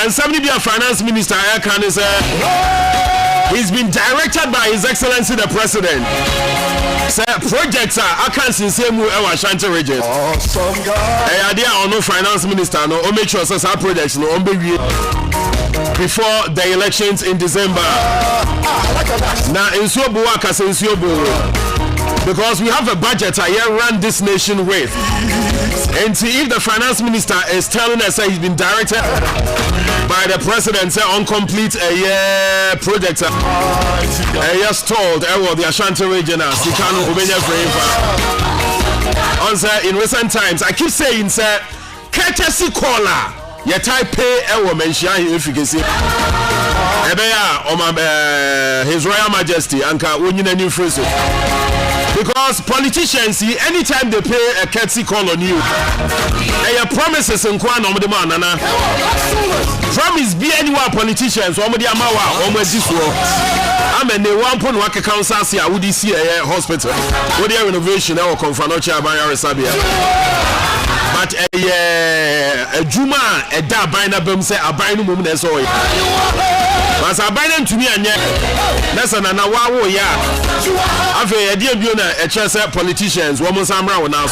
and somebody be a finance minister, I can say he's been directed by His Excellency the President. Say projects I can't see same way our Ashanti region. Awesome guy. Hey, idea on no finance minister no make sure say our projects no before the elections in December. Now in Suobu Akase in Suobu. Because we have a budget I run this nation with. And see if the finance minister is telling us that he's been directed by the president on complete a year project a year stalled the Ashanti region in recent times. I keep saying sir courtesy caller your type pay mention if you can see His Royal Majesty Anka new phrase. Because politicians see anytime they pay a courtesy call on you, they promises and kwan on the man nana. Promise be anyone politicians or the amawa or this war. I mean they want to work a council see I would see a hospital with their renovation or confanocha by Arabia. But a Juma a da bina bum say a bina mum as oil. Mas a bina to me and yet less than an hour ya. I've a dear Buna a chance politicians woman Samra now.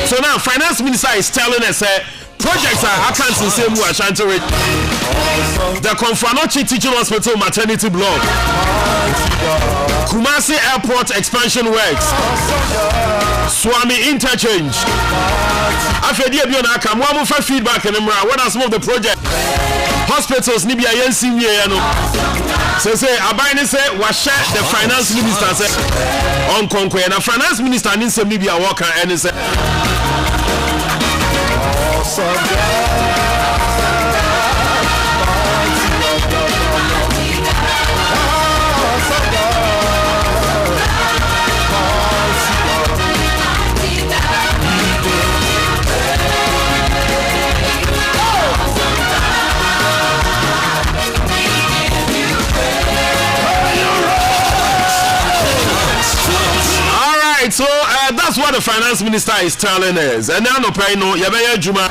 So now finance minister is telling us projects I can't see same way Ashanti the Confanochi Teaching Hospital maternity block, Kumasi Airport expansion works, Swami interchange. After the Abiona come one more feedback and what are some of the project hospitals Nibia Yensi so say Abine say washa the finance minister say on Conquer and the finance minister needs some Nibia worker and say so that's what the finance minister is telling us. And now no pay no Yabaya Juma.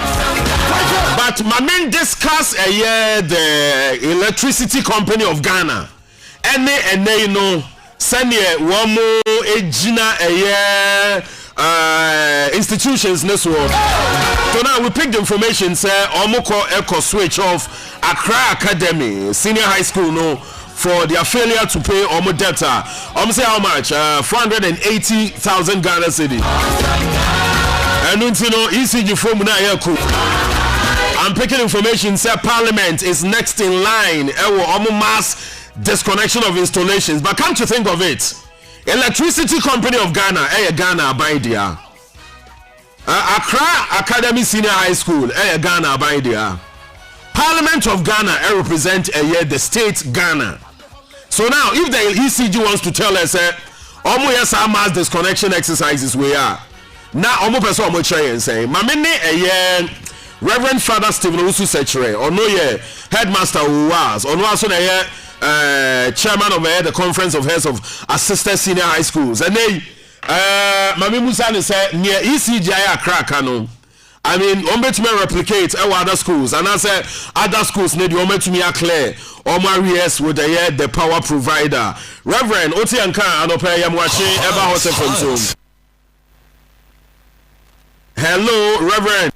But my men discuss the electricity company of Ghana. And they know send one more Gina institutions in this world. So now we pick the information say Omoko Echo switch off Accra Academy Senior High School no for their failure to pay Omo debtor. Say how much? 480,000 Ghana cedi. And you know, ECG from I'm picking information. Say Parliament is next in line. Omo mass disconnection of installations. But come to think of it, Electricity Company of Ghana, Ghana by there. Accra Academy Senior High School, Ghana by there. Parliament of Ghana represent the state Ghana. So now, if the ECG wants to tell us, almost our mass disconnection exercises we are now almost person almost try and say, "Mamene Reverend Father Stephen Usu Sechere, or no headmaster who was, or no also chairman of the Conference of Heads of Assisted Senior High Schools, and they Mami Musa said near ECG crack canon." I mean, to me replicate other schools, and I said other schools need to me clear or Marius with the power provider. Reverend Otianka Anope Yamwashi ever hosted from Zoom. Hello, Reverend.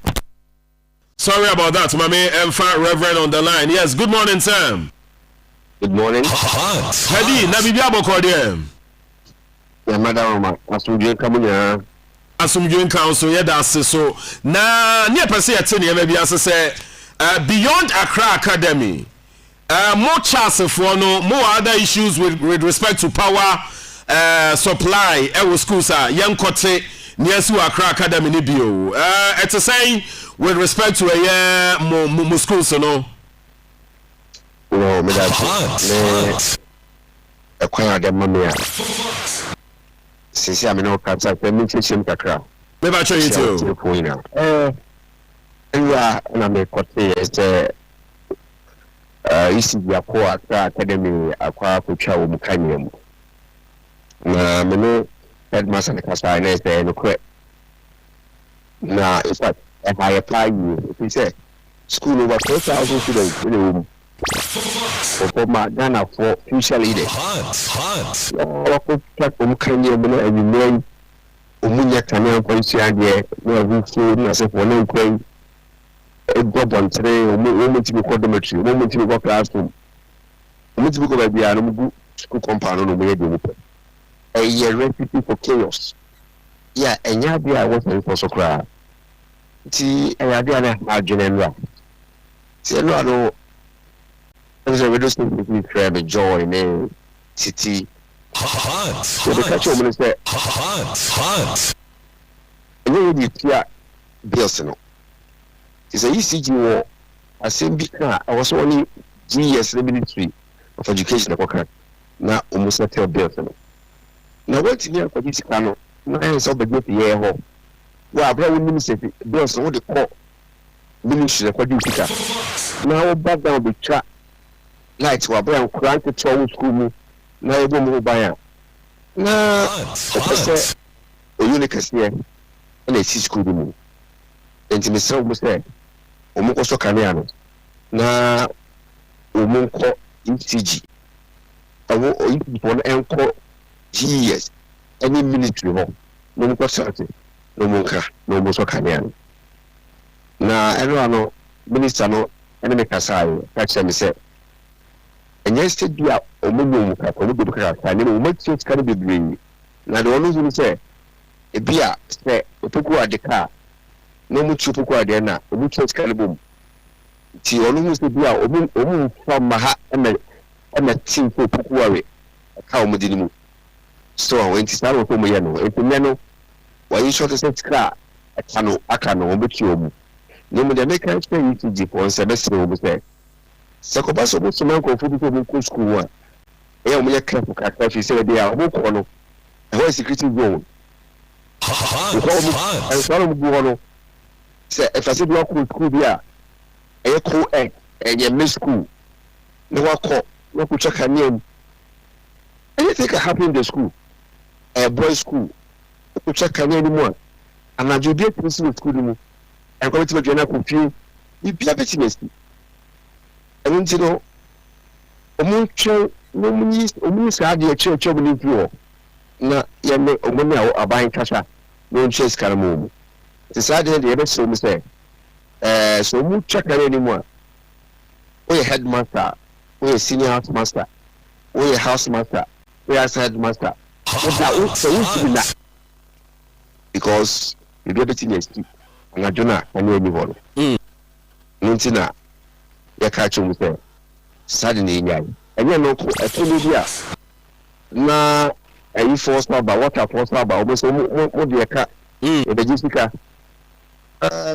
Sorry about that, Mami Emfa Reverend on the line. Yes, good morning, Sam. Good morning. Hedi, Nabibiabo Cordier. Yeah, Madam, Asumdwen Council, yeah, that's so. Na near Pasi at Senior, maybe as I say, beyond Accra Academy, more chances for more other issues with respect to power supply. Schools are young Kote near to Accra Academy. Nibio. It's a saying with respect to more schools, no. No, me that. Since I'm no cancer, permission kakra. Maybe I show you too. Yeah, and I'm a Kote is ECG Academy, Aqua Kucha Mukanium. Many headmaster and Casa is there no quit. Now, it's like if I apply you, if you say, school over 4,000 students in the room. For my Ghana for future leaders. Check Kenya and name Umunya Kanya policy idea, where we feel as if one quay a job on today, woman to be coordinatory, woman to go classroom, woman to go by the school compound on the way to a year recipe for chaos. Yeah, and yeah, I wasn't for so cry. See, I didn't imagine and see, no, there's a reduced to crab a joy in a city. So the catch woman is there. And then you hear bills. It's a ECG war. I same big car. I was only GS military of education. Now, almost at your bills. Now, what's in here for this canoe? Now, it's all the good year home. Well, I brought ministry bills. What they call ministry for this. Now, back down the track. Lights were brown, crank the trouble school. Now, I don't move by. Now, a unique here, and a school. And to Mr. was there. Omokoso Kaniano. Now, Omoko ECG. I will eat for an encore GS. Any military home. No more certain. No more car. No more Kaniano. Now, everyone, minister, no, enemy Kasai, catch them, say. And yesterday, Omumu, I never much church can be green. Now, the only thing say, a beer, say, Opukua de car, no much Opukua de na, which church can boom. Tea almost the beer, Omu from Maha and a team for Pukuari, a cow Mudinimu. So I went to start with Omoyano, a Pimeno, while you shot a set car, a canoe, which you no more than make a ECG for a semester over there. Sakobaso was a man for food school. I am a careful cat. She said they are more corner. And what security zone? I saw him go on. Say, if I said, walk with school here, a cool egg and your miss school. No one call, no could check her name. Anything can happen in the school. A boys' school. No could check her name anymore. And I do be a person with school. I'm going to make you confused. You be a bit messy. And you know, Omuncho, no means had your church of the view. Na yame omuna aban kasha no chase karamu. Decided the other so say. So mu check anymore. We headmaster, we senior housemaster, we housemaster, we headmaster. Because you get it in your street. And I do not anyone. Nintina. Ya catch him with suddenly, and you know, a familiar. Na a force number, water force number, almost what the cat, the Jessica.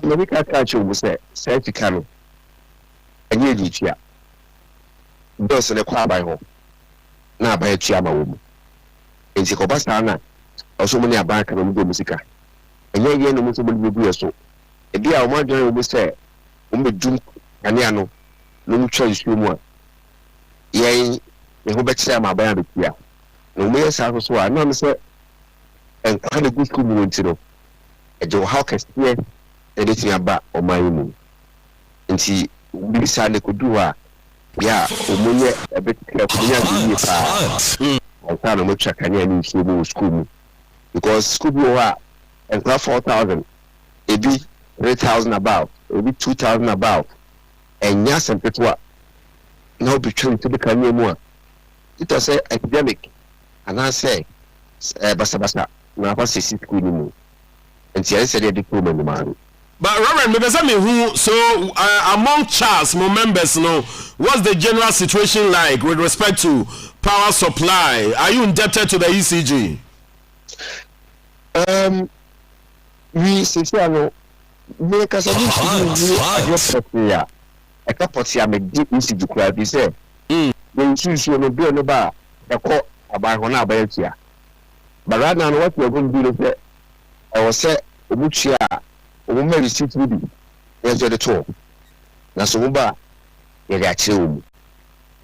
Medical catch him with safety canoe. And you did here. Those in the choir by home. Now by a chiama woman. In Sikobastana, or so many are back and the musica. And you again, almost will be so. A dear, I want to say, June, and no choice you more. Yea, the Hobet my baby here. No mere sound so I know, sir, and kind of good school to know. And Joe Hawkins here, anything about on my own. And she be sad could do her. Yeah, a bit careful. I found a much I can school because school are and not 4,000, it be 3,000 about, it be 2,000 about. And yes, and Petua now between to the Kanye. It was a academic, and I say, Basa, now what's his school? And she said, a diploma in the man. But Reverend, because I mean, who so among Charles, more members, know what's the general situation like with respect to power supply? Are you indebted to the ECG? We say, because I a couple of years, deep ECG crowd, he said, when you will be on the bar, a court about 1 hour by here. But right now, what we're going to do is I was said, Umuchia, woman is sitting with you. There's the tour. Nasumba, you got you.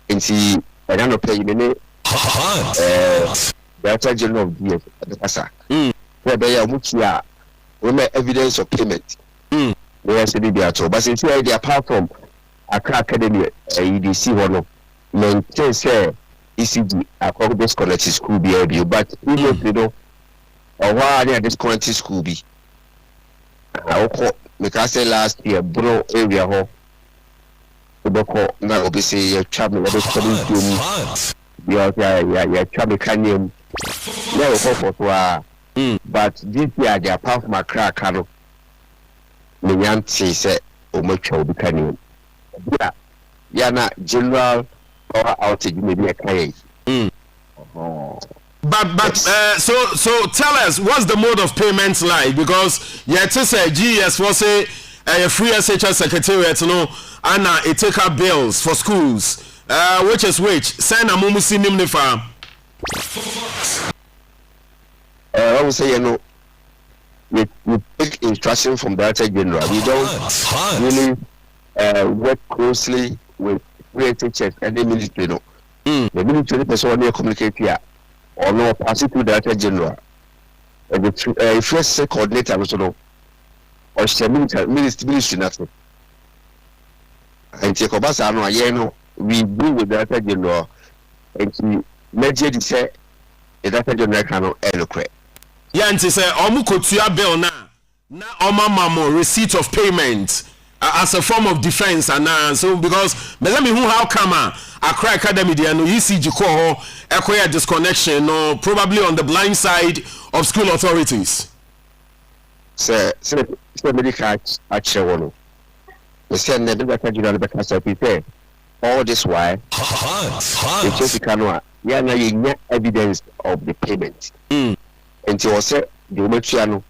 And see, I don't know, paying the name. The general of DS at the Passa. Where they are Muchia, women evidence of payment. They say they are but since they apart from Accra Academy, EDC one maintain say ECG according to college school be but even you know or why they disconnect school be. I because say last year bro area ho. Obeko na obi say you chab me obi study do ya chab me kanyem. No for but this year they apart from Accra Kano. Me yanti say omocho obi kanyem. Yeah, na general power outage maybe a carry. But so tell us what's the mode of payments like, because to say GS was a free SHS secretariat and it take up bills for schools which send a mumu sinim nifa. I would say we take instruction from the Director General. We don't really work closely with free SHS and the ministry. The military person only communicate here. Or no, pass it to the Director General. And the first coordinator also know. Or ministry nothing. And take Obasa no ayeno, we deal with the Director General and he measure say the Director General cannot eloquent. Yeah, and say omu kotua bill na oma mamo receipt of payment as a form of defense and so because let me who how come Accra Academy there no ECG call acquire disconnection or probably on the blind side of school authorities. Sir, medical action one. We send the Director General because say all this why it just cannot yeah evidence of the payment. Until was said the Umechiano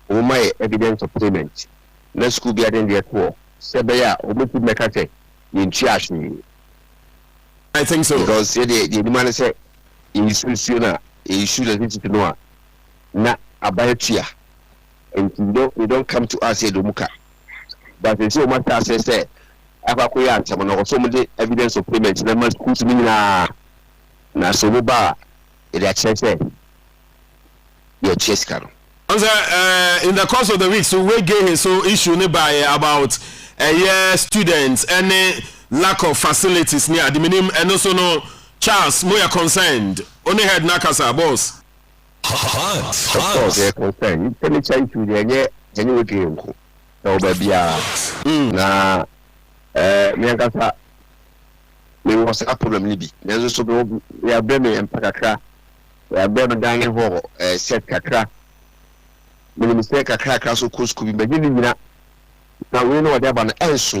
my evidence of payment. Let's school be attending the tour. Sebaya Umutu Mekate in charge. I think so. Because the man said in Suna, he should have to know not about here. And we don't come to us here, Muka. But they say, what I say, Abakoya, someone or so many evidence of payment. They must put me na Soba. It actually your chest can. In the course of the week, so we get so issue by about students and lack of facilities near the minimum and also no Charles we are concerned. Only had Nakasa boss. Of course, they are concerned. You can change to the genuine game. No, baby, na Miangasa. We was a problem, Libby. There's also we are Bremen and Pakakra. We are Bremen dining hall, set Kakra. When mistake Kakra Castle could be beginning now. Now we know what they're about to answer.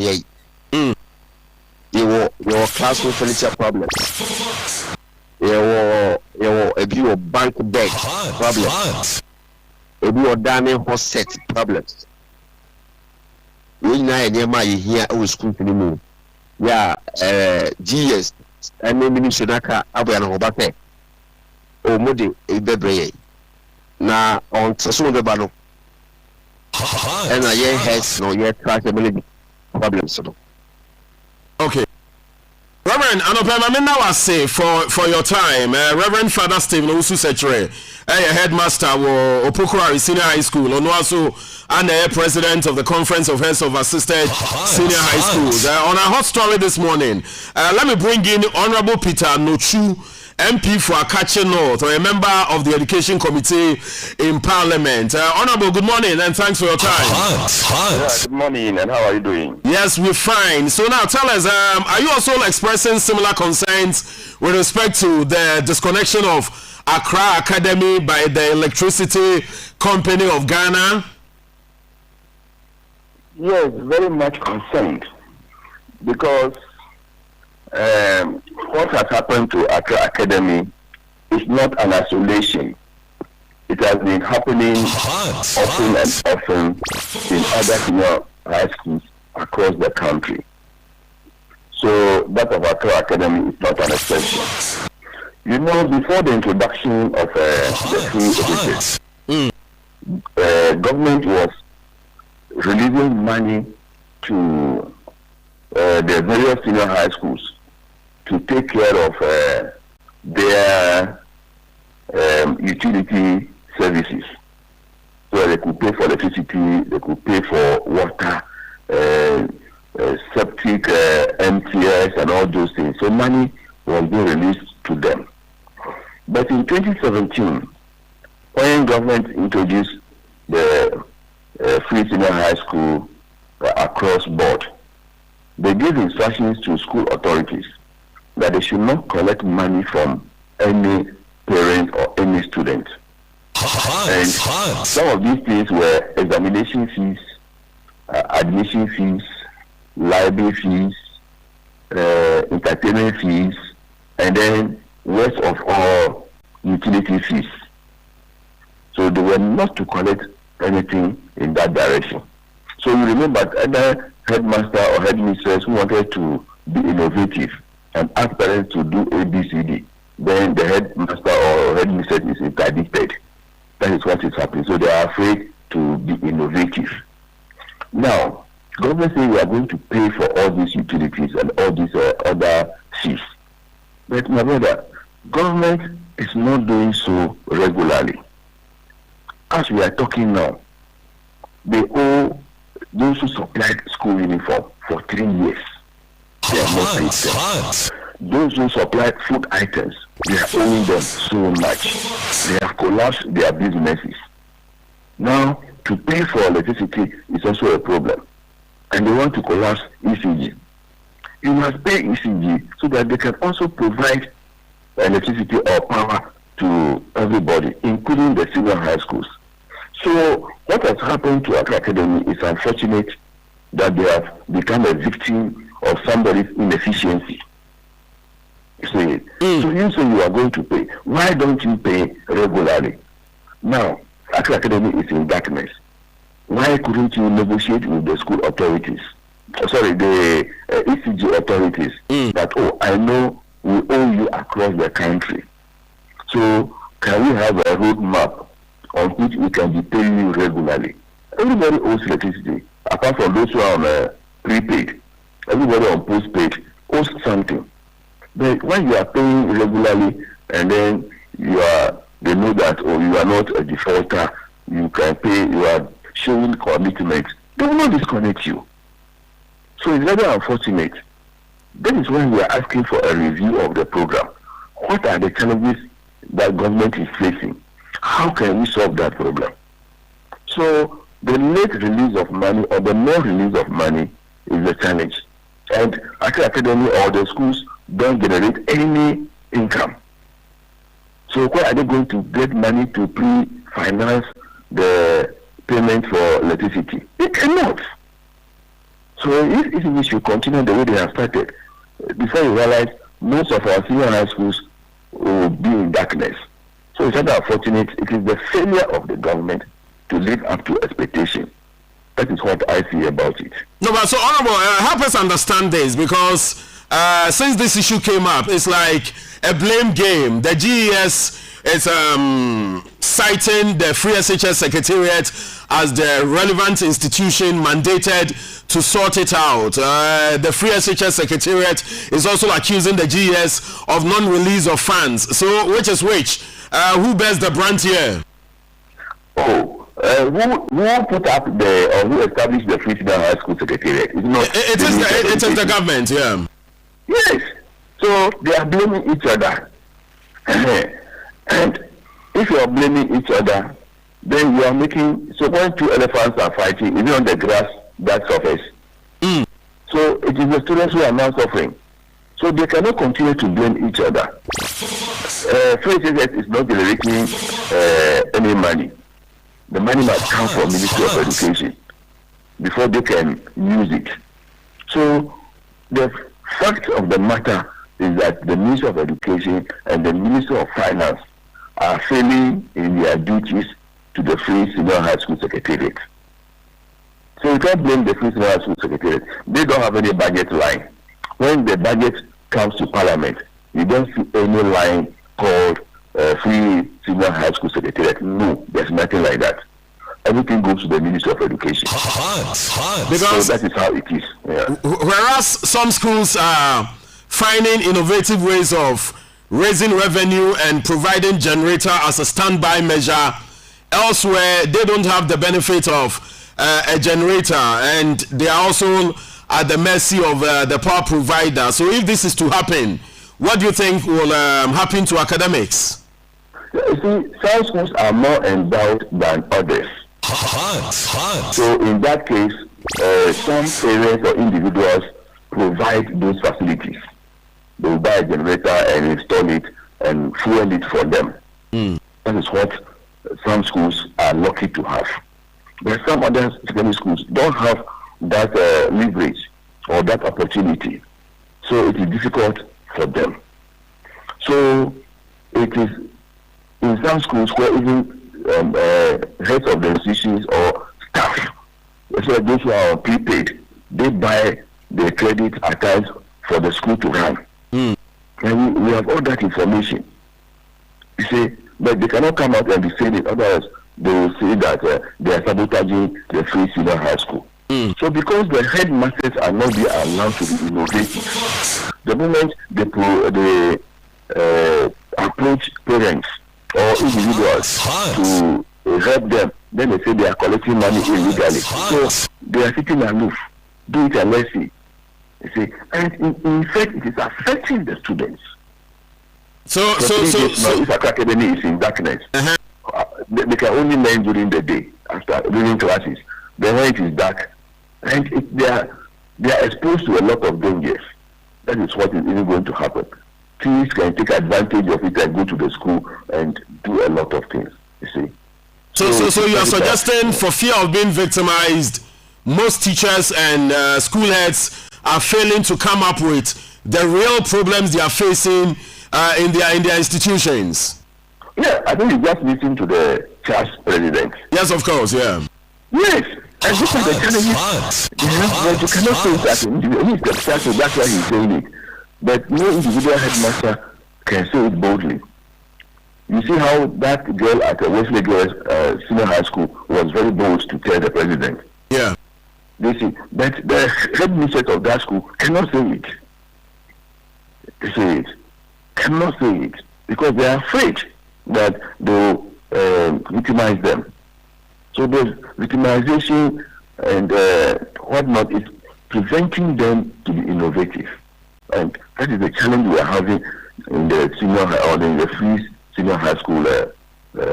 Your classroom furniture problems. Your a bank bag problems. A dining hall set problems. We know here our school to the moon. Yeah, GS and maybe Shonaka Abuana Obate. O Modi a bebre. Now on Sassoon Bano. And I has no yet trackability problems. Okay. Reverend, I now I say for your time, Reverend Father Stephen Usu Secretary, headmaster of Opokuari Senior High School, and also and president of the Conference of Heads of Assisted Senior High Schools. On a hot story this morning, let me bring in Honorable Peter Nochu, MP for Akache North, or a member of the Education Committee in Parliament. Honorable, good morning and thanks for your time. Yeah, good morning, and how are you doing? Yes, we're fine. So now tell us, are you also expressing similar concerns with respect to the disconnection of Accra Academy by the Electricity Company of Ghana? Yes, very much concerned, because what has happened to Accra Academy is not an isolation. It has been happening often and often in other senior high schools across the country. So that of Accra Academy is not an exception. You know, before the introduction of the free education, government was releasing money to the various senior high schools to take care of their utility services. So they could pay for electricity, they could pay for water, septic, MTS, and all those things. So money was being released to them. But in 2017, when government introduced the free senior high school across board, they gave instructions to school authorities that they should not collect money from any parent or any student. And some of these things were examination fees, admission fees, library fees, entertainment fees, and then worst of all, utility fees. So they were not to collect anything in that direction. So you remember other headmaster or headmistress who wanted to be innovative and ask parents to do ABCD, then the headmaster or headmistress is interdicted. That is what is happening. So they are afraid to be innovative. Now, government say we are going to pay for all these utilities and all these other fees. But my brother, government is not doing so regularly. As we are talking now, they owe those who supplied school uniform for 3 years. They are not paid them. Those who supplied food items, they are owing them so much. They have collapsed their businesses. Now, to pay for electricity is also a problem. And they want to collapse ECG. You must pay ECG so that they can also provide electricity or power to everybody, including the senior high schools. So what has happened to Accra Academy is unfortunate that they have become a victim of somebody's inefficiency. So you say you are going to pay. Why don't you pay regularly? Now, Accra Academy is in darkness. Why couldn't you negotiate with the school authorities? The ECG authorities that, I know we owe you across the country. So can we have a roadmap on which we can be paying you regularly? Everybody owes electricity, apart from those who are on prepaid. Everybody on postpaid owes something. But when you are paying regularly and then they know that you are not a defaulter, you can pay, you are showing commitment, they will not disconnect you. So it's very unfortunate. That is when we are asking for a review of the program. What are the challenges that government is facing? How can we solve that problem? So the late release of money or the non-release of money is a challenge. And Accra Academy or the schools don't generate any income. So where are they going to get money to pre-finance the payment for electricity? They cannot. So if we should continue the way they have started, before you realize, most of our senior high schools will be in darkness. So it's not unfortunate. It is the failure of the government to live up to expectation. That is what I see about it. No, but so Honorable, help us understand this, because since this issue came up, it's like a blame game. The GES is citing the Free SHS Secretariat as the relevant institution mandated to sort it out. The Free SHS Secretariat is also accusing the GES of non-release of funds. So which is which? Who bears the brunt here? Who put up who established the Free Senior High School Secretariat? It is the government, yeah. Yes. So they are blaming each other. And if you are blaming each other, then you are making, so when two elephants are fighting, even on the grass that suffers. So it is the students who are now suffering. So they cannot continue to blame each other. Free SHS is not generating any money. The money must come from Ministry of Education before they can use it. So the fact of the matter is that the Ministry of Education and the Ministry of Finance are failing in their duties to the Free Senior High School Secretariat. So you can't blame the Free Senior High School Secretariat. They don't have any budget line. When the budget comes to Parliament, you don't see any line called Free Senior High School Secretariat. No, there's nothing like that. Everything goes to the Ministry of Education. Because so that is how it is. Yeah. Whereas some schools are finding innovative ways of raising revenue and providing generator as a standby measure, elsewhere they don't have the benefit of a generator, and they are also at the mercy of the power provider. So if this is to happen, what do you think will happen to academics? You see, some schools are more endowed than others. So in that case, some parents or individuals provide those facilities. They will buy a generator and install it and fuel it for them. That is what some schools are lucky to have. But some other secondary schools don't have that leverage or that opportunity. So it is difficult for them. So it is in some schools where even heads of the institutions or staff, especially those who are prepaid, they buy the credit at times for the school to run. And we have all that information. You see, but they cannot come out and be saying it, otherwise they will say that they are sabotaging the free senior high school. So because the headmasters are not being allowed to be innovative, the moment they approach parents or individuals to help them, then they say they are collecting money illegally. So they are sitting aloof. Do it and let's see. You see, and in fact, it is affecting the students. So if academy is in darkness, they can only learn during the day during classes. Then when it is dark, and they are exposed to a lot of dangers. That is what is even going to happen. Thieves can take advantage of it and go to the school and do a lot of things. You see. So you are suggesting, for fear of being victimized, most teachers and school heads are failing to come up with the real problems they are facing in their institutions. Yeah, I think you just listen to the church president. Yes, of course, yeah. Yes, and this is the challenges. But you cannot say that he's the person, that's why he's saying it. But no individual headmaster can say it boldly. You see how that girl at the Wesley Girls Senior High School was very bold to tell the president. Yeah. They see, but the headmistress of that school cannot say it. They say it. Cannot say it. Because they are afraid that they will victimize them. So the victimization and whatnot is preventing them to be innovative. And that is the challenge we are having in the senior high, or in the free senior high school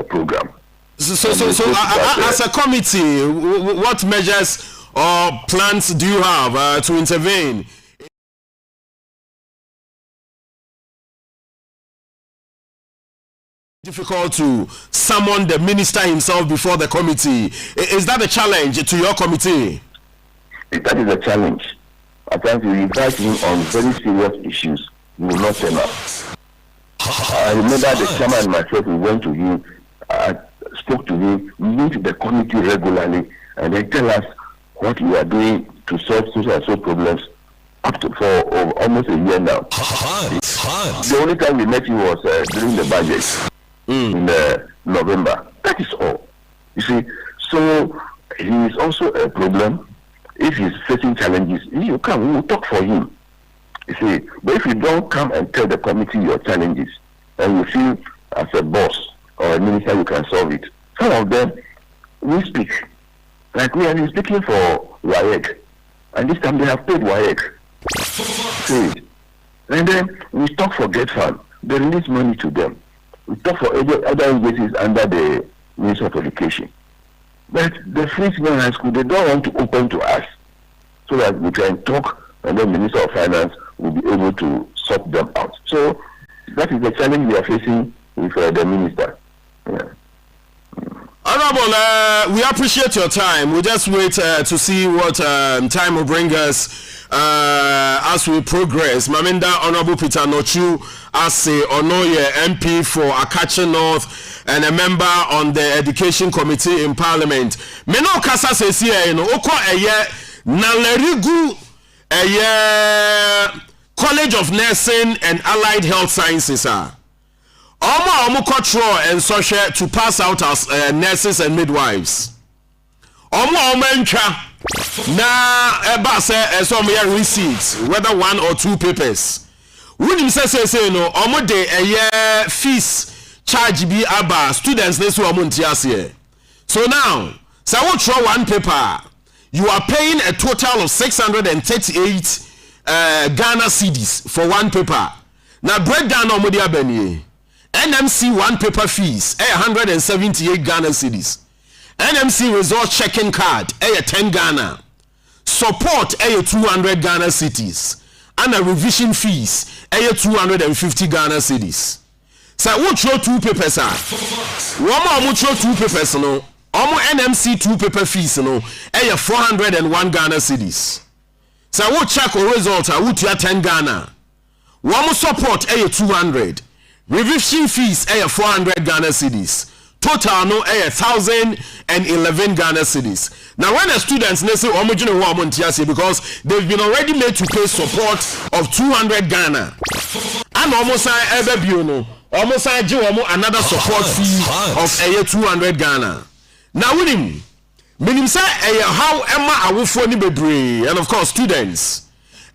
program. So as a committee, what measures or plans do you have to intervene? Difficult to summon the minister himself before the committee. Is that a challenge to your committee? That is a challenge. At times we invite him on very serious issues. He will not turn up. I remember the chairman and myself, we went to him, spoke to him, we meet the committee regularly, and they tell us what we are doing to solve social and social problems up to for almost a year now. The only time we met him was during the budget in November. That is all. You see, so he is also a problem. If he's facing challenges, you come, we will talk for him. You see, but if you don't come and tell the committee your challenges, and you feel as a boss or a minister you can solve it, some of them we speak. Like we are speaking for WAEC, and this time they have paid WAEC. See, and then we talk for Get Fund. They release money to them. We talk for other agencies under the Ministry of Education. But the Free Senior High School, they don't want to open to us so that we can talk, and then Minister of Finance will be able to sort them out. So that is the challenge we are facing with the minister. Yeah. Honorable, we appreciate your time. We just wait to see what time will bring us as we progress. Maminda Honorable Peter Nochu Ase Onoye MP for Akache North and a member on the Education Committee in Parliament. Meno Kasa says here, Oko Eye Nalerigu Eye College of Nursing and Allied Health Sciences. Omo control and social to pass out as nurses and midwives. Omo entwa na eba say some receipts, whether one or two papers. Wouldn't say no omo de fees charge be aba students this omo ntiase. So now So what throw one paper, you are paying a total of 638 Ghana cedis for one paper. Now breakdown on Modia Benye. NMC one paper fees 178 Ghana cedis. NMC resort checking card 10 Ghana. Support 200 Ghana cedis. And a revision fees 250 Ghana cedis. So what throw two papers are? One more throw two papers no. Omo NMC two paper fees no 401 Ghana cedis. So what check or result are what 10 Ghana. One more support 200. Revision fees 400 Ghana cedis. Total no 1,011 Ghana cedis. Now when the students they say omojino ho amontiase because they've been already made to pay support of 200 Ghana. And almost ebebio no. Almost another support fee of 200 Ghana. Now with him, meaning say how Emma awofo ni bebre and of course students.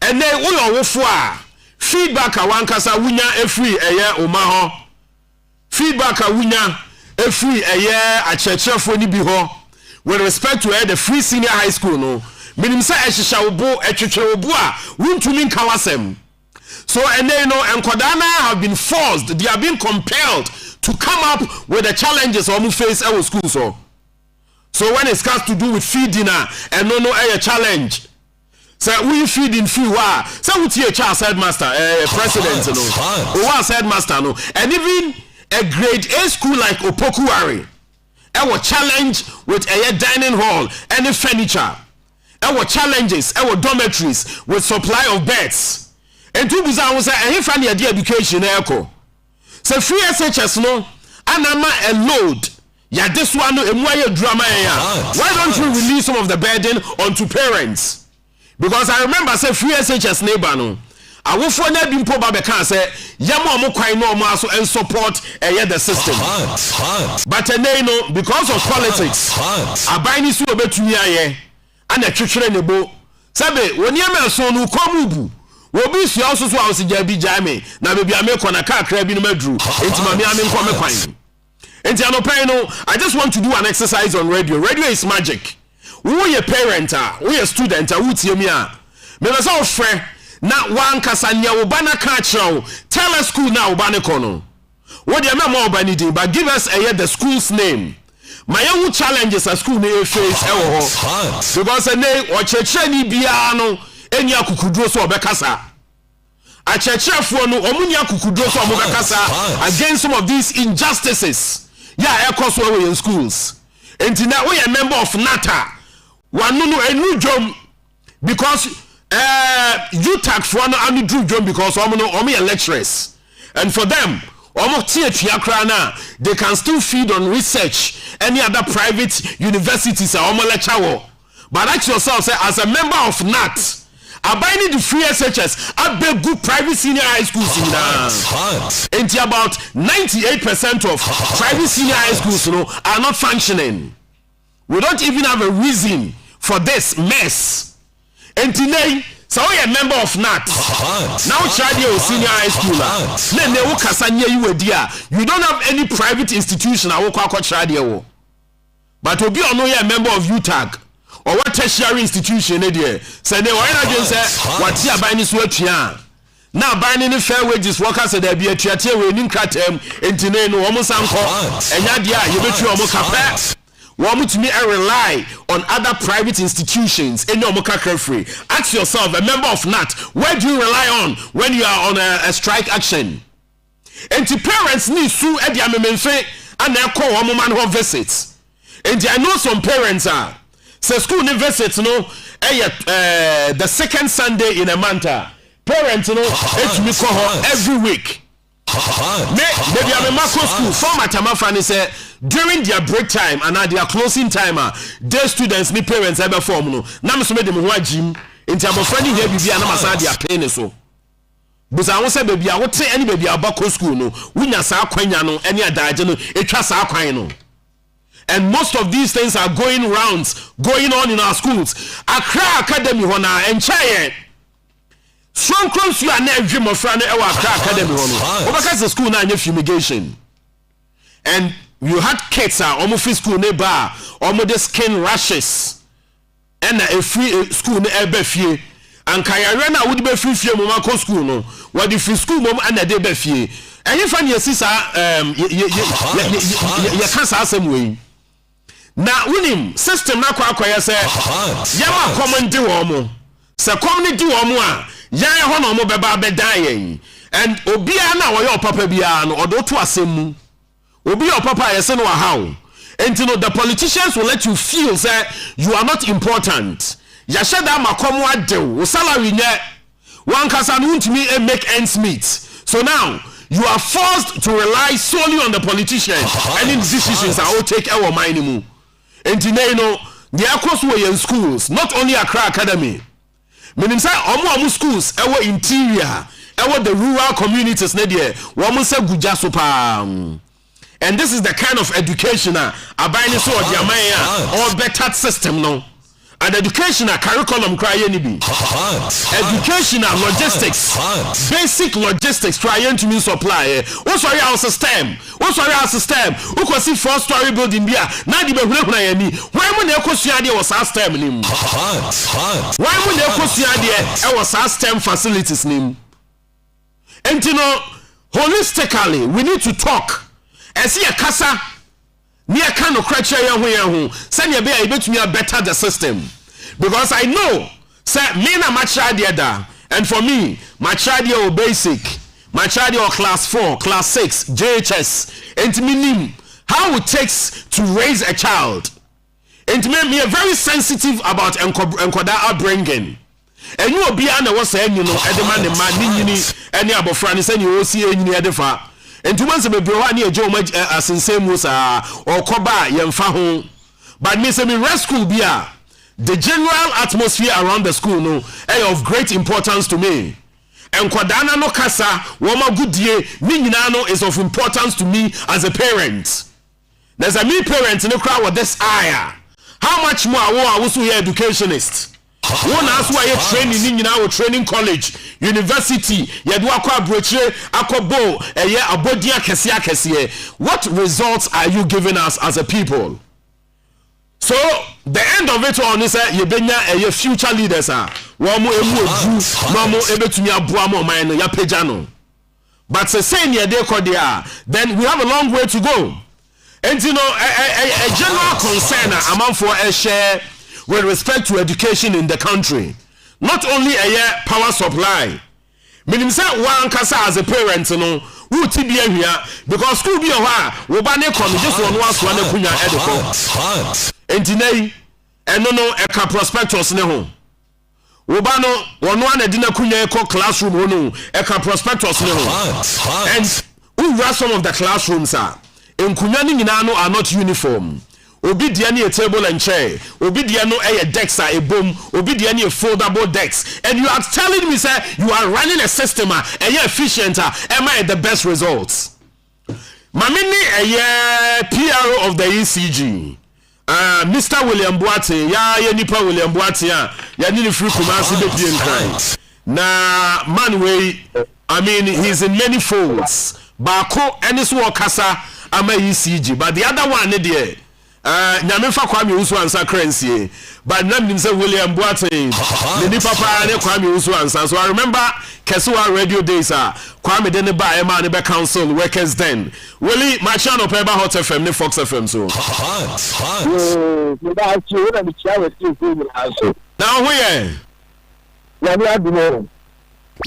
And then we awofo feedback awankasa wunya efri omaho. Feedback awunya efri achechefo ni bi ho. With respect to the free senior high school no. Meaning say ehihya obo etwetwe obo a wuntumi nkawasem. So and then Nkodana have been forced, they are being compelled to come up with the challenges we face our school so when it starts to do with feeding and no a challenge. So we feeding free wa. So we teach headmaster, president headmaster no. And even a grade A school like Opokuwari, our challenge with a dining hall and a furniture. Our challenges, our dormitories with supply of beds. And two bizarre was a funny idea education echo. So free SHS no, anama a load. Ya this one no drama. Why don't you release some of the burden onto parents? Because I remember say free SHS neighbor no. I will for na bimpo ba be kan say yamo mo kwan no mo aso and support the system. But no because of politics. Abani su obetumi aye. Ana twetwere nebo. Sabe woni am so no komubu. Wobi si also so house jabi jame na bebi amekọ na kakra bi no madru enti mame amenkọ mekwan enti anopai no I just want to do an exercise on radio. Radio is magic. We a parent we a student we tie me me be so frɛ na wan kasa nya wo bana ka kyerɛw tell us school na wo bana kɔ no wo de me ma wo bani din but give us the school's name. My own challenges at school may face because o cheche ni bia no eni akukuduro so obekasa achechefo no omunya akukuduro so obekasa against some of these injustices ekoswo in schools enti na we a member of NATA wanu no enu dwom because UTAC for no anu dwom because omo lecturers and for them they can still feed on research any other private universities lecture. But ask yourself, say, as a member of NAT, abiding the free SHS, I beg good private senior high schools in and about 98% of private senior high schools are not functioning. We don't even have a reason for this mess. And today, so we a member of NAT. Now Chadi senior high schooler. You don't have any private institution. But to be a member of UTAG or what tertiary institution say they why not say what here by this work here. Now buying fair wages workers there be a theatre we in kratem entine no almost anko enya dia you bet you almost capet. Want me rely on other private institutions in your Mokaka free. Ask yourself, a member of NAT, where do you rely on when you are on a strike action? And the parents need to at the amendment and they call a woman who visits. And I know some parents are so school visits the second Sunday in a month. Parents every week. Maybe I'm a macro school. Former Tamafani said during their break time and at their closing time, their students, me parents ever form no. Nam so me dem ho agim. Enti abofani here bibia na masa dia pain so. Busa won say baby a wote any baby abako school no. Wunya sa kwanya no any adaje no etwa sa kwan no. And most of these things are going on in our schools. Accra Academy hona enchaye. Strong close you are never dream of Accra Academy. Because the school now fumigation. And you had kids almost free school neighbor almost skin rashes and a free school ebe fie and kayare na would be free fie mama ko school no what the free school mom and dey be fie and you find your sister you can't asem way na unim system na kwa say yama common di wo mo se community wo mo a yan ho na mo beba bedan yen and obia na wo your papa bia no odo to asem mu obi your papa yese no how and you know the politicians will let you feel say you are not important ya sheda makomo adew wo salary nye one kasa no ntimi make ends meet so now you are forced to rely solely on the politicians any decisions are all take our minimum and you know the across way in schools not only Accra Academy meaning say omo schools our interior our the rural communities na there wo say guja so pa. And this is the kind of education abayni so odiaman or better system no. And educational curriculum cry any be. Educational logistics, basic logistics trying to mean supply. What's our system? What's our system? Who can see 4-story building here? Now the behuna any. Why when they idea was our STEM name? Why when they idea was our STEM facilities name? And you know, holistically, we need to talk. And see a casa near kind of criteria who send your baby to me a better the system because I know say me na my child da and for me my child or basic my child or class 4 class 6 JHS and me how it takes to raise a child and make me very sensitive about enkoda upbringing and you will be under what saying you know edema the man ni any abofra ni say you see any edefa. And to once a bebrwa ni ejo asensem wo sa okoba yemfa ho but me say me rest school bia the general atmosphere around the school no of great importance to me and kwadana no kasa wo ma gudie ni nyina no is of importance to me as a parent there's a me parent no crowd with this aya how much more wo so here educationist one as why you training in our training college university you do akwa broche akobo eye abodia kese what results are you giving us as a people? So the end of it all is you benya eye future leaders wo mo emu oju no mo ebetumi aboa mo man no ya pagya no but say near dey ko there then we have a long way to go and you know a general concern among for a share with respect to education in the country, not only a power supply. Meaning say one kasa as a parent, you know, who tibia here because school be we ban just one kunya edifo. Entinei no eka prospectus ne ho. We ban one edina kunya eko classroom ho no eka prospectus ne ho. And who run some of the classrooms are in kunya ni nyina no are not uniform. Obi dia ni a table and chair, obi dia no a decks a boom, obi dia ni a foldable decks, and you are telling me say you are running a system and you're efficient am I the best results? Mamini a PRO of the ECG, Mr. William Boate, ya nipa William Boate ya ni free Kumasi be kind. Na man way, I mean he's in many folds. Bako any so kasa ama ECG, but the other one there. Nyamefa Kwame Usu ansa currency but nam say William Boate ni papa ne Kwame Usu ansa so I remember Kesuwa radio days Kwame de ne ba e ma ne be council workers then Willie my channel pe ba Hot FM ne Fox FM so me ba chi na mi chia we ti now where ya ni adimo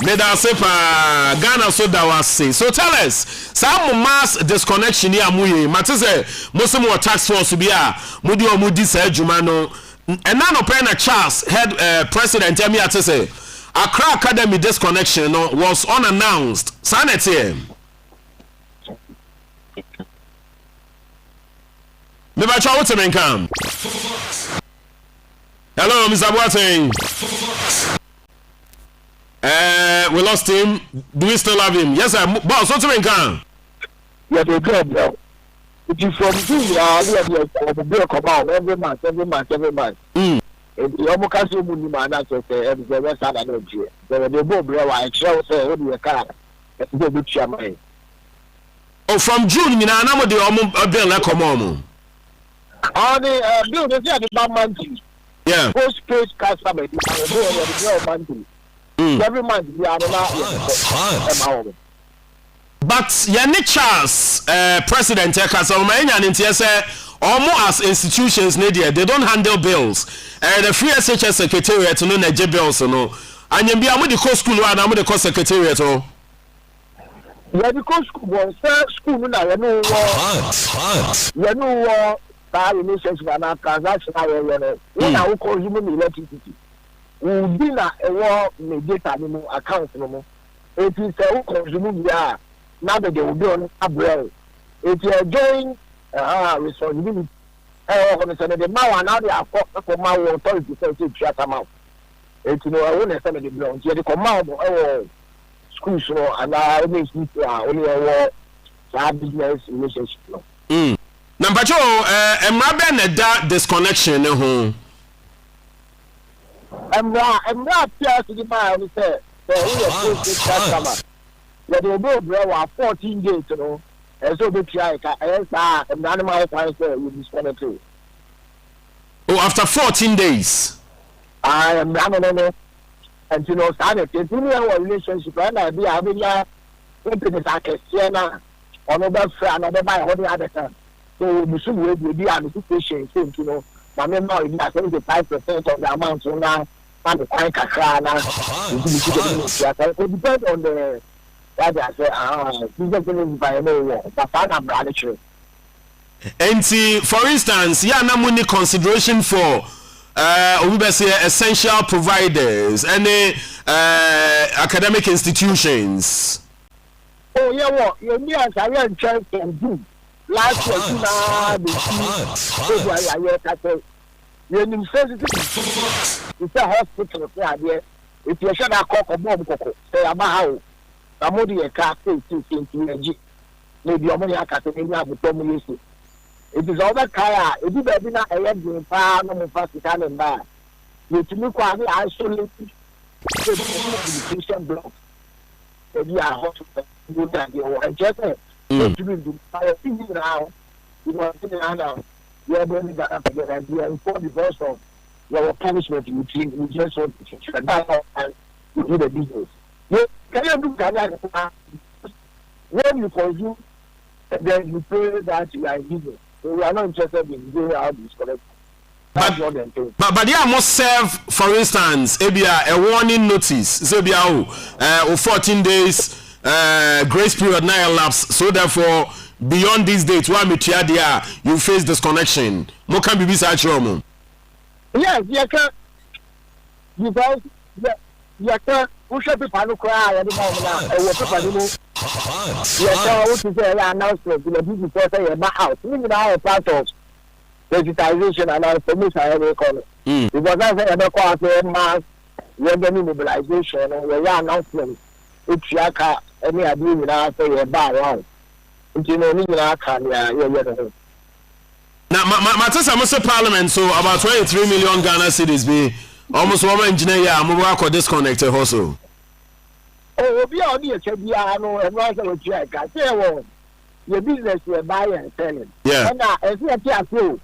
Meda sepa Ghana so da wase. So tell us, some mass disconnection here amuye. Matese Muslim tax force bia mudi o mudi se adwuma no. And now no Charles head president tell me atese Accra Academy disconnection no was unannounced. Sanete here. Me ba chawo te menkam. Hello Mr. Boateng. We lost him. Do we still have him? Yes, sir. Boss, what's the name? Yeah, they good, bro. It is from the bill come out every month. You almost can't see money, man. That's okay. The rest of the day. They both, bro. I shall say, what do you car? Go with your money. Oh, from June, you know, I'm not the bill like come on. On the bill, they say the monthly. Yeah. Postpaid customer, monthly. Every month, we are not. But Yannick Charles, President, almost as institutions, they don't handle bills. The free SHS secretariat, no, Niger bills, no. And you be able to call school, and I'm going to call secretariat. Yeah, because school now, you know, relationship and transaction. When I call human electricity, we be na a data account no more. It is a consumer yeah. Now that they will be on a braille. If you are joining responsibility, the now and now they are for my authority to shut them out. It's no, I won't send the ground. You command schools and I only speak only a business relationship. Number two, that disconnection. I'm not here to the man say, yeah, they will go 14 days, you know. And so they try, and animal find you disconnect too. Oh, after 14 days. I am no. And you know, started a relationship, and I be having a Siena or another friend, another by holding other time. So we should be on the situation, you know. My member is 75% of the amount so now, and the quite a it depends on the. That I say, this is by no but I'm not sure. And see, for instance, yeah, no money consideration for we say essential providers and academic institutions. Oh yeah, what you mean? I am trying to do last year. It's a hospital. If you should have called a bomb, say about how. Amodi a car maybe only a Catalina with Tommy. It is all that car, it is not a red green farm and fast Italian bar. You to look at the isolated education block. We are hospital, and just to do fire now. You want to now. You are going to get up again and you are informed because of your punishment. You just want to do the business. Can you do that? When you consume, then you pray that you are given. So we are not interested in doing how this correct. But they must serve, for instance, a warning notice. So 14 days grace period 9 lapse. So therefore, beyond these dates, you face disconnection. What can be such wrong? Yes, you can. Because you can. Who should be Pano cry at the moment? I was yes, I want to say an announcement in the business say about house. We are part of digitization and information I will call it. Because I say about mass revenue mobilization and we are announcement. It's Yaka any idea with us say about around. You know, I can now my parliament so about 23 million Ghana cedis be almost one engineer I'm work disconnected also. Oh, we are near Chebiano and Rosa Jack. I say, your business will buy and selling. Yeah. And as we are here, here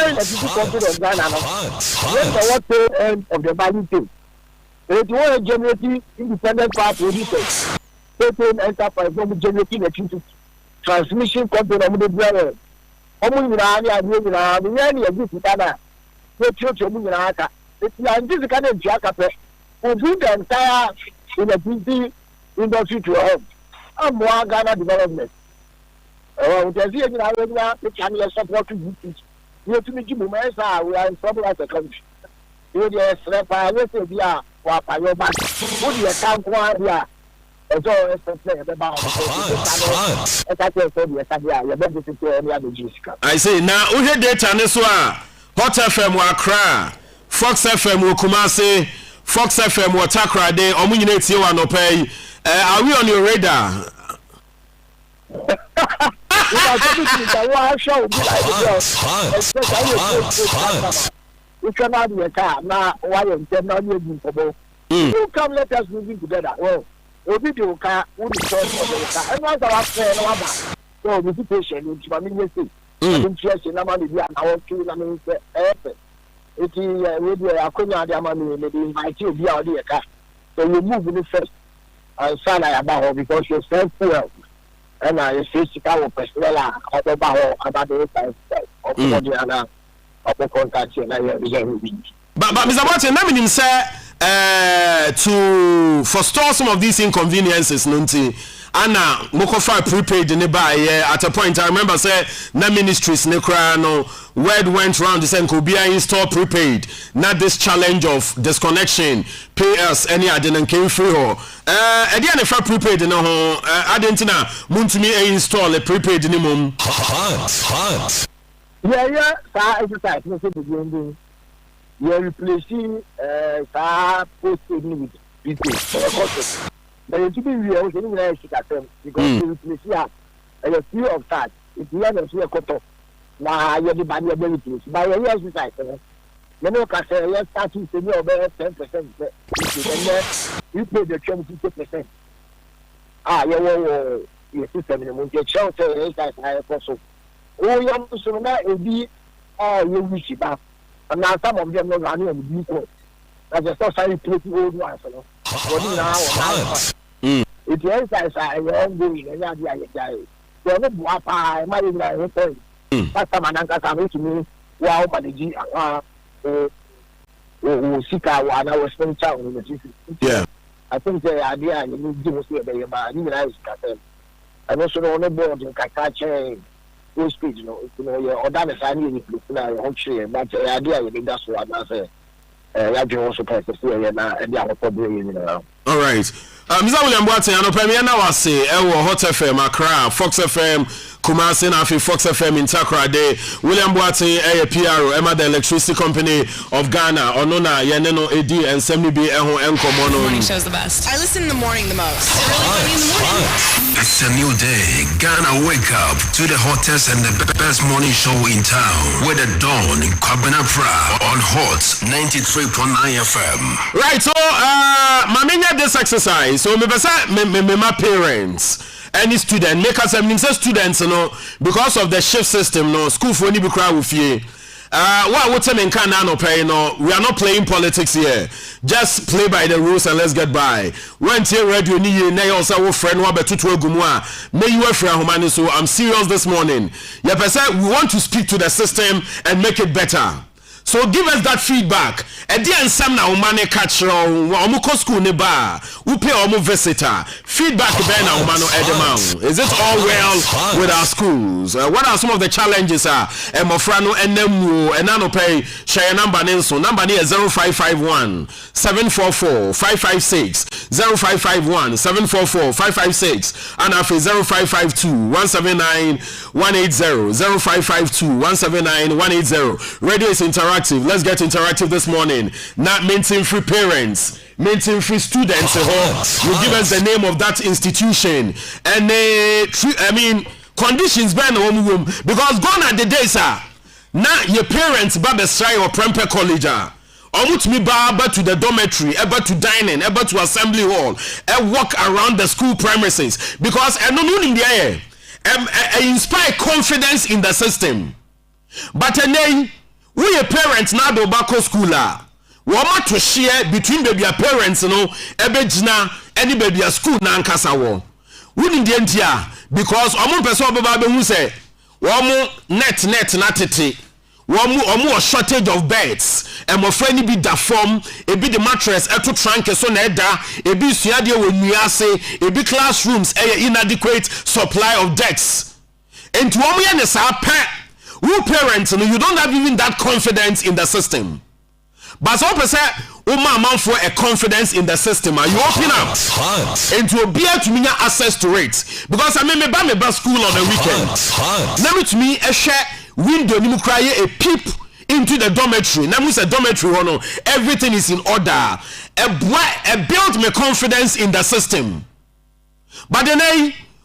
in the country of Ghana, when the what end of the value thing. If you want to generate independent power producers, certain enterprise will be generating electricity transmission company of the brother. Almost a good Ghana. No church of Munaka. It's this kind of jacket. We do the entire electricity industry to help. I'm more Ghana development. We can support to we have to make we are in trouble as a country. You are a let's say, we are your back. What do you account for? Yeah. I say now we had data neswa Hot FM wa Accra, Fox FM wa Kumasi, Fox FM wa Takra de omu nyina tie wa no pay. Are we on your radar? We cannot be a car now. Why you you come let us move together. Well, we do car, we do and once our friend, So the situation in Chimamini say, interest in Amani be an hour to Lamin say, it is with the Akuna Diamani, they invite you to be out there. So you move in the first and sign about because you're self well. And I say Chicago personnel about the of the of contact again. But Mr. Martin, let me say to forestall some of these inconveniences, Nunti. Anna Mokofa prepaid in the buy at a point. I remember say na ministries no word went round the same could be install prepaid. Not this challenge of disconnection. Pay us any I didn't came free ho. Again if I prepaid no ho I didn't know Muntumi install a prepaid in the mum. Hot. Yeah, exercise no say the you're replacing postpaid with prepaid. But it's been real, it's been real because you see a few of that. If you have a few quarter, now you're the body abilities. By a year's exercise, you know, because you're starting to be over 10%. You pay the 50%. Your system in the moon, your shelter, exercise, also. Oh, young person, that will be you wish it back. And now some of them are running on the vehicle. That's a society pretty old ones. It is as I am going and I die. So, I might even say, Pastor Mananka coming to me, wow, but the G, Sika, one I was spending town in the city. Yeah, I think the idea you need to see a man, even I was and also on the board in Kakache, no speech, you know, or that is I need to play, but the idea you think that's what I say. I do also press the story and the other problem. All right. Mr. William Boateng, I know Premier now I say, Hot FM, Accra, Fox FM, Kumasi, Nafi, Fox FM in Takrade, William Boateng, PRO, Emma, the electricity company of Ghana, Onona, Yaneno, AD, and Semi B, Eho, Enko, Mono. Morning show's the best. I listen in the morning the most. It's really funny in the morning. It's a new day. Ghana, wake up to the hottest and the best morning show in town. With the dawn in KWabena Prah on Hot 93.9 FM. Right, so, Maminya this exercise. So, my parents, any student, make us say students, you know, because of the shift system, no school for any crowd with you. What in Canada pay? No, we are not playing politics here. Just play by the rules and let's get by. When here radio ni na also friend wa betutu agumwa. May you friend humani so I'm serious this morning. Yeah, we want to speak to the system and make it better. So give us that feedback. Edi ansam na umane catch omuko school ne ba. Upe omu visitor. Feedback be na umano edemau. Is it all well with our schools? What are some of the challenges Emofrano enemu enano pay share number nenso. Number ni 0551 744 556 0551 744 556 and afi 0552 179 180 0552 179 180. Radio is interactive. Let's get interactive this morning. Not maintain free parents, maintain free students. You give us the name of that institution and conditions ban home room because gone are the days now your parents baba stray or prempe college me ba to the dormitory, ever to dining, ever to assembly hall, and walk around the school premises because I don't know in the air. Inspire confidence in the system. But we are parents now do back school Wama to share between baby parents no ebejina any baby school na nkasa wo. Wouldn't the entia because omo person baba be hu say womo net na tete. Womo a shortage of beds. And my friend be da form, e be the mattress eto trunk so na eda, e be suade wo nuase, e be classrooms inadequate supply of desks. And to womo ya ne sa pa who parents, you don't have even that confidence in the system. But some person, man for a confidence in the system. You open up and to be able to mean access to it. Because I mean, me school on the weekend. Now to me, a share window, you cry a peep into the dormitory. Now we say dormitory, everything is in order. A build me confidence in the system. But then,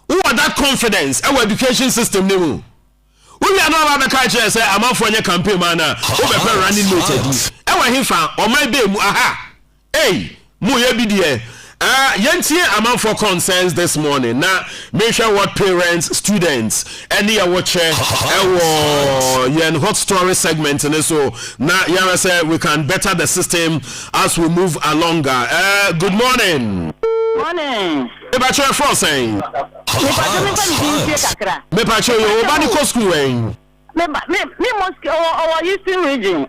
who are that confidence? Our education system, new. We are not allowed to catch us. I'm out for your campaign, man. Over running noted. Ewa hifa, or my baby, aha. Hey, Muya BDA. Yentie amount for concerns this morning. Now, make sure what parents, students, any watch yen hot story segment and so now Yara said we can better the system as we move along. Good morning. Morning. Me pacho for saying. Me pacho you obani ko school en. Me mosque or Eastern region.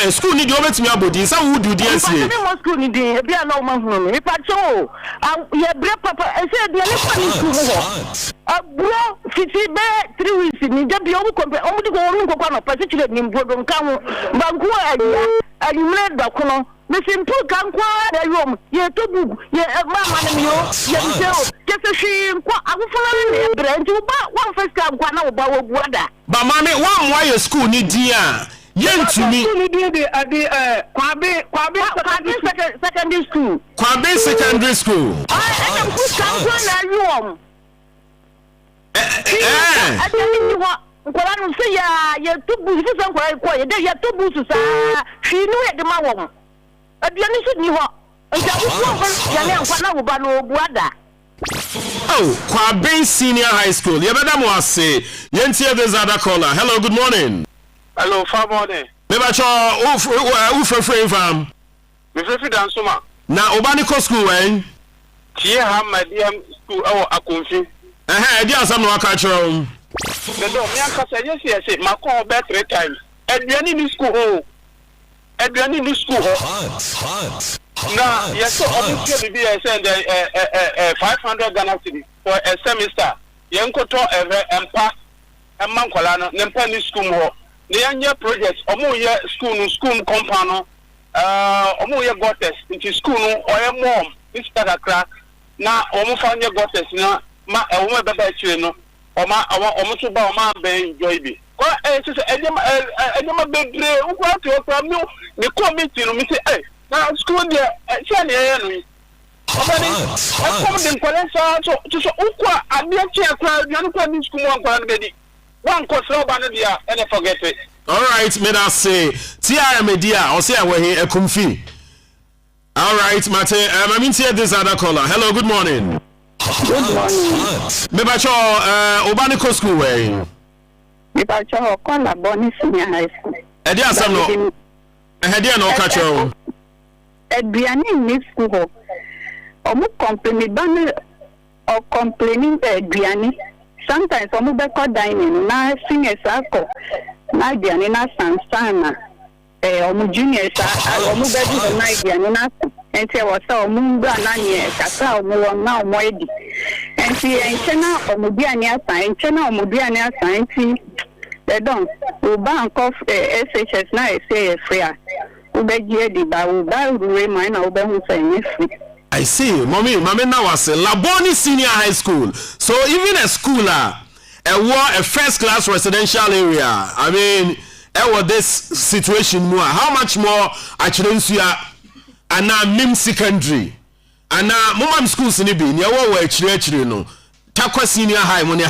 School need you bet me abodi. Some who do DSA. Me mosque need be a no man from me. Pacho. Ye bre papa. I said the elephant school. Bro, 3 weeks ni de bi omu kompe. Omu di go omu ko kwa no particular ni mbodon kan banku ali mle da kono. Me simple kan kwa da yom. Ye to bugu. Ye mama na mi yo. Ye biseo. Kese shi kwa agufuna ni bre nti ba one first time kwa na oba wo buada. Ba mame one why school ni dia. Yentumi Kwabe secondary school. Kwabe secondary school. I am good can I tell you what Koran say ya tubu so kwa ya de ya tubu so sa hwi no e de ma wo. Aduane so ni ho. Nta wo ya ne nkwa na wo ba no buada. Oh, Kwabe Senior High School. Yebeda mo ase. Yentie this other caller. Hello, good morning. Hello, far morning. Maybe who free fam. Me free dansuma. Na obani ko school wen. Tie ha medium school akonfi. Edi asam no aka chiro. The do me aka say ma call back 3 times. Eduani ni school ho. Eduani ni school ho. Na yes so obviously be send 500 Ghana cedis for a semester. Yenkoto empa emmankwala no nempa ni school ho. The young project, school compound, gutters into school or mom, Mr. Crack. Now, find your gutters, no, my no, or my almost about my being joy. Well, I never been who got to from you. The committee, me say, hey, now school there, Channy Henry. I come in Colessa to Ukwa, and be a chair crowd, young family school one baby. One course over there and I forget it. All right, may I say, Tia Media, or say I were here a comfy. All right, Mate, I mean, here this other caller. Hello, good morning. Good morning. Me bacho Obaniko school way. Me bacho kola Bonnie Senior High School. Edi asam no. Edi no kacho. Eduani ni school. Omu complain ban or complaining eduani. Sometimes omu be call dining na senior sako. Na eduani na sansana. Omu junior sa omu be do na eduani na enti wo sa omu bra na nye kasa omu won na omu edi. Enti enchena omu duani asa enchena omu duani asa enti they don't bank of SHS na say free. Ubegie di ba uba ruwe man na ube hu say free. I see, mommy now was a Laboni Senior High School. So even a schooler, a first class residential area. I mean, this situation more. How much more actually and now Mim secondary. And now mom schools in the bin, you were no. Takwa Senior High money a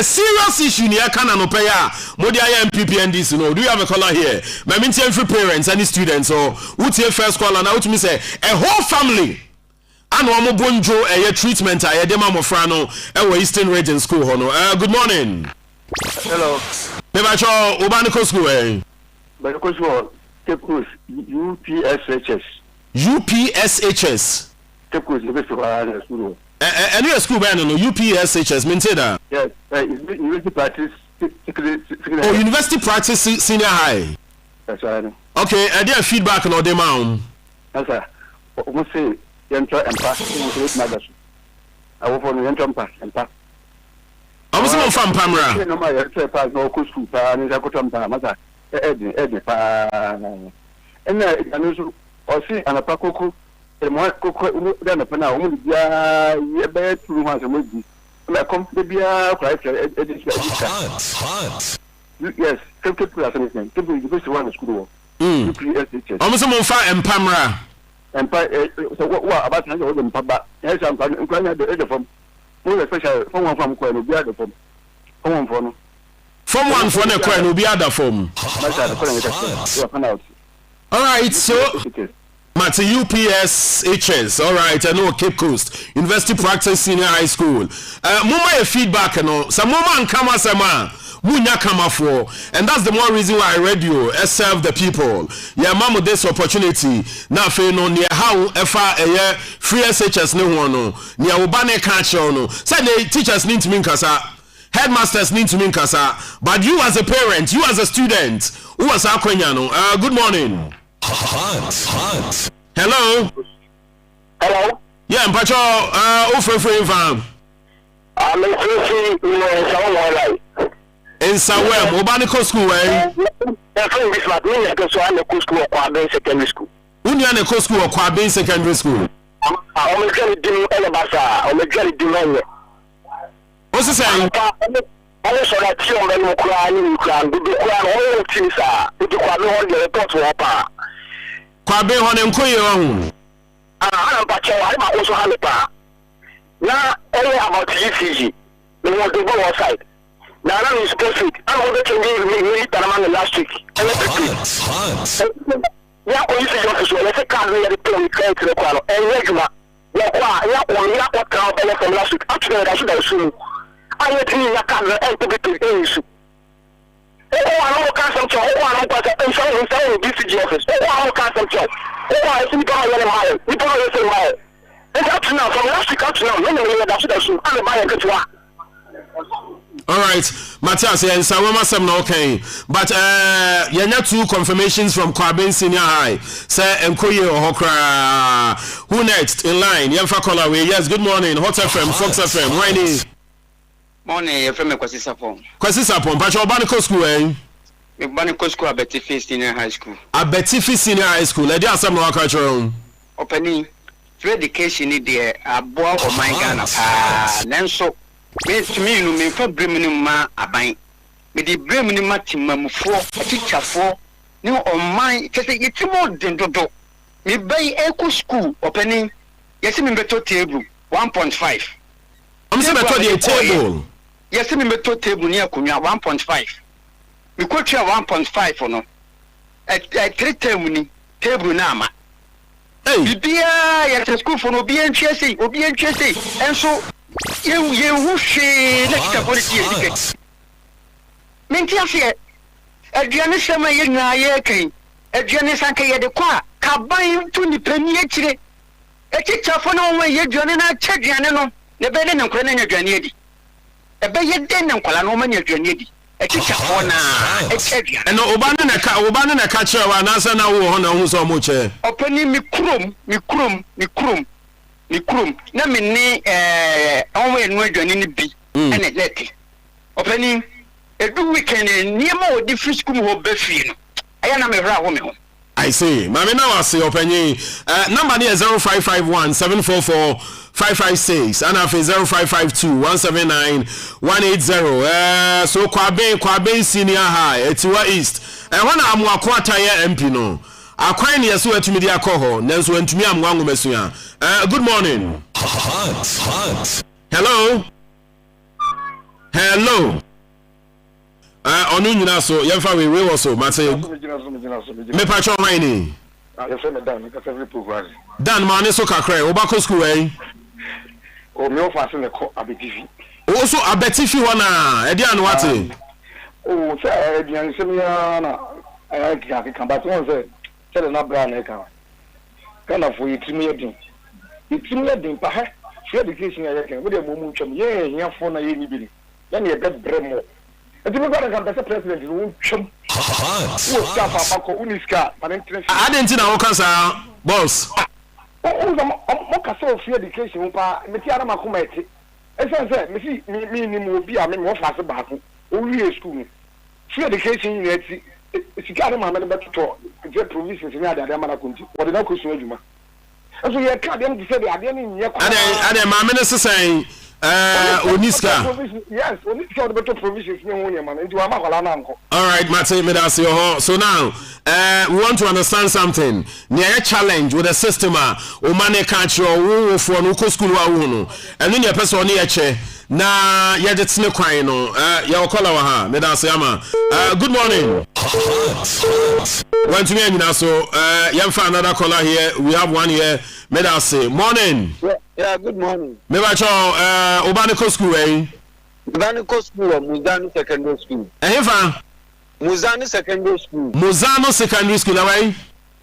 serious issue near Canano Paya, Modia MPPNDs. No, do you have a caller here? My maintain for parents and students or what's your first call and out to me say a whole family. And one more bonjo a treatment I dema mofrano Eastern Region School hono. Good morning. Hello. Mebacho Obaniko School eh. Baniko School Tepus UPSHS. UPSHS. Tepus the school. And your school band no UPSHS maintain that. Yes, university practice. Oh, university practice senior high. That's right. Okay, I did feedback on the mount. Yes, sir. We say enter and pass to magazine. I will follow enter and pass and pass. I was on from Pamra. No, my pass no school and I go to Pamasa. Eddie, and I know or see an apacoco. The more cocoa than a penna, only be a bed 2 months a week. I come to be a price. Yes, 50%. Typically, the best one is school. Almost on fire and Pamra. And so what about them, Papa? Yes, I'm going to the from more special from one from Queen, the other from one from one for the Queen, the other from. All right, so. Mate UPS HS, all right, I know Cape Coast University Practice Senior High School. Mama feedback no, some mama and kama sama, munya kama for, and that's the more reason why radio serve the people. Yeah, mama this opportunity. Now fe no near how FA free SHS no one no, near ubane catch no. Say the teachers need to mean kasa, headmasters need to mean kasa, but you as a parent, you as a student, who was akwenyano. Good morning. Hot. Hello. Hello. Yeah, Mpacho, offer fam. I'm in Sawai. In Sawai, Mobaniko school, eh? I'm school or Kwabena Secondary School. Union School or Kwabena Secondary School. I'm going to do Elabasa. I'm going to do What's he saying? I saw that you are crying, all things are. You can hold the report to Wapa. Kwabena on Nkoyo. I'm also Halipa. Now, about ECG, they want to go outside. Now, I'm supposed I'm going to me Panama last week. Yeah, police officer, let's say, can't really tell me to the crowd. And regular, what crowd from last week. Actually, I should assume. I let me a camera and put it to the issue. I don't can't some job. I don't pass a BCG office. I don't can't some job. I see people you don't say why. And up to now, from last week up to now, many that's what I should. I'm a good one. All right, Matthias, and Sawama Sam no okay. But you have two confirmations from Kwabena Senior High. Say Nkoye or Hokra. Who next in line? Yemfa caller way. Yes, good morning. Hot FM, Fox FM. Why morning, your friend Kwasi Sapon. Kwasi Sapon, but your Baniko school, eh? Your Baniko school, Abetifi Senior High School. Abetifi Senior High School. Let us have no culture. Opening free education in there. A boy of my Ghana. Then so, to me, you may for Bremen ma a bank. With the Bremen Matim for a teacher for new on my. It's more than do. Me buy Echo School opening. Yes, me better table 1.5. I'm saying better the table. Yes, me better table near Kunya 1.5. We could share 1.5 for no. At 3 table nama. Hey, be at school for no BNCC, and so you she next policy. Mintia, a Janice Mayana Yaki, a Janice Anka de Qua, Cabain to the premier. A teacher for no way, you're joining a check, Janano, the better than Crenna Janedi. A better than Colanoman Janedi. A teacher for now, a check. And Obana catcher, and answer now on who's so much. Opening me crum. Namini, only no joining be, and a letty. Opening a 2 weekend near more different school of Beffin. I am a raw woman. I see. Mamma now I see opening number near 0551 744 556 and after 0552 179 180. So Kwabena Senior High, Etiwa East. And when I'm Wakwata MP no. Akwani yesu etumi dia koho, nanso entumi amwangu mesuya. Good morning. Hot. Hello. Onu nyina so yemfa we so mate me pacho hwan Dan mane so kakra obako school eh o me ofa se ne ko abetifi o so abetifi wana e dia no wate o se e dia nsemia na ai kan ba so se se na bra na kan kana fo yitimi yedin pa ha free education ya kan we de momu twam ye hia fo na ye ni bi ya ne e be bremo enti me gba kan be president wo twam wo staff apako uniska parent adentina wo kasa boss mo kasa free education pa me ti ara makoma eti esense me si mi ni mo bi a me mo fa se baako o wi school free education ni eti sika ma me beto je provisions ni ade ma na konti wo de na kosu adwuma eso ye ka dem di se de ade ni nye kwa ade ma me ne sesan Oniska. Yes, Oniska better provisions man. Into Amakola. All right, Mate, me that's your so now we want to understand something. Near challenge with the system o mane catch your wo for no school wa wo no. And then your person near che na ye de tene kwan no ya okola wa ha me that's ama. Good morning. Want to me anyina so yam fa another caller here. We have one here. Me that's say morning. Yeah, good morning. Me ba cho Obaniko school eh. Obaniko school or Muzano secondary school. Fa Muzano secondary school. Muzano secondary school away.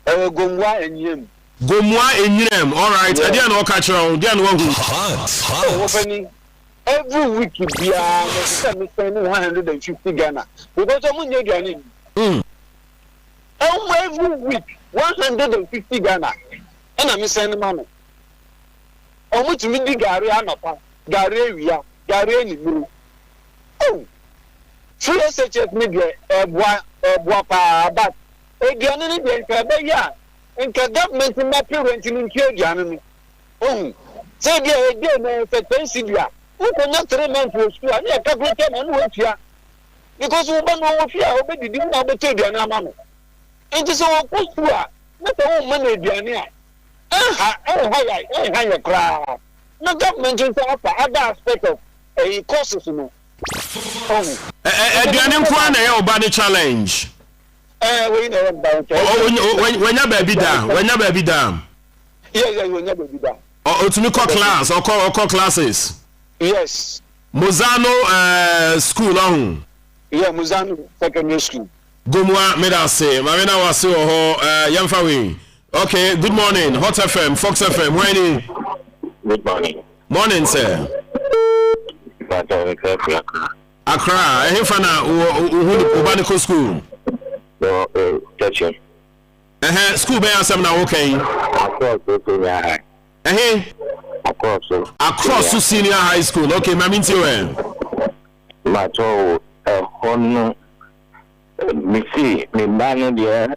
Gomwa Enyem. Gomwa Enyem. All right. I didn't know catch on. Didn't know who. Opening every week we are spending 150 Ghana. Because I'm not getting. Every week 150 Ghana. And I'm sending money. Omo tumi di gari anapa, gari ewia, gari eniburu. Oh. Free SHS ni de ebwa pa but ediane ni de nka be ya. Nka government ma parent ni nki ediane ni. Oh. Say dia ede na efetensi dia. Uko na 3 months for school, ani e calculate na no afia. Because we ban no afia, obedidi na obeto ediane ama no. Enti so wo school a, na te wo ma na ediane a. No government is other aspect of a courses. No. Eduane kwa na ya oba ni challenge. We know about it. When your baby down, when your baby down. Yeah, when your baby down. Or to me call class or call classes. Yes. Muzano school on. Yeah, Muzano secondary school. Gomwa medase, Marina wasi oho yamfawi. Okay, good morning. Hot FM, Fox FM, when Good morning. Morning, sir. Accra, Hefana, Ubaniko school. Teacher. School by us now, okay. Across senior high school. Okay, Mammy, Mato, me see, me man there,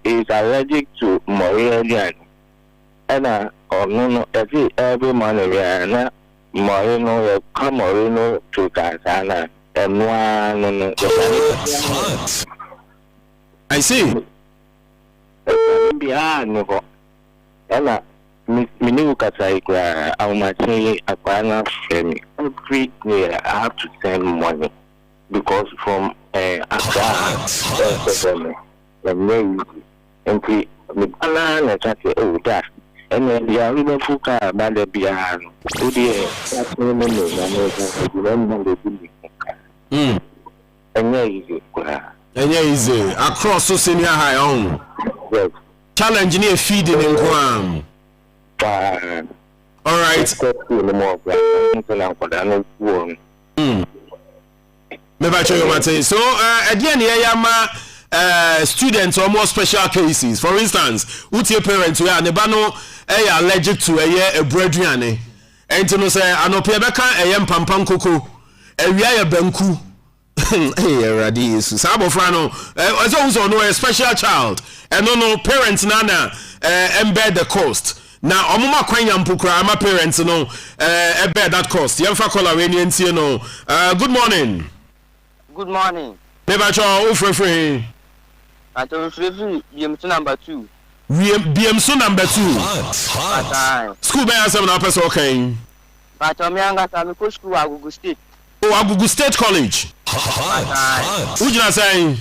is allergic to Moridian. And no, every man, Moreno, come Moreno to Tanzania, and one. I see. Behind Ella, Minu Kasai, how much a partner family. Every year I have to send money. Because from Accra, the main entry, the banana attack that, and then the Ariba Fuka, Banda Bian, Udia, that's no and easy across so senior high on. Yes. Challenge near feeding in Guam. All right. So again here yama students or more special cases. For instance, with your parents we are nebano allergic to a breadwiane. And to know say anopebeka pampam koko ewia banku. Hey radi sabo frano also no a special child and no parents nana embed the cost. Now omuma kwanya mpukra ama parents no embed that cost. Yemfa call away ni no. Good morning. Good morning. Never cho free. At free BMC number 2. BMC number 2. School by us na person okay. But omianga sa ko school Agugu State. Oh, Agugu State College. Would you say?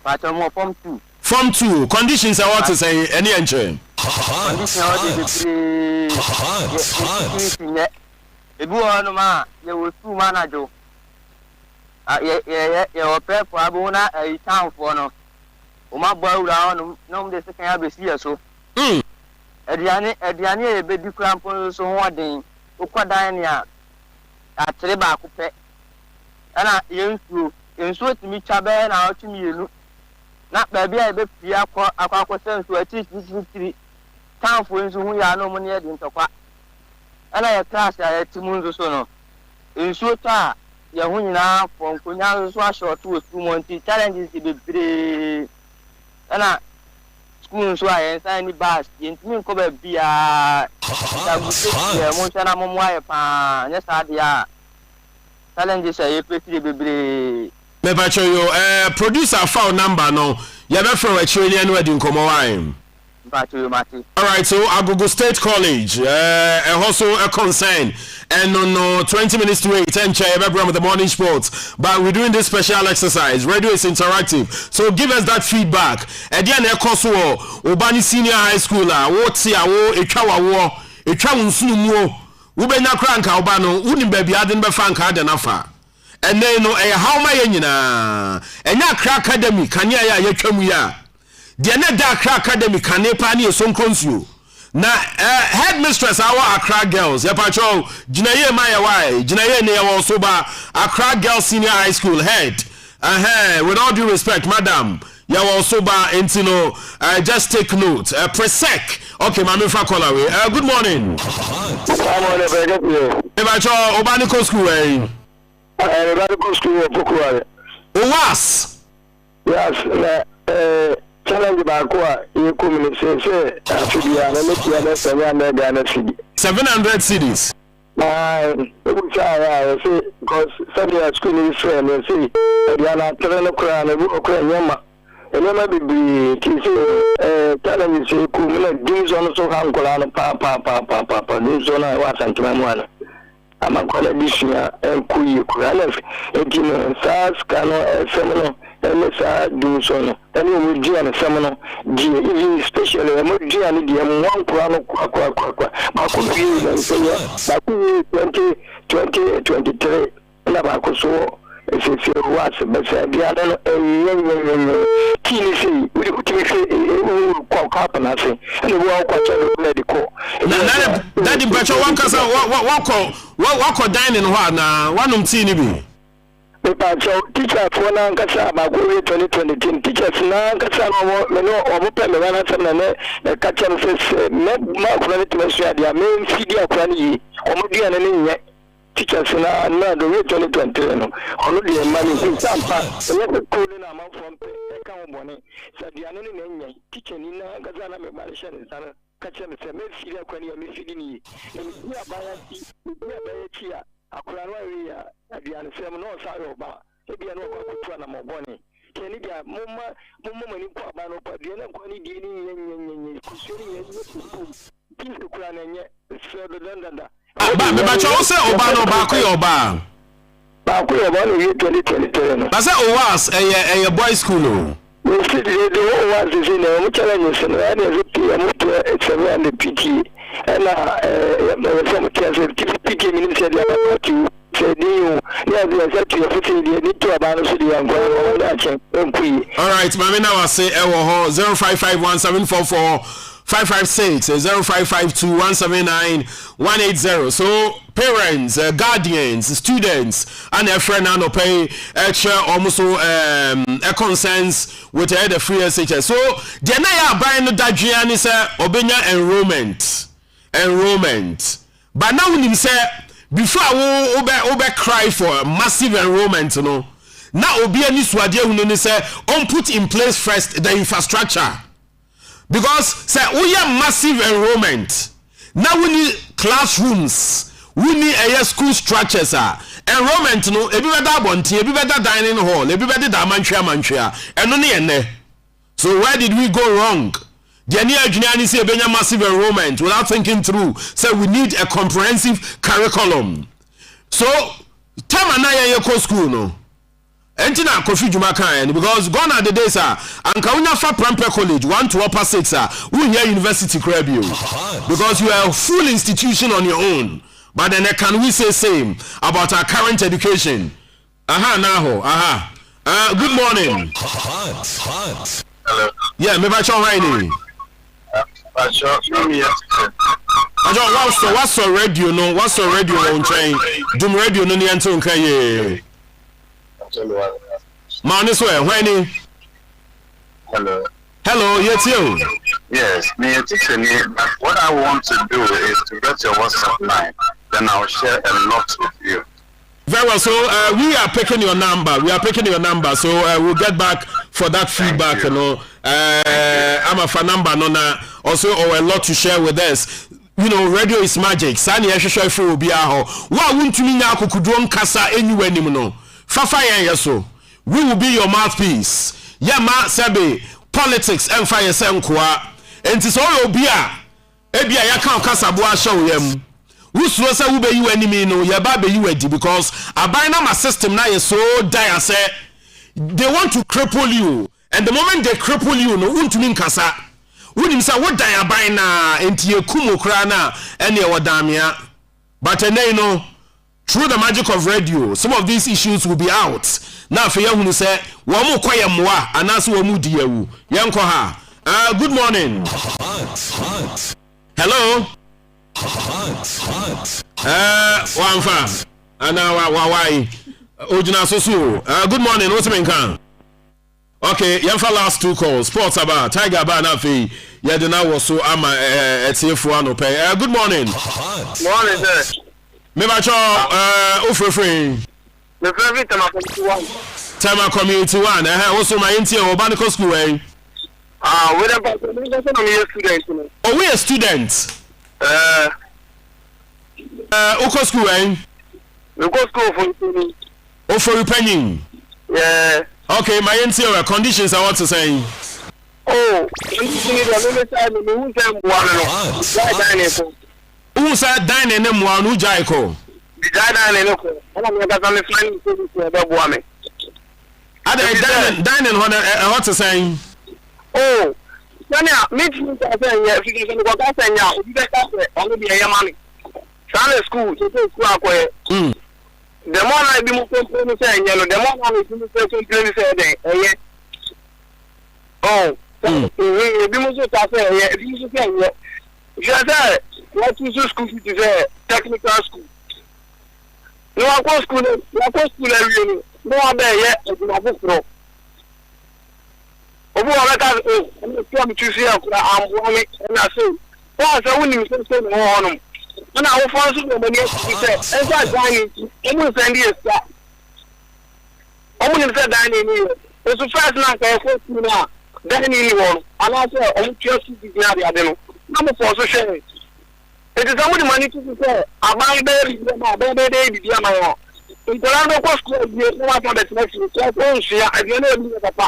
But I'm form 2. Form 2. Conditions are what to say any entry. Conditions are the ebu ono ma ye wo su manager. Ye prep for abuna e town for no. O ma boy ura no no de second abesi so. Ediane e be di krampon so ho den. O kwadan ne a atere ba ko pe. Ana yensu timi chabe na otimi yenu. Na ba bia e be pia akwa sensu ati 3 town for nsu hu ya no mo ne de ntokwa. Ana ye class ya timu nzu so no. Ensu ta ya hu nyina for nkonya so a short to 2 months challenges be bre. Ana school nso a yensa ni bus yentimi nko ba bia Montana Momoy, yes, I challenges a pretty baby. Me show you producer phone number no. You better for a Chilean wedding come on. All right, so Agogo State College, also a concern, and no 20 minutes to 8, 10 chair, with the morning sports. But we're doing this special exercise. Radio is interactive, so give us that feedback. Again, Ekoso, Obani Senior High School, what's here, Ekawa, Ekawa, Ubena Cranka, Obano, Unim baby, I didn't be fan card enough. And then, how my and ya crack academy, can ya. The Accra Academy can nepani sonkonsu. Na headmistress our Accra girls. Yapacho Jinaye Maya Wai, Jinaye ne Soba Accra Girls Senior High School head. With all due respect, madam, Yawa Soba Entino, just take note. Presec. Okay, Mami Fakolawe. Good morning. Yapacho Obaniko School. Obaniko School. Owas. Yes, challenge baako a yekum say afibia na metia 700 Ghana cedi 700 cedis say because Sunday school is friend say Diana train kura na bu okura nyama enema bibi kisi challenge say kum na dim zone so han kura na pa dim zone wa santuma mu ana ama kola dishia enkuyi kura na etino sas kano semino Elisa Dunson, and you will do an seminal, even especially a Modia and the one crown of 2023, and about so. If you watch, but the other Tennessee, we walk up and I say, and you walk out medical. That the better walk dining one TV. Teacher for now, about 2020 teachers now, no, catch and says, not ready to measure their main CD of teachers now, no, the way 2020, only the money in some part, and let the cooling amount from account money. So the anonymous teaching in Gazana, Malaysian, catch and say, make CD of when you're missing, and we are by a Akwararia, at the answer, no Saroba, maybe I know what to Moboni. Can it be a Mumma in Quabano, but the other one in the Kran and yet, further than that. But also Obano Baki Oba. Baki Obano, 2023. That's was a boys' school. We see the whole was in a challenge, and it's around the PT. And some PT minister about you said, you said to your footing, you need to abandon the all right, Mamina was say 0551744556 0552179180. So parents, guardians, students, and their friend and pay extra almost a consensus with the free SHS. So the na buying the Dajiani say obenya enrollment. But now when him say before we cry for massive enrollment, no. Now obi ani swade hunu say on put in place first the infrastructure. Because say we have massive enrollment. Now we need classrooms. We need a school structures. Enrollment no ebi better bonti, ebi better dining hall, ebi better manchia. And only ene. So where did we go wrong? The near engineering say benya massive enrollment without thinking through. Say we need a comprehensive curriculum. So time anaya yeko school no. Entina Kofi Juma kan because gone are the days and Kaunya fa Prampe College 1 to upper 6 we here university crabio because you are a full institution on your own. But then can we say same about our current education? Good morning. Hello. Yeah, me bacho rainy. What's the radio no? What's the radio on chain? Dum radio no ni anto nka ye. When Hello, yes you. Yes, me teacher me. What I want to do is to get your WhatsApp line. Then I'll share a lot with you. Very well. So we are picking your number. So we'll get back for that feedback. You know, I'm a fan number. Also, a lot to share with us. radio is magic. Sani ehwehwe free obi aho. Wa wuntumi nya akokudo nkasa enyiwa nim no. Fafa yen yeso. We will be your mouthpiece. Yama sebe politics and fire senkoa. Enti so obi a ebia ya kan kasabo a show yam. Wusuro say wo be you enemy no, ya ba be you edi because abina ma system na ye so dire say they want to cripple you. And the moment they cripple you no untumi nkasa. Unim say what die abina enti ekumo kra na ene e wodamia. But through the magic of radio, some of these issues will be out. Now for you who say wamu kwaya mwa anasu wamu diyewu. Yanko ha. Good morning. Hello. Wamfa. Ana wawai. Ojina sosu. Good morning. What's your name? Okay, yamfa last 2 calls. Sports about Tiger ba na fe. Yedena woso ama etiefu anope. Good morning. Morning, sir. Me ba cho ofrefre. Me favorite tema community 1. Tema community 1. Also my intie Obanico school eh. We don't pass me a student. Oh, we a student. Oko school eh. We go school for for penny. Yeah. Okay, my intie conditions I want to say. Oh, you need a little time who can one. Who said dining them one who jaiko? The dining local. I'm going to find the woman. Are they dining what to say? Oh, meet me. I say, if you can go back and now, you get that only be a money. Sunday school, school. The more I be more complaining, saying, the more I be more complaining, saying, oh, be more so if you say, yes, what is your school is a technical school. No, I go school, no, I'm there yet, no. I'm going to see I'm warming, and I say, well, I wouldn't say on them. And I will find some money, he said, as I dining, I'm going to send you a start. I'm going to say dining here. It's the first night I go to now, dining one, and I say, I'm just to be glad I don't know. Number 4, so share it. It is only money to say, I buy baby, my baby, my own. In the land of school, you know what the next is, so I don't know papa.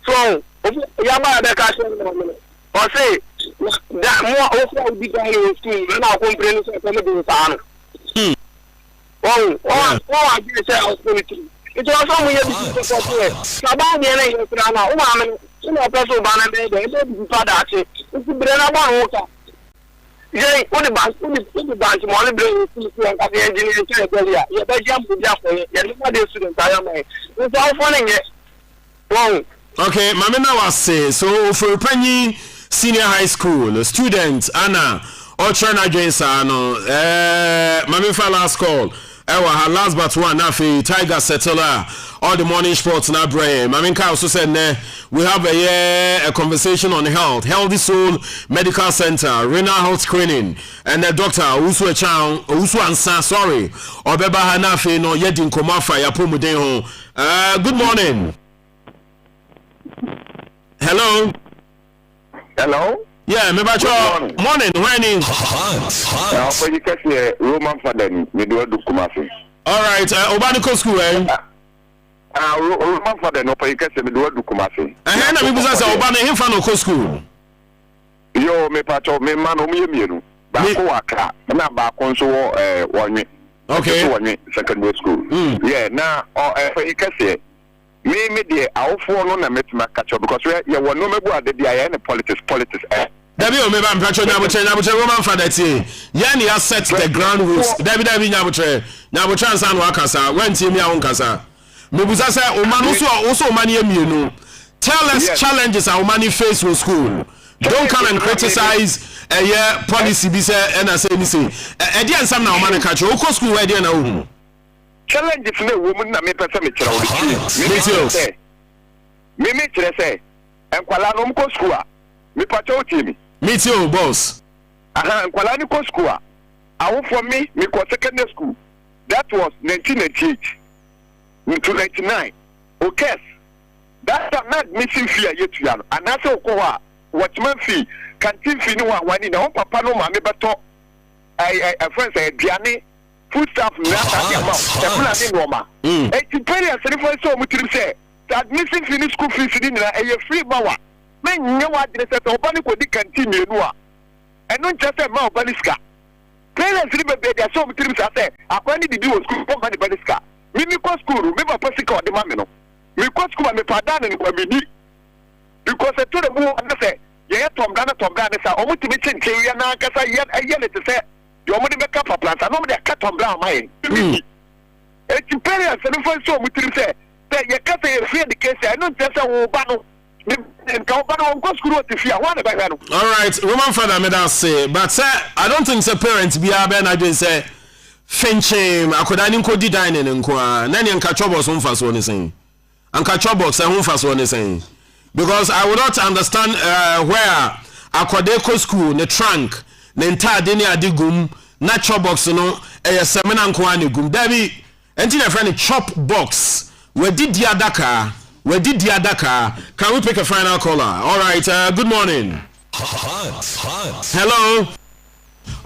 So, Yama, the castle, or say, that more also be done in school, and I'll complain to some of the town. Oh, I did say I was going to. It was only a bit of Sabah, you know, person banner, they father, it's the Brenna water. Yeah, what the bank, money bring the engineering area. Yeah, they jump to jump. Yeah, look at the students. I am it's all funny. Wrong. Okay, Mamina was say so for Penny Senior High School student Anna Ochana Jason. Mami for last call. Her last but one nafi Tiger Settler all the morning sports na brain. Maminka also said we have a conversation on health, Healthy Soul Medical Center, renal health screening, and the doctor Usu Ansa, sorry, Obeba Hanafi no yedin komafa ya pomuden ho. Good morning. Hello. Hello. Yeah, me bacho. Morning, when for you catch the Roman father, me do Kumasi. All right, Obanico school, eh? Roman father, no, for you catch me do Kumasi. And then we say Obana him for no school. Yo, me pacho, me man, me, Bako Aka, and I'm back on so one okay, secondary school. Yeah, now, for you catch it. Me the our phone on a met my catch up because we are no member of the politics. Dabi o me ba mpacho nyabuche Roman father tie. Yani has set the ground rules. Dabi nyabuche ansa no akasa. Wanti mi a wonkasa. Me busa say o man so o man emienu. Tell us challenges our money face with school. Don't come and criticize policy be say and say ni say. E dey ansam na o man catch. O ko school we dey na o. Challenge if no woman na me person me kira o. Me kira say enkwala no mko school a me pacho timi. Me too, boss. Enkwala ni ko school a awo for me ko secondary school. That was 1998 to 99. Okay. That's a mad missing fee yet to yan. And that's ko wa watchman fee canteen fee no one in our papa no mammy beto. I friends say Diane food stuff not amount. Roma. 80 parents and if I saw much say that missing finish school fees in a free bower. Men know what they said Obani could continue and not just a mouth baniska. Parents remember there are so many things I say. I wanted to do a school for money baniska. Mimi ko school, remember Pesico the mamino. We go school and me pardon and we need because I told the move and say, yeah, Tom Ghana, say, oh, to be changed, you know, because I yell to say, you want to make up a plan. I know they cut on brown mine. It's parents and if I saw me to say, that you can't say, fear the case, I don't just a battle. All right, Roman father made us say, but sir, I don't think the parents be a ben. I just say, Finchim, I could I didn't code dining and qua, Nanny and Catchobos home fast one is saying, and Catchobos and home fast one is saying, because I would not understand where Aquadeco school, the trunk, the entire Denia digum, natural box, you know, a seminar and quanigum, Debbie, and in a friendly chop box, where did the Adaka? Where did the Adaka? Can we pick a final caller? All right, good morning. Hello.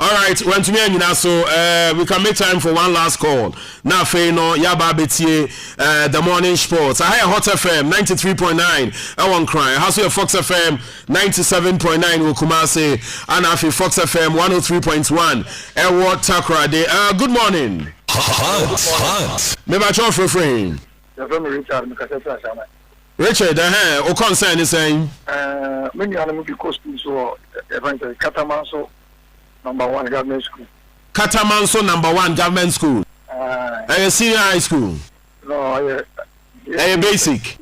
All right, when to me and so we can make time for one last call. Now, Feno, Yaba Betie, the morning sports. I hear Hot FM 93.9. I won't cry. How's your Fox FM 97.9? Ukumase, and Afi Fox FM 103.1. Ewo Takra Day. Good morning. Maybe I try for frame. Richard, o concern is saying many animal because so event Catamanso #1 government school. Catamanso #1 government school. Senior high school. No, basic.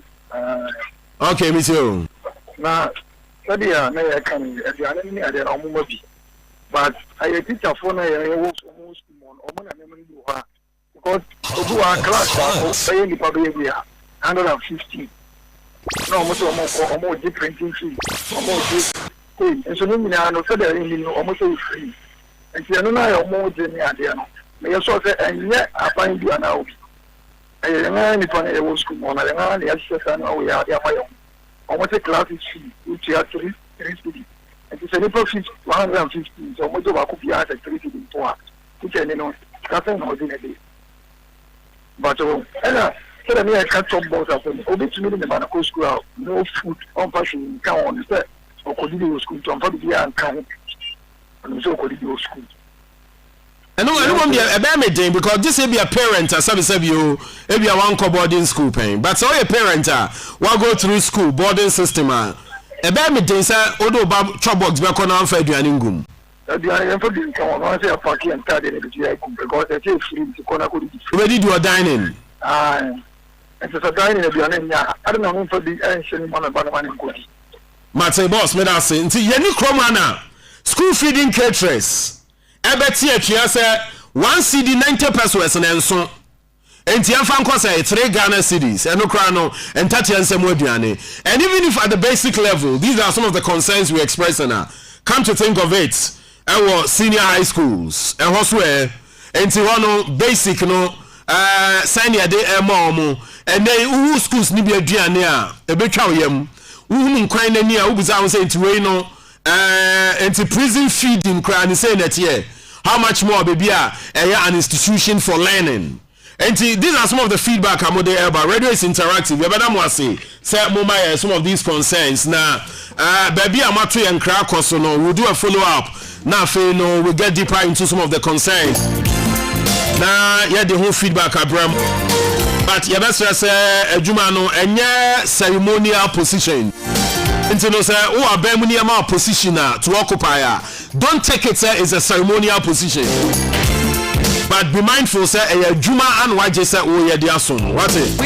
Okay, me too. Now, study I can but I teacher for na almost because to our class pay the public 150. No, almost different things. Almost and so many are not almost free. And you know, I almost there. May also say, and yet I find you now. I am a school on we are almost a class which are 3 students. And it's a profit 150, so much of a copy at 3 students, which I know, nothing ordinary. But suddenly I can't talk about it. Obviously, in the Banako school, no food on passion count on the set or Codidio school to probably count. And so Codidio school. I don't be a bad because this will be a parent as some you maybe a one boarding school paying. But so a parent will go through school boarding system. A bad day, sir, although Bob Chopbox back on our Fed Yaningum. Where did you dining? It's a dining I don't know for the ancient one about one good. Matty boss made us say, Yenny Cromana, school feeding caterers. Ebeti etua say 1 CD 90 pesos and so. Enti amfa nko say 3 Ghana cedis. Eno kra no entati ansem aduane. And even if at the basic level, these are some of the concerns we express now. Come to think of it, our senior high schools, and hoswe, enti hono basic no senior day emo and they who schools ni be aduane a ebetwa oyam. Who nkwan nani a ubiza say enti we no enti prison feeding kra ni say that here. How much more baby an institution for learning. And these are some of the feedback I'm there about. Radio is interactive. You better more say some of these concerns. Now, baby, I'm not and crack so no. We'll do a follow up. Now, no, we'll get deeper into some of the concerns. Now, yeah, the whole feedback, Abraham. But you better say, Jumano, and ceremonial position. Into no say, oh, a ceremonial position to occupy. Don't take it as a ceremonial position. But be mindful, sir, a Juma and why just say, oh, yeah, dear son. What's it?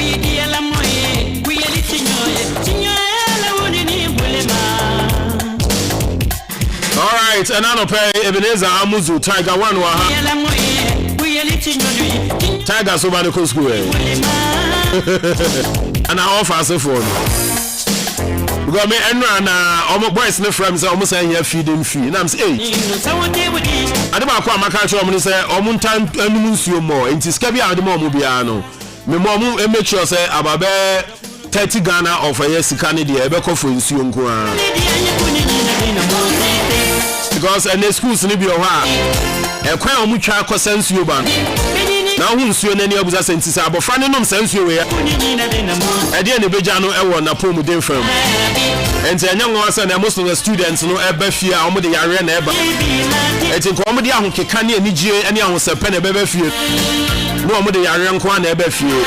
All right, and I'll pay Ebenezer Amuzu, Tiger 1 Tiger so bad the school. And I offer us a phone. Because me and my boys no friends almost say here feeding fee. And I'm saying, hey, I don't know what I'm going to say. I'm time to more. It's scabby at the moment. Me mom make sure say about 30 Ghana of a yes Canada. Ebe ko for insuo nko. because and the schools ni bi o ha e kwan o mu twa akosa nsuo ba na hu nsuo na ni abuza sentisa abofra ne nom sansuo we ya e de ne beja no e wo na pom den fam enti anya nwa asa na most of the students no e ba fie a omo de yare na e ba enti ko omo de ahokeka ne anigye ane ahosepe na e ba fie no omo de yare nko na e ba fie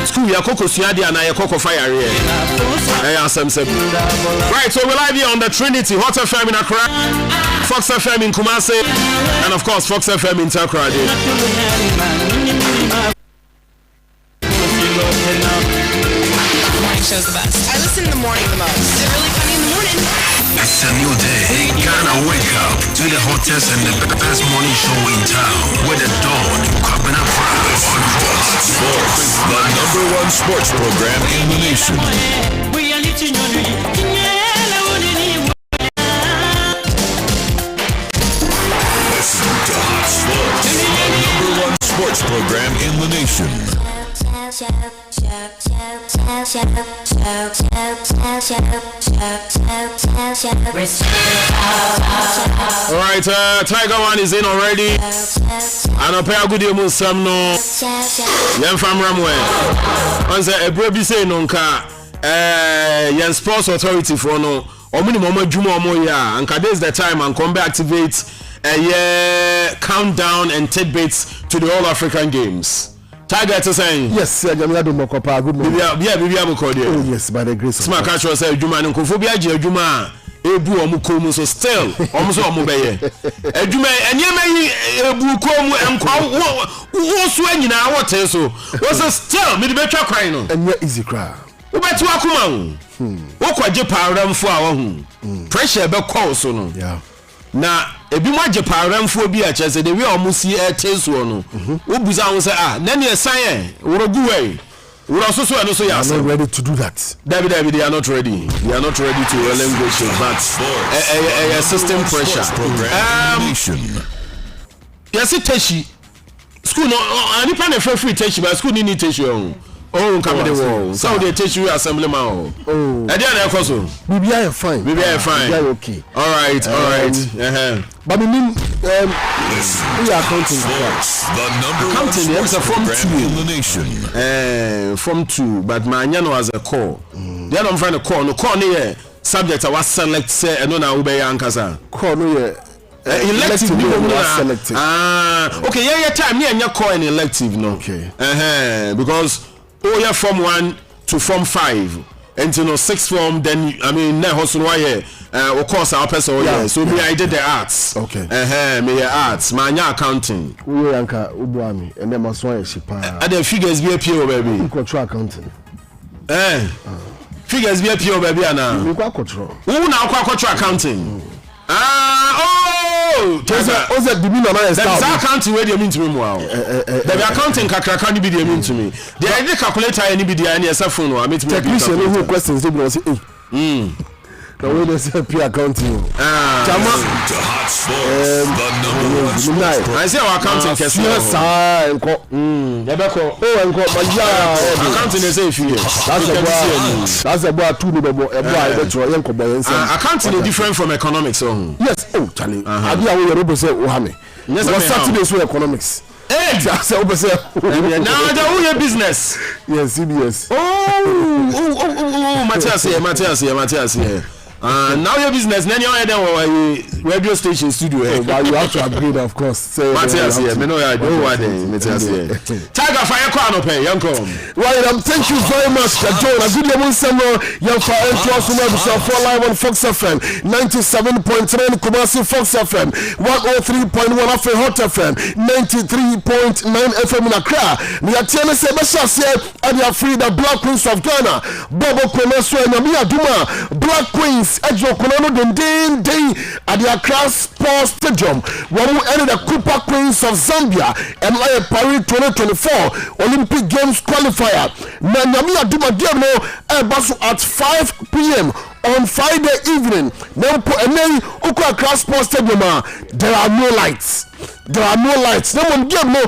school ya koko suade ana ya koko fire here right, so we're live here on the Trinity Hot FM in Accra, Fox FM in Kumasi, and of course Fox FM in Takoradi. Morning show's the best. I listen in the morning the most. They're really funny in the morning. It's a new day. Ghana wake up to the hottest and the best morning show in town with the dawn KWabena Prah on Hot Sports, the #1 sports program in the nation. Listen to Hot Sports, the #1 sports program in the nation. All right, Tiger One is in already. And a pair of good Musam no. Yan fam Ramwe. Once a brebi say nonka. Yan sports authority for no. Omuni mama juma omoya. And this the time and come back activate a countdown and tidbits to the All African Games. Tiger to saying yes, Jamila Mokopa, good morning. Oh, yes, by the grace of God. Smart catch say Juma and Kofobia Juma. Ebu omukomu so still omuso omubeye adwuma enyema yi ebu komu enkwa wo so anyina wote so was still me de betwa kwan no enya easy cry wo betu akoma wo kwaje pawramfo a wo hu pressure be call so no na ebi mo age pawramfo bi a chese de we omusi eteso no wo buza ho say na ne san worogu wei we're also so and so are not ready to do that. David, they are not ready. They are not ready to language but a system pressure. Yes, it teshi. School no any plan a free teshi, but school need teshi. Oh, come the wall. So they teach you assembly man. Oh, I didn't also. Maybe I am fine. Maybe I am fine. Okay. All right, all right. But we mean, we are counting. The #1 sports program in the nation. From 2, but my nyano has a call. They don't find a call. No call near subject I was select say and no na ube yankasa. Call no elective selected. Okay, yeah, time me and your call an elective no. Okay. Because yeah, from 1 to from 5. And you know 6th form, then I mean, now also why of course our person so me I did the arts. Okay. Me arts, my accounting. We anka ubuami, and then must want shipa. And the figures be a PO baby. Control accounting. Figures be a PO baby ana. We control. Who now control accounting? There's a dimino na that's accounting where you mean to me wow. The accounting kakra can be the mean to me. The idea calculator any be the any phone or meet me. Technician who questions they will say the way they say pure accounting. Chama to Hot Sports, the #1 I say our accounting yes enko yebeko enko maja accounting is say few that's a boy two no boy enko boy accounting is different from economics yes Charlie abi awo yero say o ha me yes Saturday so economics say o say now the business yes CBS Matthias here now your business then you are radio station studio but you have to upgrade of course Matthias here me know I do what Matthias here Tiger fire kwano pay yanko right thank you very much John a good morning summer young for entry for live on Fox FM 97.9 Kumasi Fox FM 103.1 FM Hot FM 93.9 FM in Accra we are telling say be say and you free the Black Queens of Ghana Bobo Komeso and Yami Aduma Black Queens Edjo Konono Dundin Day at the Accra Sports Stadium. When we ended the Cooper Queens of Zambia and Paris 2024 Olympic Games qualifier. Nanyami Aduma Diablo at 5 p.m. on Friday evening. Now, Accra Sports Stadium, there are no lights. There are no lights. No one give no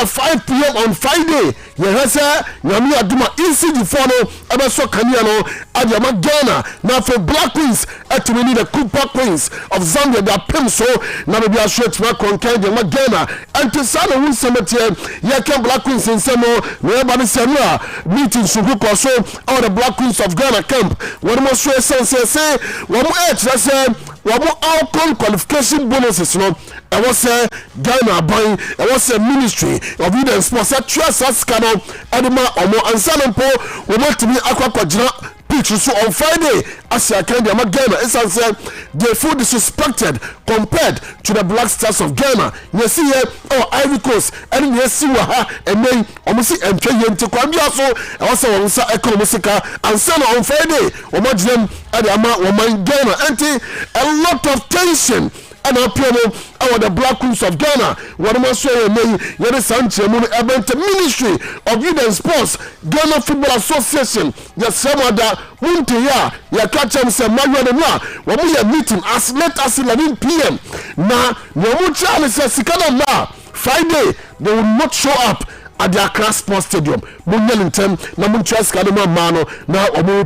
5 p.m. on Friday. yɛhwɛ sɛ nyame adoma ECG4 no ɛbɛsɔ kanea no ade ama Ghana na afei Black Queens atumi ne the Cooper Queens of Zambia de apem so na baabi aso atumi akɔnkan de ama Ghana ɛnti saa na wo nsɛm teɛ yɛka Black Queens nsɛm no na yɛba ne sɛ no a meeting sugu kɔ so ɛwɔ the Black Queens of Ghana camp wɔn mo so ɛsɛn sɛ wɔn mo ɛkyerɛ sɛ wɔn mo outcome qualification bonuses no ɛwɔ sɛ Ghana aban ɛwɔ sɛ Ministry of Youth and Sports atwa saa sika no ɛde ma ɔmo ansa no mpo wɔn atumi akɔgyina pitch so on Friday as I can ama Ghana esan say they feel disrespected compared to the Black Stars of Ghana. You see here Ivory Coast and you see wa ha and then almost entry into Kwabia so also on sa economica and so on Friday omo them at the ama woman Ghana anti a lot of tension and appeal our the Black Queens of Ghana. What am I saying? Yere Sanchez event Ministry of Youth and Sports Ghana Football Association. Yes, some other Muntia. Ya catch them say Mario de Noa. When we are meeting as late as 11 p.m. Now, no more chance Sikana na Friday they will not show up at the Accra Sports Stadium. Munyelintem na Munchas Kadema Mano na omo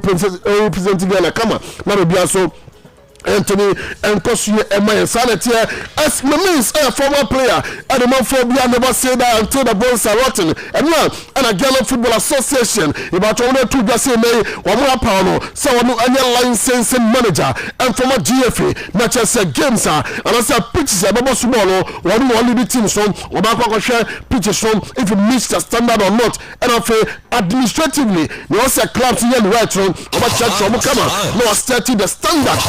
representing Ghana kama na be also Anthony and Kosuye Emma Sanity as the means a former player and the man for Bia never say that until the balls are rotten and now and a Ghana Football Association about only two Jesse May or more Paulo so no any licensing manager and former GFA not just games and I said pitches about small one only team so or back share pitches from if you meet the standard or not and I feel administratively you also clubs here right from about church or come no starting the standard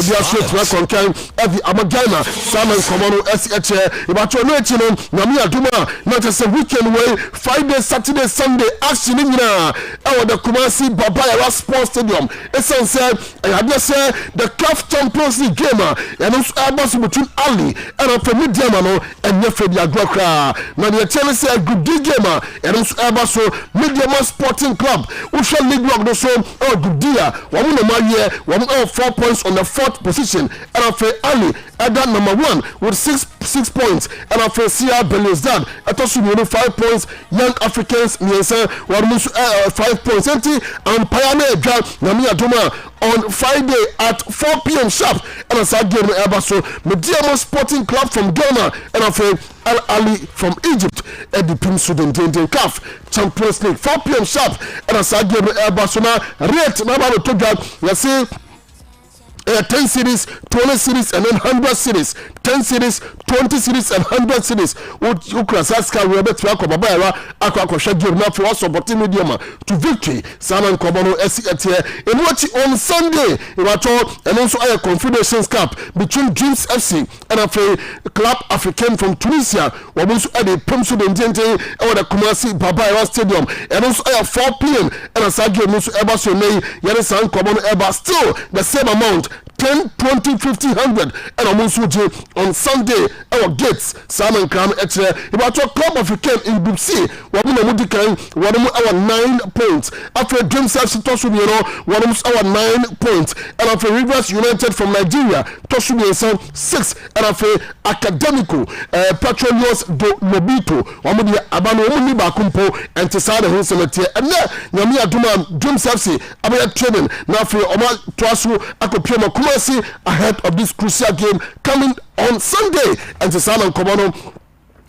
we are straight to contain every Amagana, Simon Comono, SH, about your nature, Namia Duma, not just a weekend way, Friday, Saturday, Sunday, action in the Kumasi Babaya Sports Stadium. It's said, I just said the CAF Champions League gamer, and also Abbas between Ali and a Mediamano and Nefedia Grokra. Now the Chelsea a good gamer, and also Abbas Mediama Sporting Club, which shall league rock the show, or good dear, 1 year, 4 points on the 4th position and after Ali at that number 1 with 6 points and after Sia Belouizdad at also 5 points Young Africans Nielsen were 5 points empty and Pioneer Drag Namia Duma on Friday at 4 p.m. sharp and as I gave me Abaso Mediamo Sporting Club from Ghana and after Al Ali from Egypt at the Pim Sudan CAF Champions League 4 p.m. sharp and as I gave me Abaso now rate Nabalo Toga you see 10 series, 20 series, and then 100 series. 10 series, 20 series, and 100 series. Ukrasaska Robert Fakobaba, Aqua Game now for us opportunity to victory. Saman Kobono SCT. And watch on Sunday, and also a Confederations Cup between Dreams FC and a Club African from Tunisia. We also at the Pumsud and Dente or the Kumasi Babaya Stadium. And also at 4 p.m. and a Sagi Musu Eba Sone, Yanisan Kobono Eba, still the same amount. 10, 20, 50, 100 and almost on Sunday our gates Simon Cram about your Club of African in Group C what our 9 points after Dreams FC Tosubiero our 9 points and after Rivers United from Nigeria Tosubiero 6 and after Academico Petrolios do Lobito Abano Bakumpo and Tesada Hunsemete and then Namia Duma Dreams FC about training now for Omar Twasu Akopema Kumasi ahead of this crucial game coming on Sunday and to Simon Kobono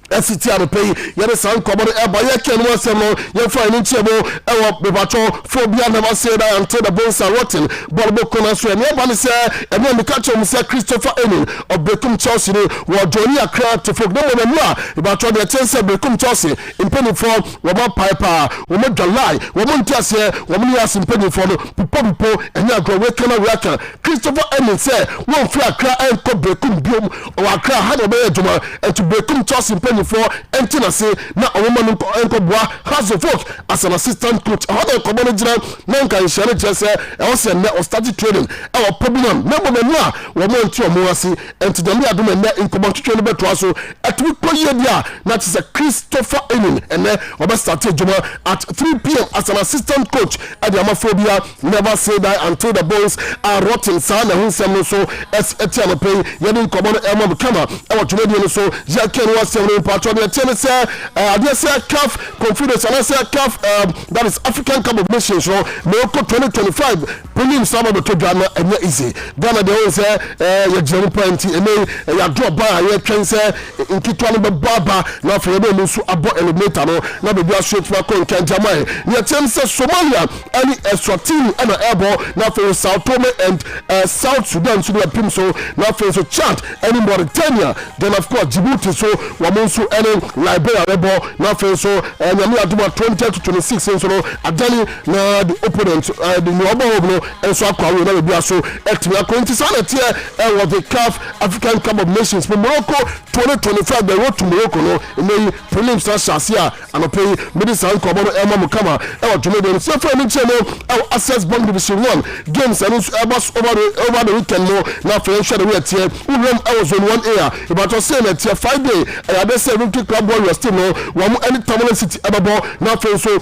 SCT are pay yere san Kobono eba ye ken one sem no ye fa ni chebo ewo bebacho phobia never say that until the bones are rotten bolbo kona so e ba ni say e me catch am say Christopher Enin of Bekum Chelsea ni wo Johnny Accra to folk no we no a bebacho de chance Bekum Chelsea impeni for wo ba piper wo mo July wo mo ntiase wo mo ni as impeni for no popo enya agro we kana we aka Christopher Enin say wo fi Accra en ko Bekum biom o Accra ha do be aduma and to Bekum Chelsea impeni for entina say na woman enko boa has of folk as an assistant coach how the community na nka ishare just say e was na o start training our problem na mo na wo mo nti o mo ase enti dem ya do na inkomo training beto aso atwi koye dia na it is a Christopher Enin and oba start juma at 3 p.m. as an assistant coach at the Amaphobia never say that until the boys are rotten sana hun sem so as etiano pay yedin komo na e mo kama e wa juma so ya ken was sem patron the tell say CAF Confederates and I say CAF that is African Cup of Nations so Morocco 2025 prelims sama to Ghana and easy Ghana they always say your general point and ya drop by your train say in kitwani be baba na for no so abo eliminator no na be bia straight for kon kan jamai your team say Somalia any Eswatini and airborne na for South Tome and South Sudan so the prim so na for so Chad any Mauritania then of course Djibouti so wamonso any Liberia rebel na for so nyame aduma 20 to 26 so no adani na the opponent the Nyobo no and so akwa we na be so etimi akonti sana tie was the CAF African Cup of Nations for Morocco 2025 the road to Morocco no in prelims na shasia and pay medicine ko bono Emma Mukama e wa tume dem so for me chemo access bank division 1 games and over the weekend no na for sure we tie urum I was on 1 about to say that 5 day I dey say Victory Club Warriors still no one any Tamale City ababo na for so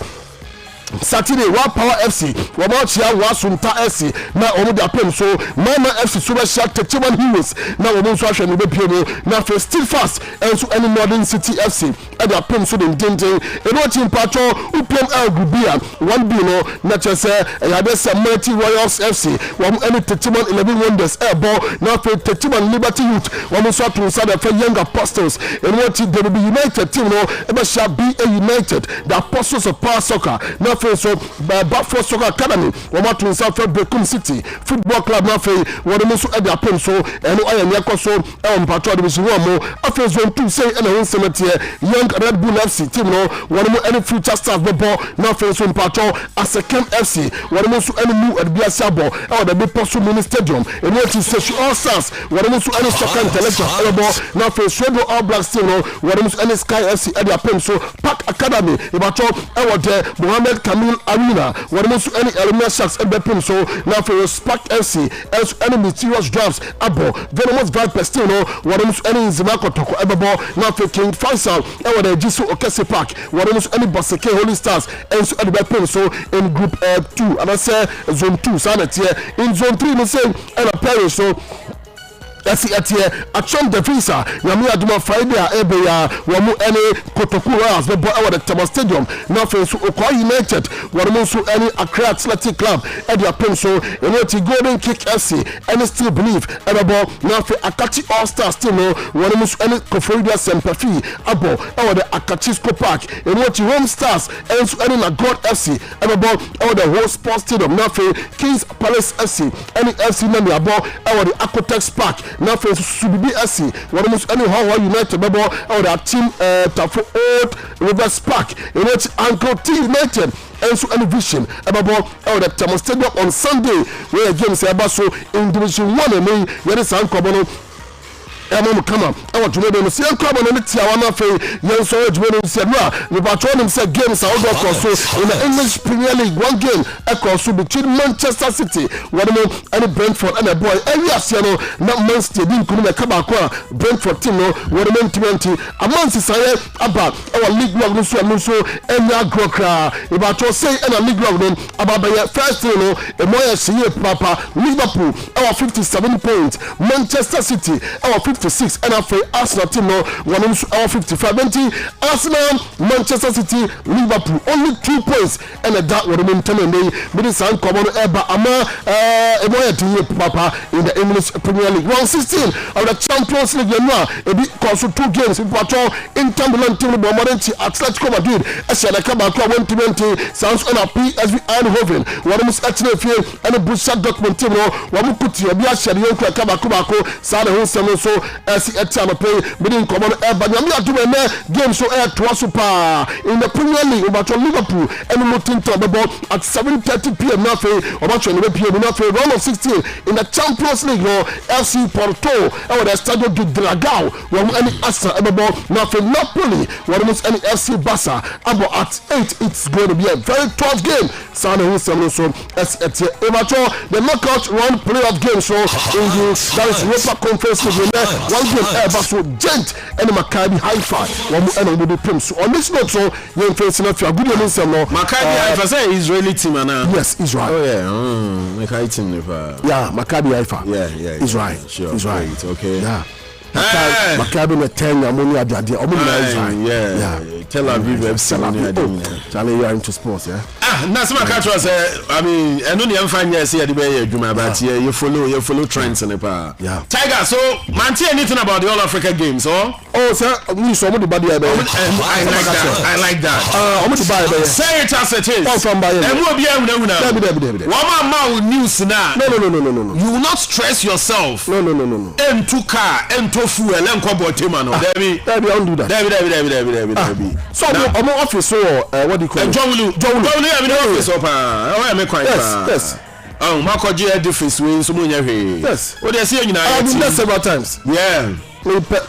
Saturday Wa Power FC wamachia Wasunta FC na omude apem so Mama FC super shark Techiman Heroes na omunso ahwe ne bepie no na fe still fast enso any Northern City FC e da apem so den denden eno team patro upem El Gubia 1B no na chese ya de say Mighty Royals FC wam any Techiman 11 Wonders ball na fe Techiman Liberty Youth wamunso to inside the Young Apostles eno team they will be United team no e be shall be a United the Apostles of Power Soccer na so Buffalo Soccer Academy wama to South Bekum City Football Club na fe wona muso e da pem so eno aye ne koso e patro division 1 mo after zone 2 say ena won semete Young Red Bull FC team no wona mo any future stars bebo na fe so patro Asekem FC wona muso any new Adbia Sabo e da be poso mini stadium eno ti say All Stars wona muso any soccer intellectual bebo na fe so do All Blacks team no wona muso any Sky FC e da pem so Park Academy e patro e wo de Mohammed Kamil Arena where most any Elmina Sharks and Bepim so now for Spark FC as any mysterious drafts abo venomous vibe pestino where most any Zimako Toko Ebabo now for King Faisal and where the Jisu Okese Park where most any Baseke Holy Stars and so any Bepim so in group 2 and I say zone 2 sanity in zone 3 we say and a Paris so Etie achom the visa nyame aduma Friday ebe ya wamu any Kotoku Royals be boy the Tama Stadium na fe so Okwa United wamu so any Accra Athletic Club e dia pem so eno Golden Kick FC and still believe ebo na fe Akachi All Stars team no wamu so any Koforidua Semperfi abo e the Akachi School Park eno Home Stars and so any na God FC ebo e the whole sports stadium na fe Kings Palace FC any FC na abo e the Akotex Park na for Subibi FC one most any how United bebo or that team Tafo Old Rivers Park in which Uncle T United and so any vision about or the Tamo Stadium on Sunday where games about so in Division 1 and me where is Uncle Emma Kama, I want to know them. See, I'm coming and it's our fe. Young soldier when he said, well, the patron said games are over so in the English Premier League. One game across between Manchester City, one more and Brentford and a boy. Every Arsenal, not Manchester, didn't come back. Brentford team, no, one man 20. A month is about our league log, Musso, and your Grokra. If I told say, and a league log, about the first, you know, a more see Papa, Liverpool, our 57 points, Manchester City, our 56 and after Arsenal team no one our 55 Arsenal, Manchester City, Liverpool only 2 points and that would remain 10 and they but it's uncommon ever ama papa in the English Premier League 116 of the Champions League you know it because 2 games in patrol in Tambulan team Bombardier Atletico Madrid Ashana Kabaka 120 sounds on a PSV Eindhoven one must actually feel and a Borussia Dortmund team no one put your Bia Sharion Kabako Sada Hussein so as Etiano play within common but Yami are game so air to super in the Premier League about Liverpool and looking to the ball at 7:30 p.m. Nothing about 20 p.m. Nothing round of 16 in the Champions League no FC Porto or the Stadio de Dragao when any Arsenal the ball nothing Napoli when it's any FC Barca about at 8 it's going to be a very tough game Sana Hussein so as Etiano the knockout round playoff game so in the that is Europa Conference League one game ever so Gent and Maccabi Haifa one will be prim so on this note so you face enough you good news no Maccabi Haifa say Israeli team na yes Israel oh yeah Maccabi team yeah Maccabi Haifa yeah Israel sure Israel great, okay yeah Maccabi na 10 ammonia Jadi. Yeah. Tel Aviv FC. Charlie, you are into sports, yeah? That's my catch was I mean, I know the fine see at the bay, but you follow trends in the power. Yeah. Tiger, so Manti anything about the All Africa Games, oh? Oh, sir, we saw the body. I like that. Say it as it is. From by and we'll be able to one news now. No. You will not stress yourself. No. Into car, into fuel, and combo timano. Debbie, don't do that. Debbie. So I'm office, so what do you call it? John Lu, I'm in office. I am quite yes. Oh, Marco G. Difference wins. Yes. What they say, you know, I've been there several times. Yeah. What you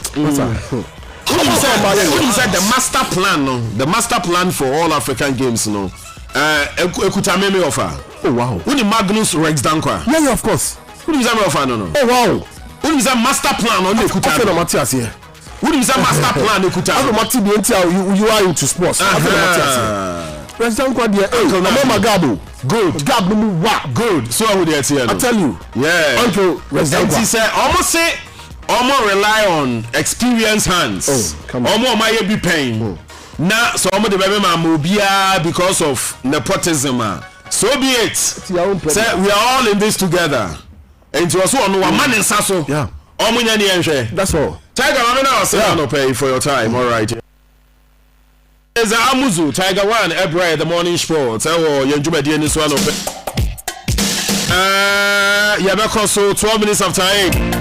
said the master plan, no? The master plan for all African games, no? Ekutameme offer. Oh wow. Who the Magnus Rex Dankwa? Yeah, of course. Who is that offer? No. Oh wow. Who is that master plan on the Ekutameme? Okay, Matthias here. Who is that master plan Ekutameme? You are into sports. Rex Dankwa there. Mama Gabo. Good. Good. So how would you say? I tell you. Yeah. Uncle Rex Dankwa. He said almost say. Almost rely on experienced hands. Almost might be pain. Now, so almost the baby mobia because of nepotism. So be it. Say we are all in this together. And to also on one man in Sasso. Yeah. That's all. Tiger, I'm not saying no pay for your time. All right. There's a Amuzu Tiger One every the morning sports. Oh, you enjoy the swallow. Yeah, because so 12 minutes after 8.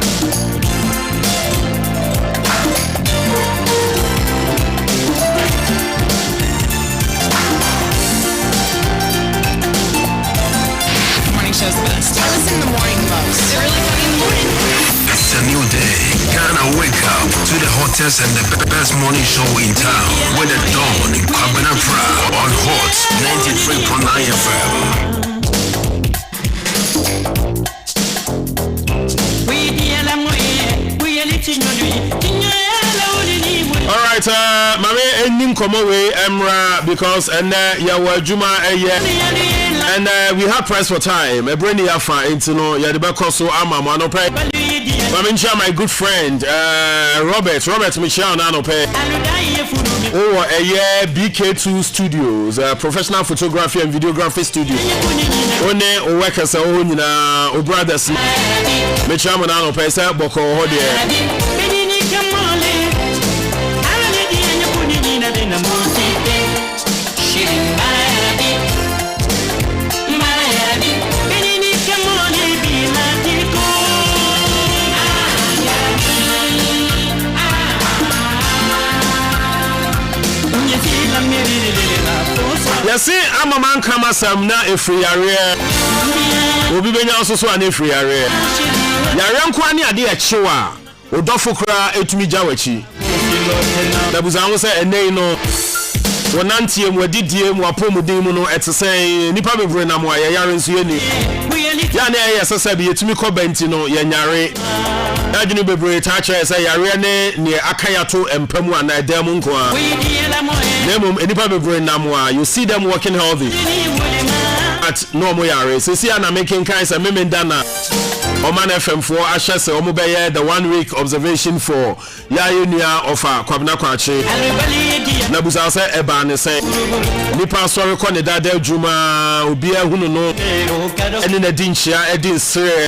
Show's the best. I listen in the morning the most. They're really funny in the morning. It's a new day. Ghana wake up to the hottest and the best morning show in town with the Dawn KWabena Prah on Hot 93.9 FM. All right, mame enim komo we emra because and ya wajuma and we have press for time. A brainy afa into no ya de bekoso ama mo no pay. Mame my good friend Robert Michel na no pay. Oh, BK2 Studios, professional photography and videography studio. One workers o nyina o brothers. Michel na no pay say boko ho de. Yes, I'm a man come as I'm not a free area. We'll be also so an a free area. Yaran Kwani Adi a Chiwa, Odofukra Etumijawachi. That was almost a name. When Nantium were DDM were Pomudimuno at the same Nipa Brenamo, Yaran Sueni. Yana, yes, I said, to me, Cobentino, Yanare. Najuni Bebre Tacha, say Yarene near Akayato and Pemua and Demunkwa. Nemum, Nipa Brenamo, you see them working healthy. At normal Yare, Sisiana making kinds of Memendana. Oman FM4 Ashase Omubeye, the 1 week observation for Yayunia of KWabena Kwache. Nabuza say Ebane say Nipa sorry kone dade Juma Ubia Hunu no Enina Dinchia Edin Sre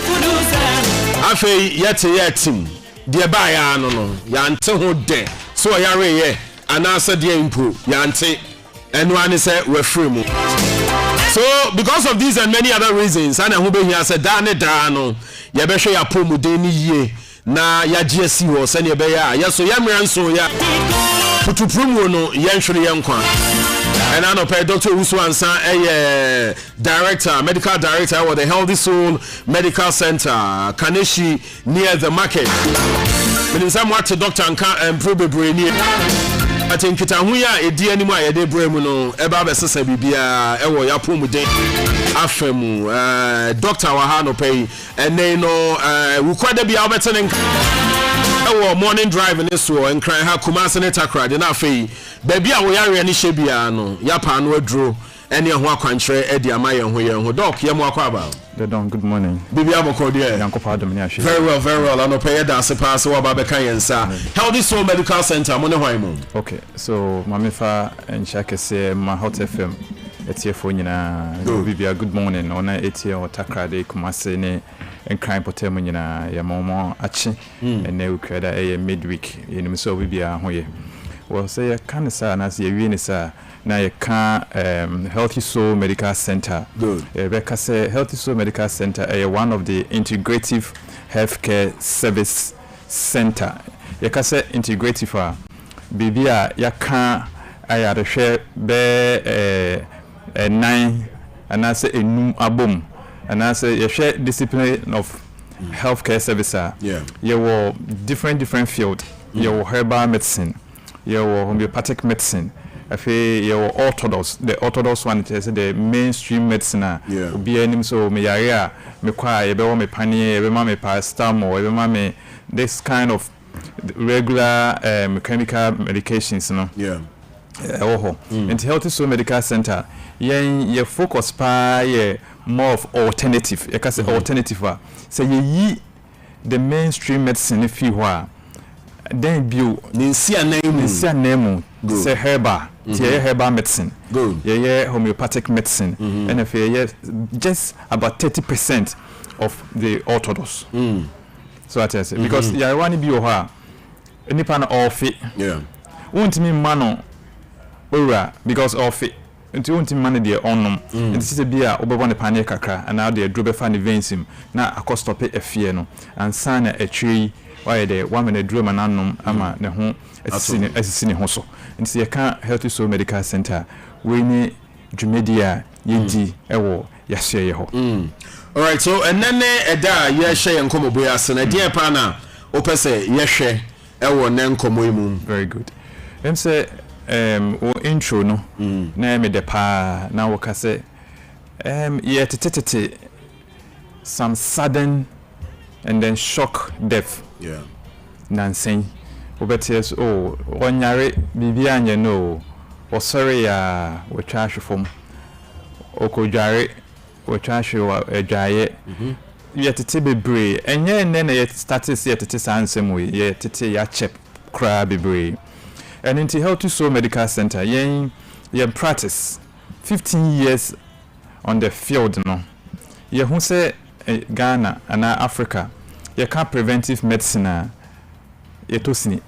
Afe yete yetim De baya no Yante ho de So yare ye Anasa de impu Yante Enwani say we free mu. So because of these and many other reasons Ana hube here say dane da no Yebehwe ya pomu de ni ye Na ya GSC ho se ne be ya Yeso yamran so ya Putupromo no yenhwere yenkwa. And I know Dr. Uswansa director, medical director of the Healthy Soul Medical Center, Kaneshi near the market. When somewhat to Dr. and probably near I think Kitahuya a dear anymore a day bremuno, Eba Sessa Bibia, Ewo Yapumude, Afemu, Dr. Wahano pay, and they know we quite be Alberton. Our morning drive in this war and cry how Kumasi Takra, then I fee. Baby, I will any shebiano, Yapan will draw. any ho akwantre e di ama ye ho doc ye mo akwaba Don, good morning. Bibi amoko dear. Very well. I no pay that se pass wa ba be kan yensa. Healthy Soul Medical Center mo ne hwan mo. Okay, so mamifa enchake se ma Hot FM. Etie fo nyina. Bibi good morning. Ona etie otakra de kumase ne enkran potem nyina ya momo achi. Ene ukreda midweek. Yenim so bibi a ho ye. Well say ya kan sa na se ye wi ni sa na ye can Healthy Soul Medical Center. Good. Rebecca say Healthy Soul Medical Center is one of the integrative healthcare service center. You can say integrative. Bibia ya can I had a share be 9 and I say a num abum and I say you share discipline of healthcare service. Yeah. You were different field. You were herbal medicine. You were homeopathic medicine. Your the orthodox one is the mainstream medicine. Be any so me area me kwa ebe me pani ebe ma me paracetamol ebe ma me this kind of regular chemical medications no. Yeah. And Healthy Soul Medical Center ye focus pa ye more of alternative. You can say alternative. So ye the mainstream medicine if you are then you ninsia name say herbal herbal medicine. Good. Yeah, homeopathic medicine. And if just about 30% of the orthodox. So I tell you, because you want to be over any pan all fit. Yeah. Won't mean mano ora because all fit. Until won't man the onum. And this is a beer over one panic kakra and now they drop a funny veins him. Now a cost of a fieno and sign a tree. Why the 1 minute drum and unknown ama ne ho asini ho so nti ye ka Healthy Soul Medical Center we ni dwumedia yedi ewo ya share ye ho all right so enene eda ye share nkomo boy asena dia pa na opese ye hwe ewo ne nkomo imu. Very good. Em say o intro no na me de pa na wo ka say ye tetetete some sudden and then shock death. Yeah. Nansen obetes onyare bibia anye no o sorry ya we trash from okojare we trash wa edwaye yetete bebre enye enne na yet status yetete sansem we yetete ya chep kra bebre and into Healthy Soul Medical Center yen practice 15 years on the field no ye hu say Ghana and Africa you can preventive medicine yetosini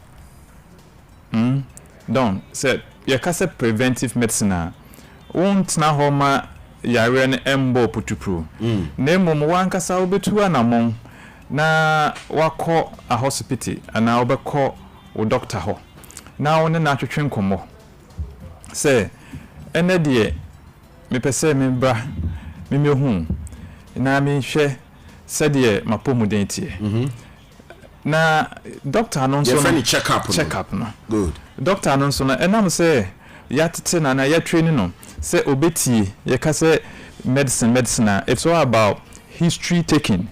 don said you can say preventive medicine won't na homa yare ne embo putupru na mom wankasa obetu anamon na wako a hospital ana obekọ o doctor ho na won na atwetwe nkomo say ene de me pese me bra me hu na me hwe said mapomu dentie na doctor anonso no check up no good doctor anonso no enam say yatete na ya training no say obeti ye ka say medicine it's all about history taking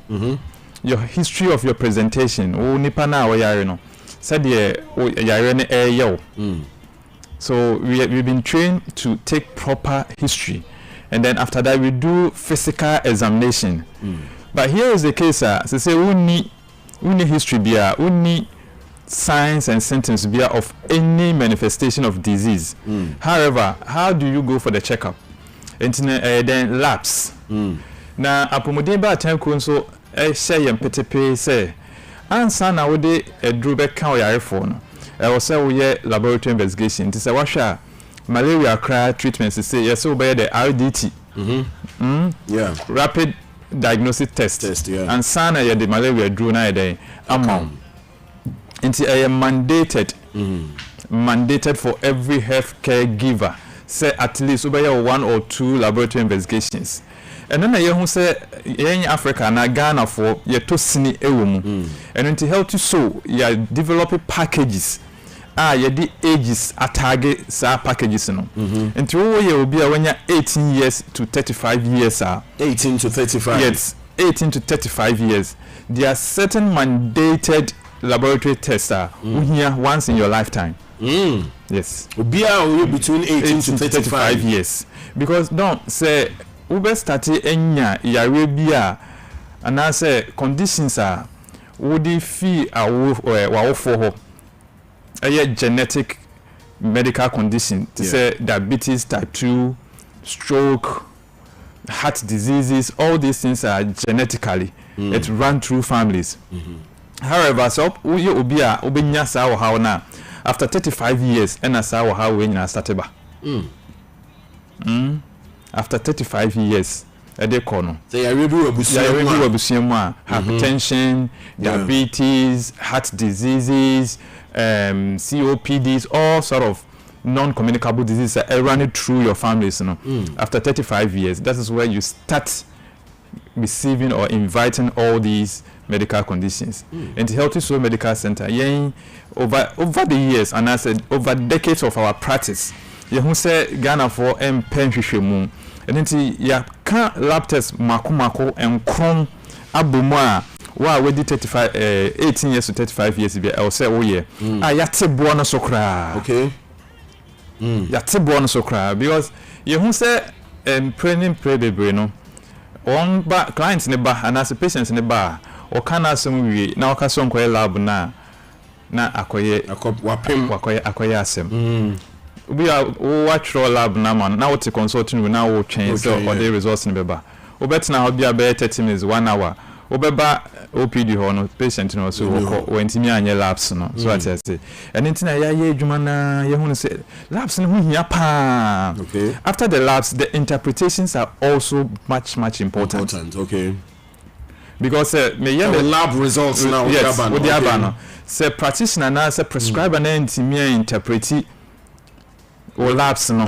your history of your presentation o nipa na wo yare no said yare ne yo so we've been trained to take proper history and then after that we do physical examination. But here is the case, say we need history beer, we need signs and symptoms beer of any manifestation of disease. However, how do you go for the checkup? And then labs. Now, apomodin ba time so share yam petepe say, answer na we de drube kan yare for no. I say we laboratory investigation. This say malaria cry treatment say yes we be the RDT. Yeah. Rapid diagnostic test yeah. And sana ya the malaria drew na day amount into a mandated for every healthcare giver say at least over 1 or 2 laboratory investigations and then you say in Africa na Ghana for ye to sini ewomu and into Healthy Soul ya develop packages ye the ages atage sa packages no into we will be when 18 years to 35 years 18 to 35 yes 18 to 35 years there are certain mandated laboratory tests here once in your lifetime Yes. Obia between 18 to 35 years. Because don't say ube start enya yare bia and I say conditions are would feel a for ho a genetic medical condition to say diabetes type 2, stroke, heart diseases, all these things are genetically it run through families. However, so obia obenya sa how now after 35 years and as how when you started ba after 35 years they kono they are hypertension, diabetes, heart diseases, COPDs, all sort of non-communicable diseases are running through your families, after 35 years. That is where you start receiving or inviting all these medical conditions. And Healthy Soul Medical Center, over the years, and I said over decades of our practice, you say Ghana for pension, and then ya can lab test mako and chrome abuma. Wow, we did 18 years to 35 years. I'll say, oh yeah, yate buona sokra. Okay. Yate buona sokra because you say pray baby no. On ba clients in the bar and as patients in the bar or can assume we now can lab na akoye asem. We are watch roll lab na man now to consulting we now change so or the results in the bar. Bet now be about 30 minutes 1 hour. Obeba OPD ho no patient no so when timi anye labs no so I say and ntina ya adwuma na ye hu say labs no hu hia pa. Okay. After the labs the interpretations are also much important. Okay. Because me the lab results now yes, with the abano say practitioner na say prescriber na ntimi interpret o labs no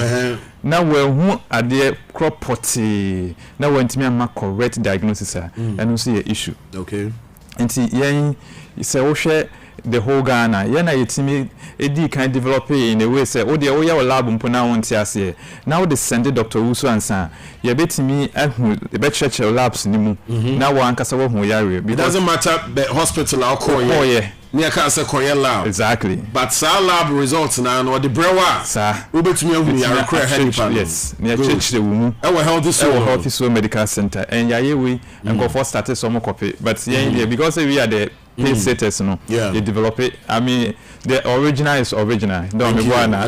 na we hu ade crop potty na we ntimi am correct diagnosis and also a issue. Okay. Nti yen say wo hwe the whole Ghana yen na yetimi edi kan develop in a way say o de wo ya lab mpo na won ti ase now the send Dr. Usu ansa ye betimi ahu be church labs ni mu na wo ankasa wo hu yare. It doesn't matter the hospital or yeah. Near cancer Korea lab. Exactly. But sa lab results now or the brewer. Sir. Ubetumi ahu ya require help. Yes. Near church the wumu. Our Healthy Soul Medical Center and yaye we and go for started some copy but because we are the pay setters no. Yeah. They develop it. I mean the original is original. Don't me go na.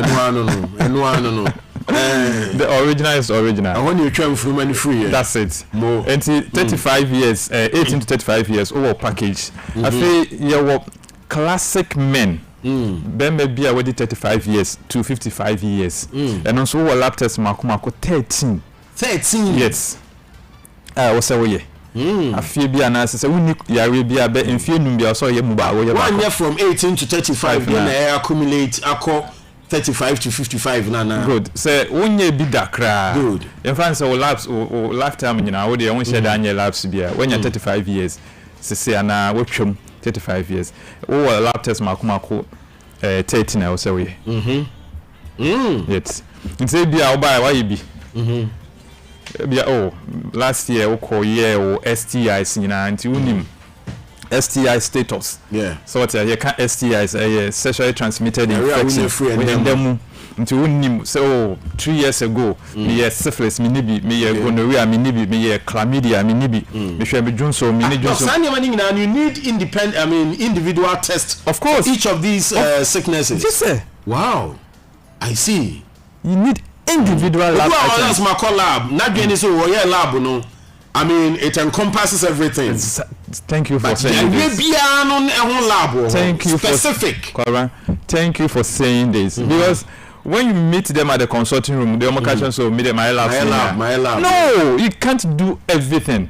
No. The original is original. And when you try from any free. That's it. More. Until 35 years, 18 to 35 years over package. I feel you classic men. Ben may be already 35 years to 55 years. And also our lab test mako 13. 13. Yes. I was away. I feel be an answer. We need Arabia be in few number so ye muba. 1 year from 18 to 35 when I accumulate 35 to 55 nana. Good. Say one year be that cra. Good. In fact, our labs or lifetime, you know, we only share Daniel labs be when you're 35 years. Say na we 35 years. Oh, lab test mako 13 I will say we. Yes. Say be our buy why you be. Last year we call year or STIs you know and you nim STI status. Yeah. So what you can STIs a sexually transmitted infection. When them until nim so 3 years ago me syphilis me nibi me gonorrhea me nibi me chlamydia me nibi me share me Johnson me Johnson. And you need individual tests. Of course. Each of these sicknesses. Yes sir. Wow. I see. You need individual lab items. Lab. Not doing this lab no. I mean, it encompasses everything. Thank you for saying this. Thank you specific. Thank you for saying this because when you meet them at the consulting room, the occasion so meet them my lab. No, you can't do everything.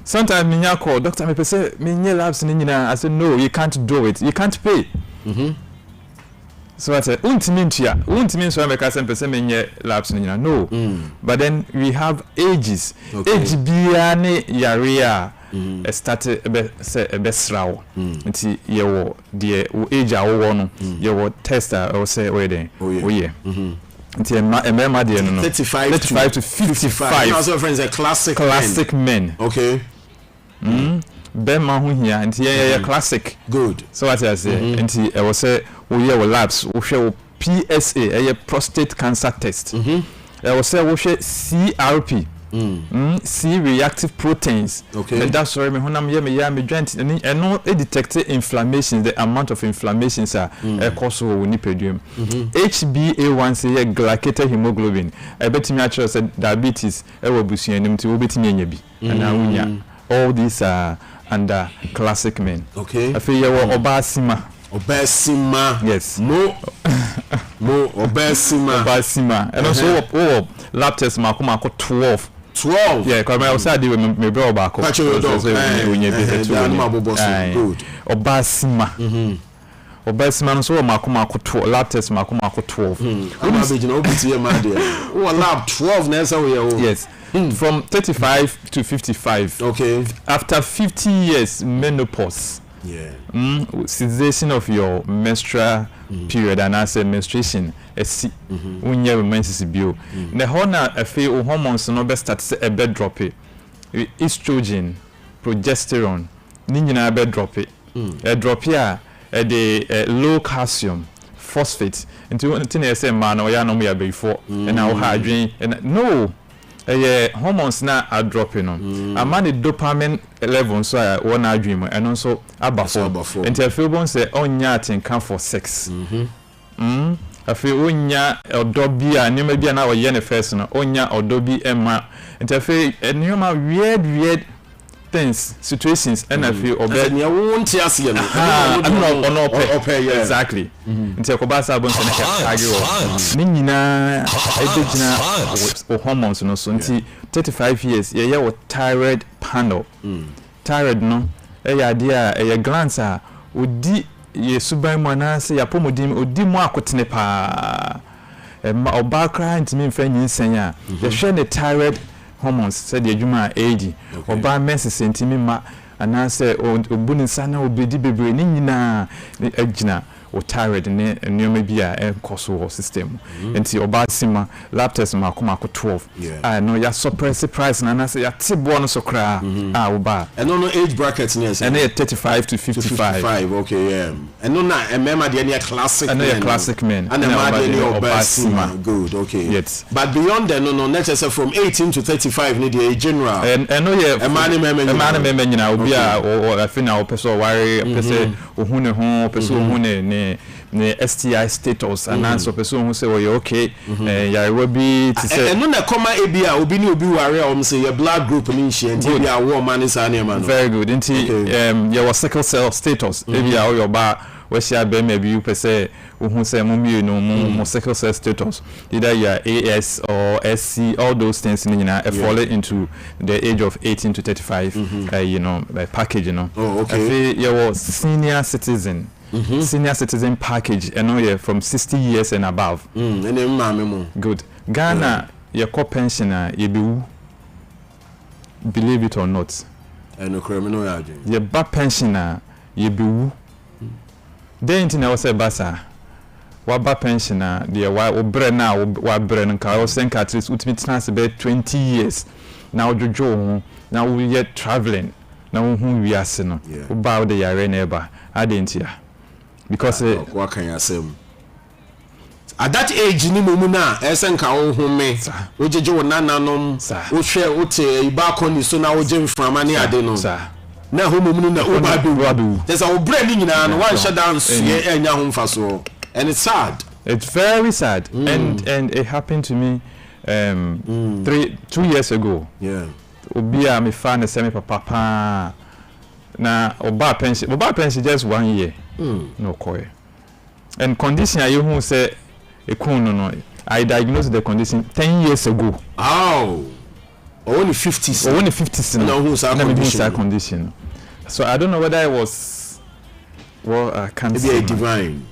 Sometimes me call doctor me say me labs I said no, you can't do it. You can't pay. So I said, won't mean so I make us say labs no. But then we have ages. Age biane yarea started say a best row. Nti ye wo de age a wo no ye wo tester or say we then. Oh yeah. Nti emema de no 35 to 55. Also friends are classic men. Okay. Bema hu hia nti ye classic. Good. So what I say nti e wo say we labs we share PSA a prostate cancer test ɛwɔ sɛ wohwɛ CRP C-reactive proteins. Okay. That's sorry, me honam ye me ya me joint and no it detect inflammation, the amount of inflammations are cause wo nipadum. HbA1c ye glycated hemoglobin. I bet me actually said diabetes e wo busuanim ti wo betimi anya bi. And awunya. All these are under classic men. Okay. Afi ye wo obasima. Obesima. Yes. Mo obesima. Obasima. And also lab test makoma 12. 12. Yeah, because I was saying me bro back. Good. Obasima. Obasima so makoma 12. Lab test makoma 12. I'm averaging over to your man there. Oh, lab 12 next year. Yes. From 35 to 55. Okay. After 50 years menopause. Yeah. Cessation of your menstrual period and as a menstruation when you menses bio. The horna a few hormones no best start a bed drop it. Estrogen, progesterone, nina bed drop it. A drop here the low calcium, phosphate. Into I say man or ya no me before and now hydrate and no. Hormones now are dropping on. A man the dopamine level so I one dream and also above. And tell Philbon say on yatin come for sex. I feel onya or dobby and you may be an hour yen first onya or dobby emma and tell Phil and you ma weird things situations and I feel obey you won't see exactly until Kobasa Bons and Nina hormones no so 35 years yeah what thyroid panel thyroid no idea a glance would di ye suban mana say yapomodim odi mu akotene pa oba kra ntimi mfa nyinsan a ye hwe ne thyroid hormones said the adwuma age oba menses ntimi ma anase obuni sana obedi bebre ni nyina agina o thyroid ne nneoma bi a enkoso system enti oba sima lab test ma akoma 12 no ya suppress price na anase ya tibo no so kra oba and no age bracket ne and 35 to 55 okay yeah and no na remember the any classic and a classic men and the oba sima good okay yes but beyond that no necessarily from 18 to 35 need the general and no yeah a man nyina obi a o afina o person worry person ohune ho person ohune ne STI status and answer person who say well you okay ya will be to say no na come e bia obi ni obi worry am say your blood group ni nhia nti bia wo man is an man very good nti your sickle cell status e bia your ba we share be maybe you per say who say mo sickle cell status either you are AS or SC all those things fall into the age of 18 to 35 package oh okay your senior citizen senior citizen package and from 60 years and above good Ghana your core pensioner you be believe it or not and criminal your back pensioner you be then tin I say basa wa ba pensioner the wa obre na wa bre nka o sen ka at ultimate chance be 20 years now jojo now we yet traveling now who we are no ba the yare neighbor adentia because what can you say at that age ni mumu na esen ka wo home ojeje wo nananom wo hwe wo te iba koni so na wo je mframa ni ade no na ho mumu na wo ba do there's a brain ni nyina no one shut down ye enya ho mfaso and it's sad, it's very sad and it happened to me 2 years ago obi a me fa na semi papa na oba pension just 1 year no koi and condition you who say no I diagnosed the condition 10 years ago only 50s no who's our condition so I don't know whether it was I can't maybe a divine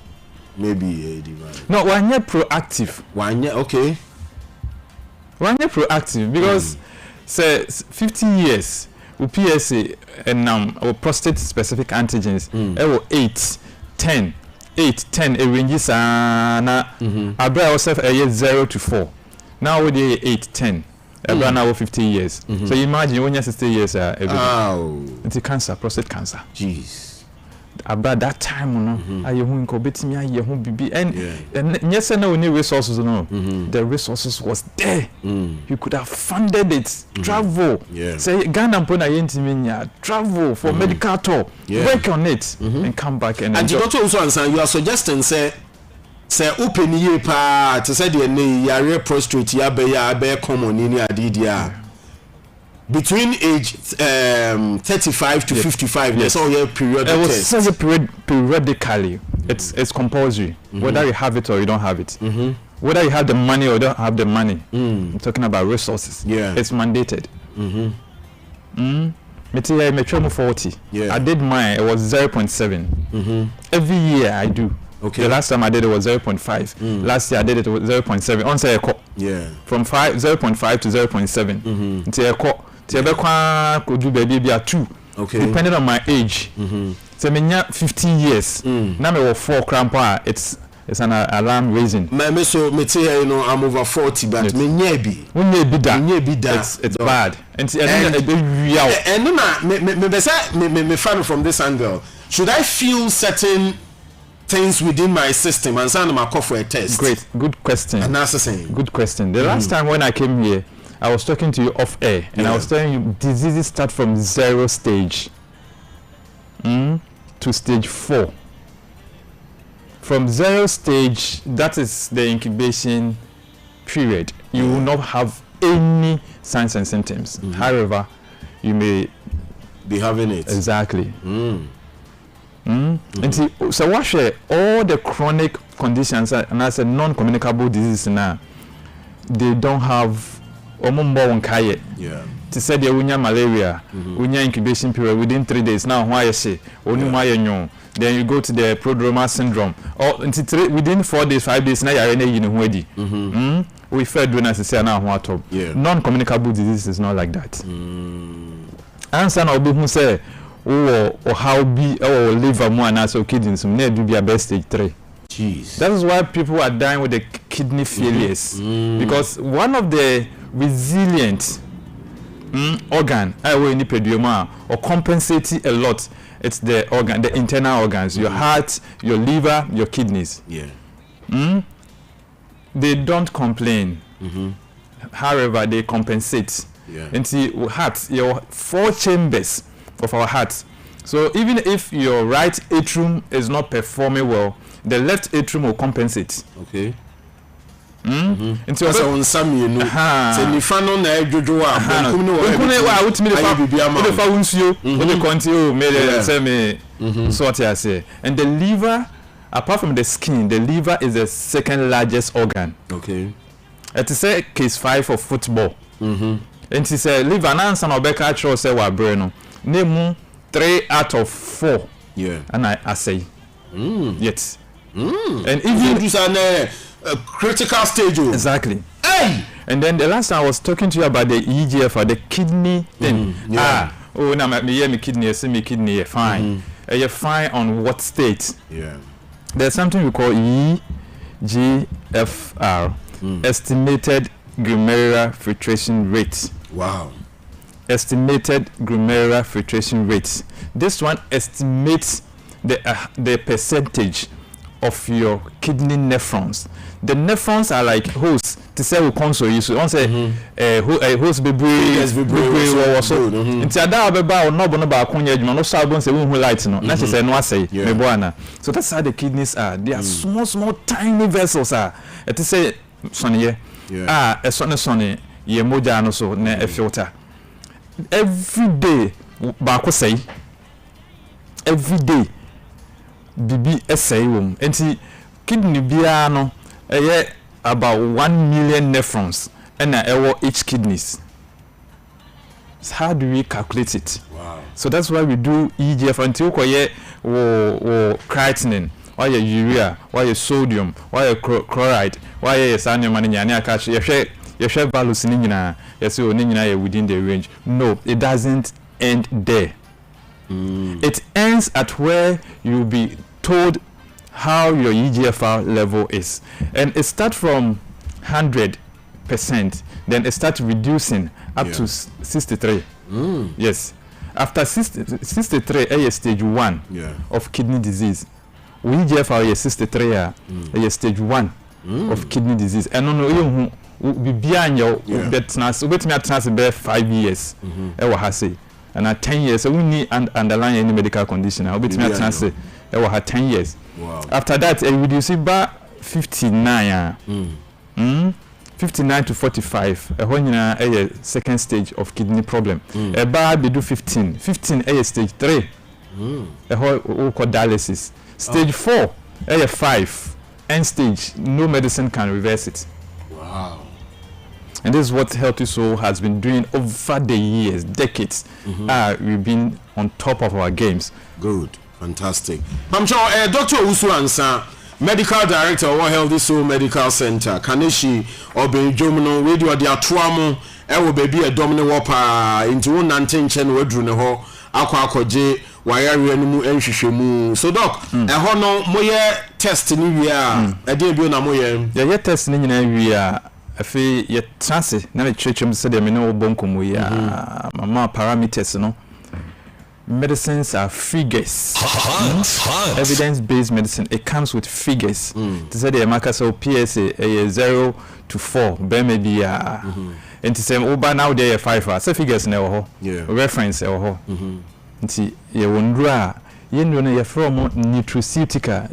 no one year proactive okay one year proactive because say 50 years with PSA and prostate specific antigens 8 10 ranges na abra yourself a year 0 to 4 now we 8 10 abra now 50 years so imagine when you're 60 years it's cancer prostate cancer jeez about that time aye hu nko betimi aye hu bibi and yes na only resources the resources was there you could have funded it travel say Ghana mpona yentimi nya travel for medical tour work on it and come back and you don't also answer you are suggesting say open year pa to say the yare prostrate ya be common in adidia between age 35 to 55 there's all your periodic test. It was periodically it's compulsory whether you have it or you don't have it whether you have the money or don't have the money. I'm talking about resources. It's mandated. Me 40. I did mine, it was 0.7 every year I do. Okay. The last time I did it was 0.5. Last year I did it was 0.7. On say from 0.5 to 0.7. Until I could do baby 2. Okay. Depending on my age. So me 15 years. Now me 4 crampa. It's an alarm raising. Me so me say I'm over 40 but me nyebi. It's bad. And me fan from this angle. Should I feel certain things within my system and send my call for a test? Great, good question. And that's the same. Good question. The last time when I came here, I was talking to you off air and I was telling you diseases start from 0 stage to stage 4. From 0 stage, that is the incubation period. You will not have any signs and symptoms. However, you may be having it. Exactly. And see, so what share all the chronic conditions and as a non-communicable disease now, they don't have to say the unya malaria, unya incubation period within 3 days. Now why you say then you go to the prodromal syndrome or within 4 days, 5 days now you're we fed when I say now non-communicable disease is not like that. Answer now who say or how be or liver more and also kidneys may do be a best stage 3. Jeez. That is why people are dying with the kidney failures because one of the resilient organ or compensating a lot, it's the organ, the internal organs, your heart, your liver, your kidneys. They don't complain. However, they compensate. And see, heart, your 4 chambers of our heart. So even if your right atrium is not performing well, the left atrium will compensate. Okay. Into on some you know. Say ni fano na jojo wa. Wa ultimate say me sort I say. And the liver, apart from the skin, the liver is the second largest organ. Okay. It is a case 5 for football. And he said liver na answer no be ka tro say wa brain no. Name 3 out of 4. And I say. Yes. And even these are a critical stage. Exactly. Hey! And then the last time I was talking to you about the EGFR, the kidney thing. Now me kidney, say me kidney fine. You're fine on what state? There's something we call EGFR, estimated glomerular filtration rate. Wow. Estimated glomerular filtration rate. This one estimates the percentage of your kidney nephrons. The nephrons are like hosts. To say we console you, so don't say host be so. Into that beba or no ba akunya adwuma no so abon say we light no. Na say no say me boana. So that's how the kidneys are. They are small tiny vessels are. It say sonye. A sonne ye moja no so na a filter. Every day ba say every day bibi essay wom enti kidney bia no about 1 million nephrons and each kidneys. So how do we calculate it? Wow. So that's why we do EGF until creatinine, why urea, why sodium, why chloride, why sodium and nyanya catch you share values in yes within the range. No, it doesn't end there. It ends at where you'll be told how your EGFR level is, and it starts from 100%, then it starts reducing up to 63. Yes, after 63 stage 1 of kidney disease. We GFR 63 stage 1 of kidney disease. And no we behind your betnas wait me at be 5 years. And at 10 years, so we need underline any medical condition. I'll be to me at 10 years. Wow. After that, you see about 59. 59 to 45. A second stage of kidney problem. A bar be do 15. 15 a stage 3. A whole dialysis. Stage 4 a 5. End stage, no medicine can reverse it. Wow. And this is what Healthy Soul has been doing over the years, decades. We've been on top of our games. Good, fantastic. I'm sure Dr. Usu Ansa, Medical Director of Healthy Soul Medical Center, Kaneshi Obejomno, Radio Dia Tuamo, Ewo Baby a Domino Wapa, into 119 Wedruneho, Aquaje, Wayari and Enshishemu. So, Doc, a hono moye test in Nia, a debut na moye. Yeah, test in Nia. Afi ye transe na me twetwem se de me no bonkomu ya mama parameters no medicines are figures. Evidence based medicine, it comes with figures. To say the marker so PSA 0 to 4 be maybe ya and to say over now there 5 say figures na ho reference ho nti ye wondra ye no ye from nutraceutical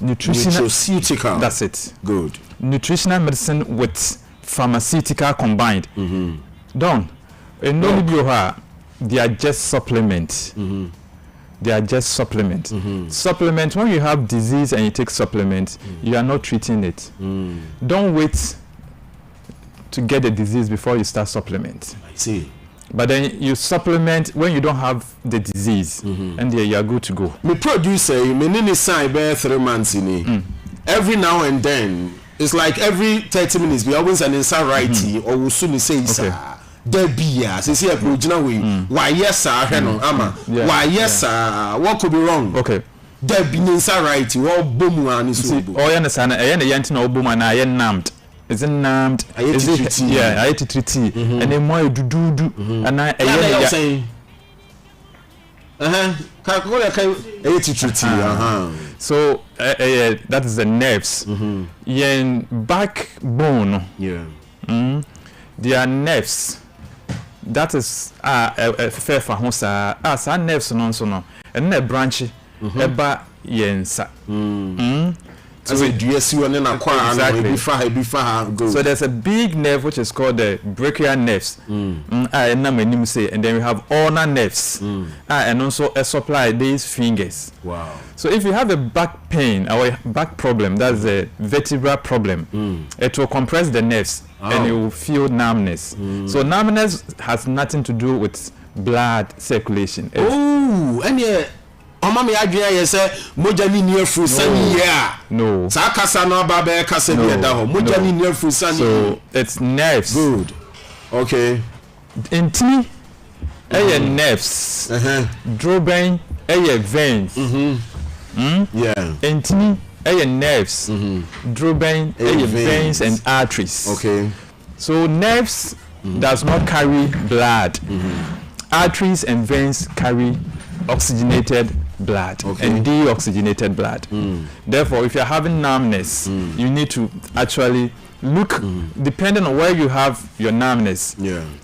that's it. Good. Nutritional medicine with pharmaceutical combined. Don't and no they are just supplement. They are just supplement. Supplement, when you have disease and you take supplement, you are not treating it. Don't wait to get the disease before you start supplement. I see. But then you supplement when you don't have the disease, and then you are good to go. Me producer, me nini sign be 3 months in every now and then. It's like every 30 minutes we always an inside writing or we soon say there be say original way why yes sir ama why yes sir what could be wrong there be inside writing or boom and so oh you understand na yanti na boom and I named is it named is it I ate treat and then more do and I say so that is the nerves. Yen backbone. They are nerves. That is fair for hosa. Some nerves no. And a branch eba yensa. So there's a big nerve which is called the brachial nerves. And then we have ulnar nerves. And also a supply these fingers. Wow. So if you have a back pain or a back problem, that's a vertebral problem, it will compress the nerves and you will feel numbness. So numbness has nothing to do with blood circulation. And Mama adwia ye se moja ni neafu sani ya no sa kasa no baba kasa bi da ho moja ni neafu sani so it's nerves. Good. Okay. Intini nerves. Droben veins. Yeah. Intini nerves. Droben veins and arteries. Okay. So nerves does not carry blood. Arteries and veins carry oxygenated blood and deoxygenated blood. Therefore, if you're having numbness, you need to actually look depending on where you have your numbness.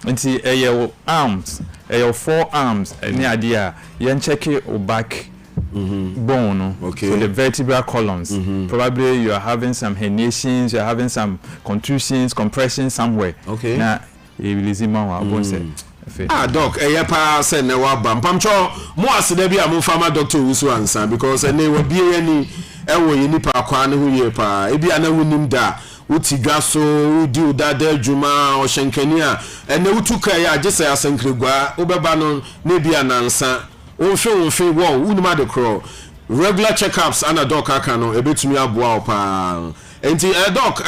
Into your arms, your forearms, any idea, you check your back bone. So the vertebral columns. Probably you are having some herniations, you are having some contusions, compressions somewhere. Now, you will see more. Doc, pa say na wa bam pamcho mo asede bia mo fama Dr. Usu Ansa because ene we bia ni ewo yi nipa kwa ne ho ye pa e bia na wonim da utigwa so udi udada adwuma o hyenkani a ene utuka ya agese asankregwa obeba no ne bia nansa onhwe wo unim adekro regular checkups ana doc aka no ebetumi aboa pa enti doc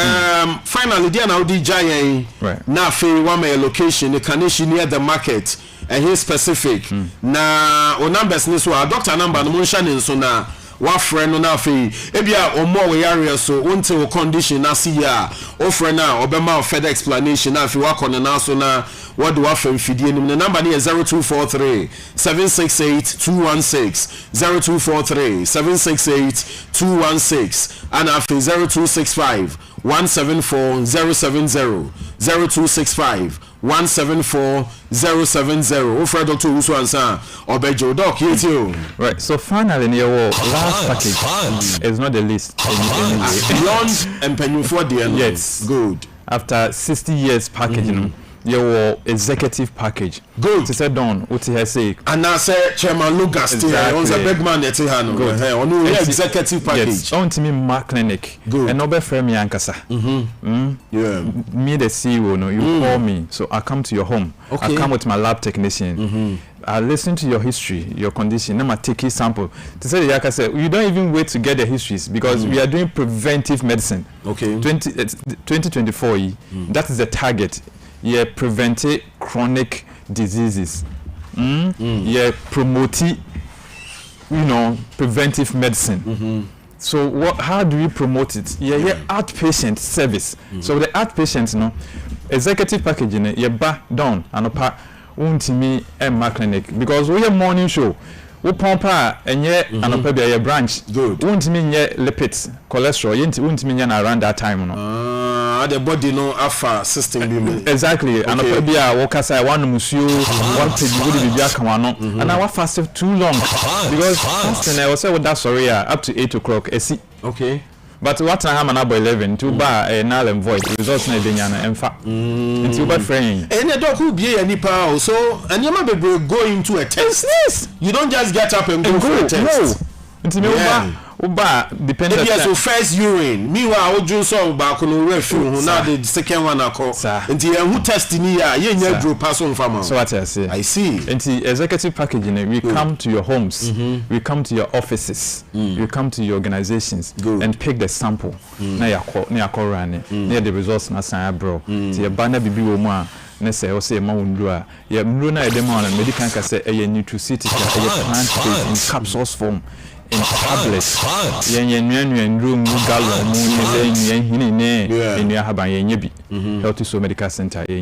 finally dia na odi giant na fe wa my location the Kaneshi near the market and he specific na o numbers ni so doctor number no mo hya ne so na wa friend no na fe ebia omo we area so until wo condition na see ya o friend na obema further explanation na fe wa kono na so na what do afem fidie nim the number is 0243 768 216 0243 768 216 and after 0265 174 070 0265 174 070. Offer Dr. Usu Ansa Obejo Doc you. Right. So finally, in your last package is not the list anyway. Beyond and penny for the end. Yes. Good. After 60 years package, you know, your executive package. Good. To say done, what he has say. And I say Chairman Lucas exactly. On the big man that he had on the executive package. Yes. On to me Mark Clinic. Good. And no friend me Ankasa. Yeah. Me the CEO, no, you call me, so I come to your home. Okay. I come with my lab technician. I listen to your history, your condition. Then I take a sample. To say like I said, you don't even wait to get the histories because we are doing preventive medicine. Okay. 2024. That is the target. Yeah, prevent chronic diseases. Yeah, promote, preventive medicine. So how do we promote it? Yeah, outpatient service. So the outpatient, executive packaging, down and apart. Untimi Mark Clinic because we have morning show. We pump and yet and a branch. Good. Untimi lipids, cholesterol. Untimi around that time. The body alpha system. Exactly. And maybe I walk outside one monsieur, one page and I was fasted too long because fasting I was say that sorry up to 8 o'clock. Okay. But what I have an 11 to buy a null and void results na denyana and fact into bad friend. And the dog will be any power so and you might be going to a test. Yes. You don't just get up and go for a test. No. Uba dependent. Maybe so first urine. Meanwhile, I just saw back on the refuge. Now the second one I call. Until who testing here? You drew pass on farmer. So what I say. I see. Until executive packaging, we come to your homes, we come to your offices, we come to your organizations, and pick the sample. Now you call running. Near the results na sign bro. To your banner bibi woman. Nese o say ma wundua. Your mruna edema na medical can say a nutraceutical, a plant-based in capsules form. In tablets, room gallon, Healthy So Medical Center, a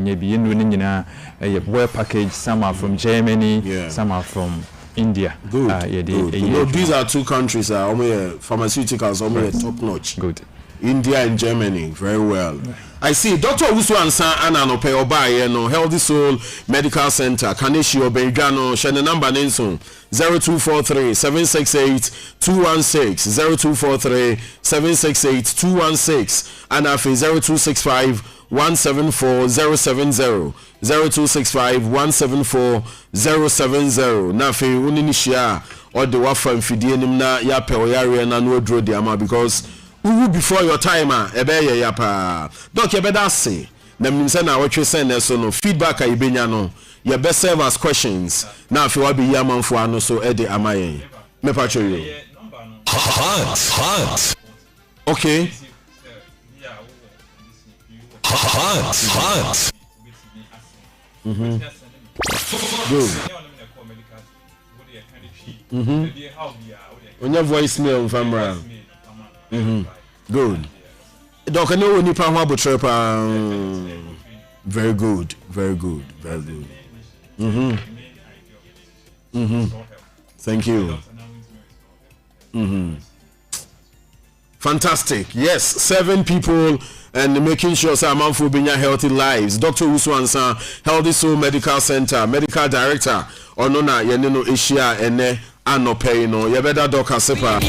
web package. Some are from Germany, some are from India. Good. These are two countries pharmaceuticals top notch. Good. India and Germany, very well. I see. Dr. Usu Ansa Ananope Obaye no Healthy Soul Medical Center, Kaneshi Obejano, Shane number Nenson 0243 768 216 0243 768 216 and afi 0265 174 070 0265 174 070 nafi uninishia or the wafa mfidie nimna ya pe oyare na no dro diama because before your timer ebeye ya pa doc ebeda say na minse na watwe send so no feedback a ibenya no your best serve as questions na afi wa be yamanfo ano so e de amayen me pa cho you hot okay hot good on your voicemail from around. Good. Doc, I know nipa ho abotre pa. Very good. Thank you. Fantastic. Yes, 7 people and making sure some for being healthy lives. Dr. Usu Ansa, Healthy Soul Medical Center, Medical Director, Onona Yeneno Asia ene anope no. Yebeda Doc Asepa.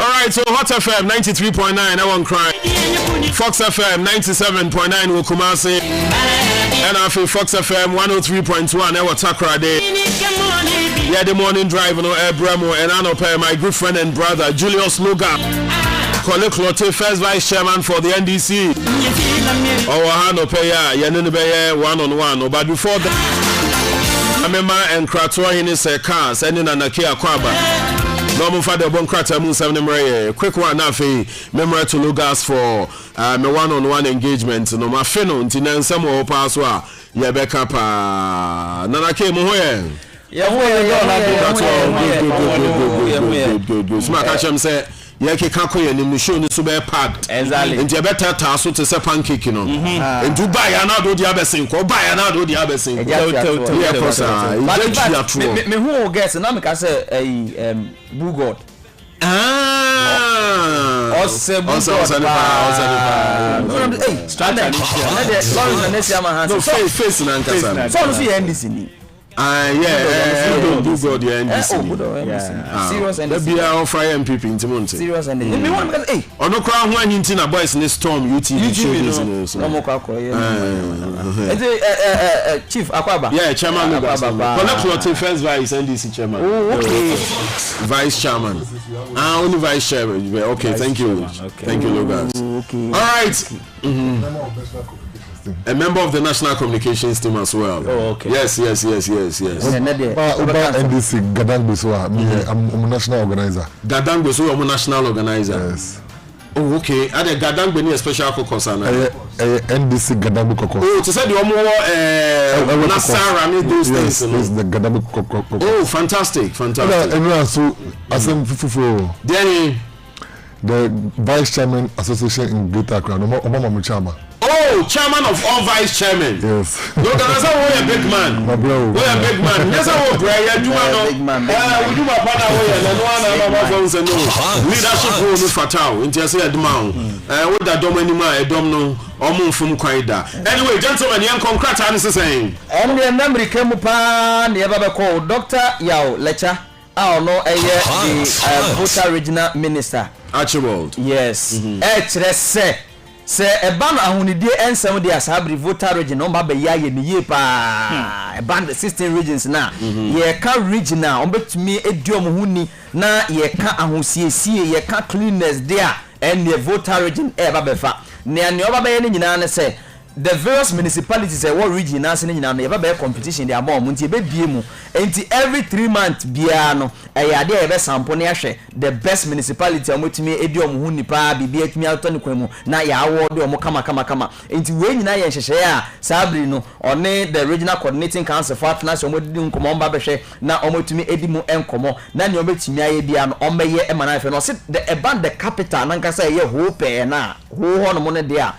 Alright, so Hot FM 93.9 I won't cry. Fox FM 97.9 will Kumasi. And I feel Fox FM 103.1 I will Takra Day. Yeah, the morning drive no Bremo and I know my good friend and brother Julius Luga. Colleague Clotte, first vice chairman for the NDC. Our Hano Paya, Yanibaya 1-on-1. But before that, Amema and Kratwa in his car, sending an Akia Kwaba. Normal father Bonkrata Moon 7 quick one Nafi, memory to Lugas for my 1-on-1 engagement. No, my fino, Tinan Samo Paswa, Yabeka Pa Nanake Mohe. Good. Smart Hasham said. Yake kako ye ni show ni so be packed exactly nti e better taso to say pancake no nti buy na do dia besin ko buy na do dia besin me who guess na me ka say Blue God face na nkasa so no see NDC ni do God the NDC. Serious NDC. There be our fire MPP in Timonte. Serious NDC. Me want because ono kra ho anyinti na boys ni storm UTV shows no mo kwa Chief Akwaba. Yeah, chairman Akwaba. Collect first vice NDC chairman. Okay. Vice chairman. Only vice chairman. Okay, thank you. Thank you, Lucas. Okay. All right. A member of the National Communications team as well. Oh, okay. Yes. NDC Gadang Beswa. I'm a national organizer. Gadang Beswa, I'm a national organizer. Yes. Oh, okay. Are the Gadang Beni a special caucus? NDC Gadang caucus. Oh, to say the more Nasara need those things. Yes, the Gadang caucus. Oh, fantastic. Everyone so asem fufu. The Vice Chairman Association in Greater Accra. Obama Muchama. Oh, chairman of all vice chairmen. Yes. Look, that's how we a big man. We a big man. That's how we pray. You know, we do my partner. Leadership role is fatal. Into say a demand. What that dominima a domino or move from Qaida. Anyway, gentlemen, young concrete answer saying. And the memory came upon the ever called Dr. Yao Lecha. I don't know the voter regional minister. Archibald. Yes. Se eban ahunidie ensem de asabri voter region no ba be ya ye ni ye pa eban the 16 regions na ye ka regional on betumi eduom huni na ye ka ahosiesie ye ka cleanness there and the voter region e ba be fa ne oba be ye ni nyina ne se the various municipalities e what region na se ni nyina no ye ba be competition de amount nti e be bie mu enti every 3 months bia no e ya de e be sample ne ahwe the best municipality amotumi ediom hu nipa bibia atumi ato ne kwamu na ya award omo kama enti we nyina ye nhyehyɛ a sabri no one the regional coordinating council for finance omo didi nkomo mba behwe na omotumi edimu enkomo na ne ometumi aye bia no omeye e mana afa no se the eban the capital na nkasa ye hope na ho no mo ne dia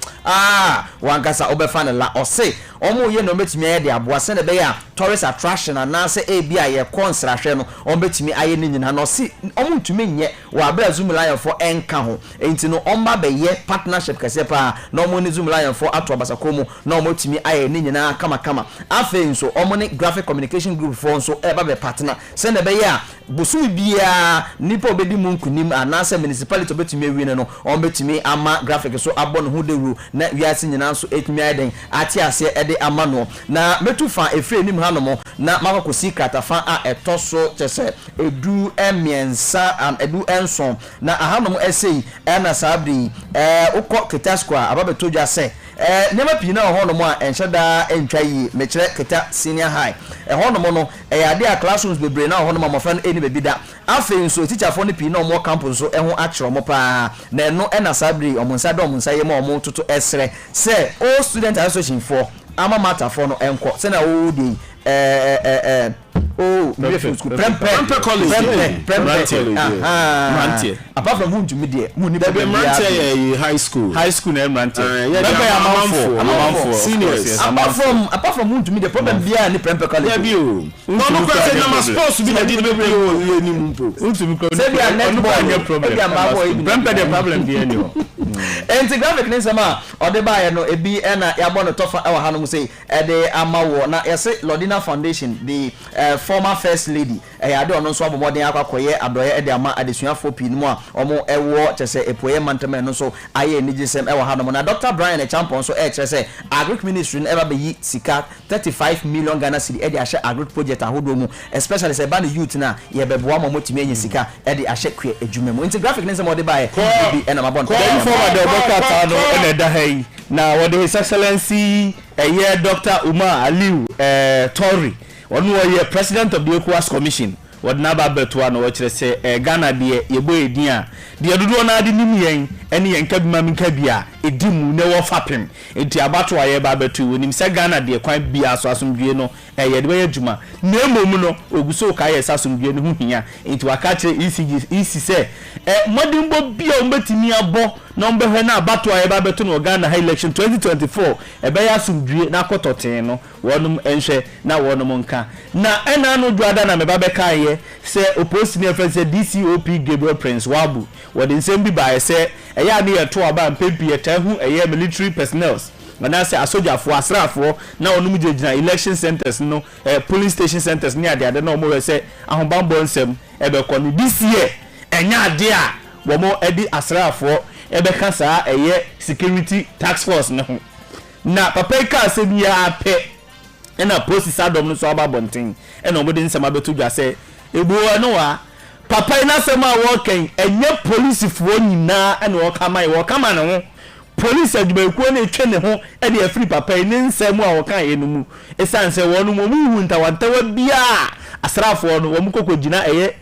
wankasa obefa ne la ose omo ye no ometumi aye de aboase ne be ya tourist attraction na se e bia ye konsrahwe no ometumi aye ne nyina no se omo ntumi nye wa bra Zoom Lion for enka ho enti no omba be ye partnership kase pa na omo ne Zoom Lion for ato abasakomu na omo tumi aye ne nyina kama afa nso omo ne graphic communication group for nso e ba be partner se ne be ya busu bia nipa obedi mu nkunim anase municipality obetumi awi ne no ombetumi ama graphic so abon ho deru na wiase nyina nso etumi aden ati ase ede ama no na metufa efre nim hanom na makokosi kratafa a etoso chese edu emiensa edu enson na ahanom esei na sabri ukọ ketaskwa ababetodwa se nyama pii na honom a enhyeda entwa yi mekire keta senior high honom no ade a classrooms bebre na honom amofa no eni bebida afi nso teacher for no pii na omo campus so ho akire omo pa na eno na sabri omonsa do omonsa ye ma omo toto esre se all student association for ama matter for no enko se na o dey Prempe college. Apart from whom to media, high school na Mrantie. Seniors. Apart from whom to media, problem bia ni Prempe college. No question na supposed to be the baby ni mpo. Say we are net problem. Prempe the problem bi any. Graphic ni sama odeba ye no ebi na yabo no tofa e wa hanom say e de amawo na yese Lodina Foundation the former first lady ade ono so abomode akwakoye adoye ede ama adesuafo pii mu a omo ewo kyese epoye mantame no so aye nigisem ewo hanom na Dr. Brian Champion so kyese agric ministry no eba be sika 35 million Ghana cedi ede ahye agric project ahodo mu especially say ban youth na ye beboa mo motimi enye sika ede ahye kwe adwuma mu integraphic ne nsem ode bae bi ena mabon the informer the Bokata no ene da hai na what his excellency Dr. Umar Aliu Tori onu ye president of the ECOWAS commission what na ba beto na wo kire se Ghana de yebo edin a de dodo na ade nim yen ene yen ka bima min ka bia edimu ne wo fapem enti abato aye ba beto wonim se Ghana de kwan bia so asomdue no ye de be adwuma na emom no oguso ka ye sasomdue ne hu hia enti waka kire ECG se modimbo bia o metimi abo na ombe hwe na abato aye ba beto no Ghana high election 2024 ebe ya asomdue na akototen no wonum enhwe na wonum nka na ena no duada na me ba be kai se opposing efense DCOP Gabriel Prince Wabu wode nsem bi ba se eya ne yeto aba mpempie tahu eya military personnel na se asojafo asrafo na onum jejina election centers no police station centers ni ade na omo se ahobambo nsem ebe ko ni this year enya ade a wo mo edi asrafo ebe ka saa eye security task force no na papa ka se bia pe ena posi sadom no so aba bonten ena omode nsem abetu dwa se ebu no wa papa ina sema wo ken enye police fo nyina ena wo kama ne ho police adwumakuo na etwe ne ho ena ya free papa ina nsem a wo kan ye no mu esanse wo no mu hu ntawantawa bia asrafo no wo mu kokogina eye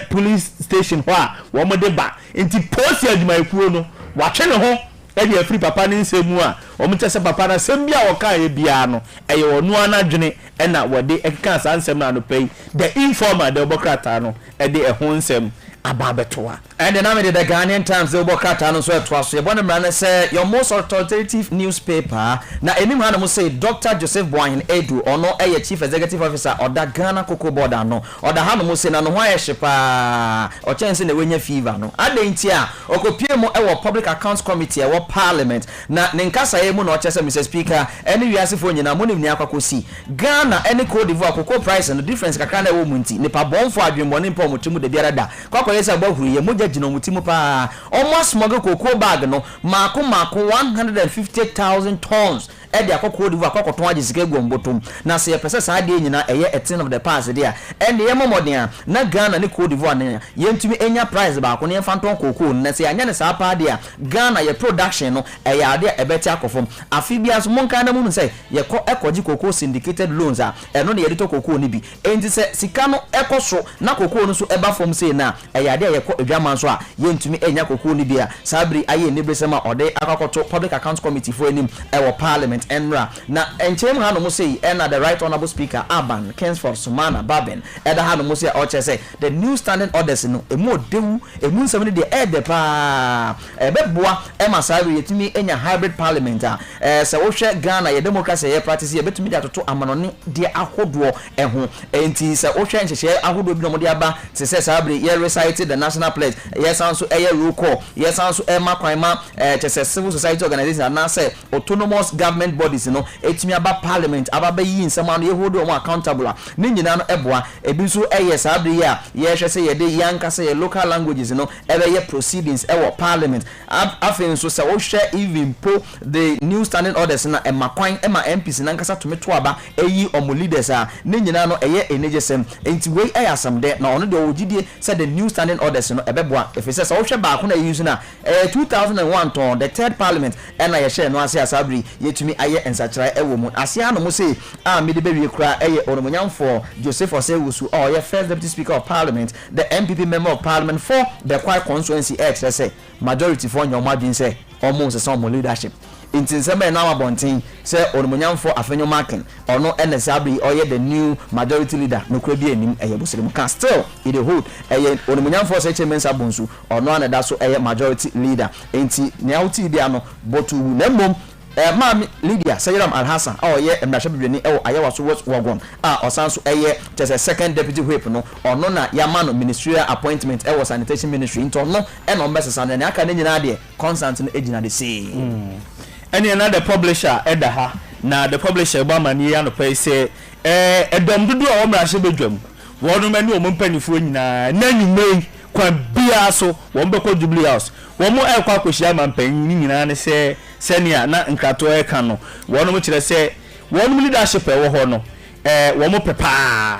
police station ho a wo mo de ba enti police adwumakuo no wa twe ne ho ena ya free papa ne nsem a wo mu tese papa na sem bia wo kan ye bia no eye wo no anadwene ena wode ekeka sansem na no pay the informer the Bokata no ede ehon nsem ababetoa and then the Ghanaian Times the Bokata no so etwaso ye bona mra say your most authoritative newspaper na enim ha no say Dr. Joseph Boahin Edu ono eye chief executive officer oda Ghana Cocoa Board no oda ha no say na no ho ayehyepa o chense na wenya fever no adenti a okopie mu ewo public accounts committee ewo parliament na ne nkasa ye mu na o chese Mr. Speaker ene wiasefo nyina mo ne ni akwakosi Ghana ene Cote d'Ivoire cocoa price no difference kakra na ewo munti ne pa bonfo adwemmone mpa omutimu de biara da kwakwa bahuru ye moja jino mutimu pa almost smuggle cocoa bag no mako 150,000 tons edi akoko divu akoko ton agisike gombotom na se yepese saa de nyina eye a thing of the past there and ye momoden na Ghana ne Cote d'Ivoire ne yentumi enya price ba ko ne fanton cocoa na se anya ne saa pa de Ghana ye production no eye ade ebeti akofom afi bia so monka na mu se ye ko ekoji cocoa syndicated loans a eno ne ye to cocoa ni bi enti se sika no ekoso na cocoa no so eba fom se na eye ade ye ko edwaman so a yentumi enya cocoa ni bia sabri aye ne bresema ode akakoto public accounts committee for enim ewo parliament enra na enchem ha no mo say na the right honorable speaker Aban Kingsford Sumana Baben eda ha no mo say o say the new standing orders no emu dewu emu nsem de ede pa ebeboa emasawe yetumi enya hybrid parliament a se wo hwe Ghana ye democracy ye practice ye betumi de atoto amanone de ahodo eho enti se wo hwe nhyehyɛ ahodo bi no mo de aba se se sabre ye recite the national pledge ye sanso eye rule call ye sanso makwanma chese civil society organization na say autonomous government bodies no etimi aba parliament aba ba yi nsema no ye hold on accountable ni nyina no eboa ebi so eye sabre ya ye hwe se ye de yanka se ye local languages no ebe ye proceedings ewo parliament afen so se wo hwe even po the new standing orders na emakwan ema MPs na nkasa tometo aba eyi omo leaders a ni nyina no eye enegesem enti we eye asam de na ono de ogidie se the new standing orders no ebeboa efese se wo hwe ba ko na use na 2001 ton the third parliament ena ye share no ase asabri yetumi aye ensachira ewo mu ase ano mo say me de bewie kra eye onomonyamfo Joseph Osewusu ye first deputy speaker of parliament the MPP member of parliament for the Kwai constituency say majority for nyomadwin say almost some leadership intin sebe na mabontin say onomonyamfo afenyo marking ono NSAB oye the new majority leader no kra bi anim eye bosirimu can still in the hold eye onomonyamfo say chairman sabonsu ono anada so eye majority leader enti nyauti dia no botu nemmom Mami Lydia Sayiram Alhassan ye emrashabeni ayawa so wagon osanso eye just second deputy whip no ono na yamano ministerial appointment sanitation ministry into no eno mbesa na aka nyina de constant no ejina de say any another publisher edaha na the publisher ba mani ya no pay say edom dudu o mrashabedwam wɔn mani wɔn mpanyinfoɔ nyinaa n'anwummerɛ kwa bia so wɔn bɛkɔ Jubilee House wɔn ɛkɔ akɔhyia mampanyin nyinaa ne sɛ sɛnea na nkrato ɛka no wɔn mo kyerɛ sɛ wɔn leadership ɛwɔ hɔ no wɔn pɛpaa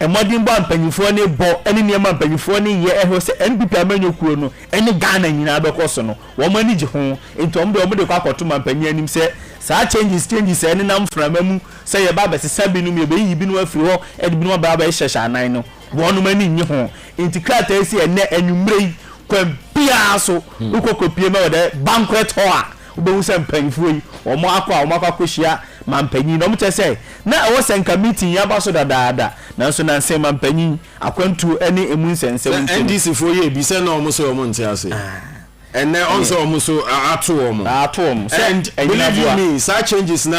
ɛmɔden bɔ mpanyinfoɔ ne bɔ ɛne nneɛma mpanyinfoɔ ne yɛ ɛhɔ sɛ NPP amanyokuo no ɛne Ghana nyinaa bɛkɔ so no wɔn ani gye ho nti wɔn de kɔ akɔto mampanyin anim sɛ saa changes ɛne nam frama mu sɛ yɛba abɛsesa binom yɛbɛyi binom afiri hɔ ɛde binom aba abɛhyɛhyɛ anan no wɔn ani nye ho nti krataa si ɛnɛ anwummerɛ yi kwan biara so wokɔkɔpie ma wɔde banquet hɔ a wobɛhu sɛ mpanyinfoɔ yi wɔn akɔhyia mampanyin na ɔmo kyɛ sɛ na ɛwɔ sɛ nka meeting yaba so dadaada nanso na nsɛm mampanyin akwantu ɛne emu nsɛnsɛm NDC foɔ yɛ bi sɛ na ɔmo sɛ ɔmo nte ase ɛnɛ ɔnso ɔmo so ato ɔmo and believe you me saa changes na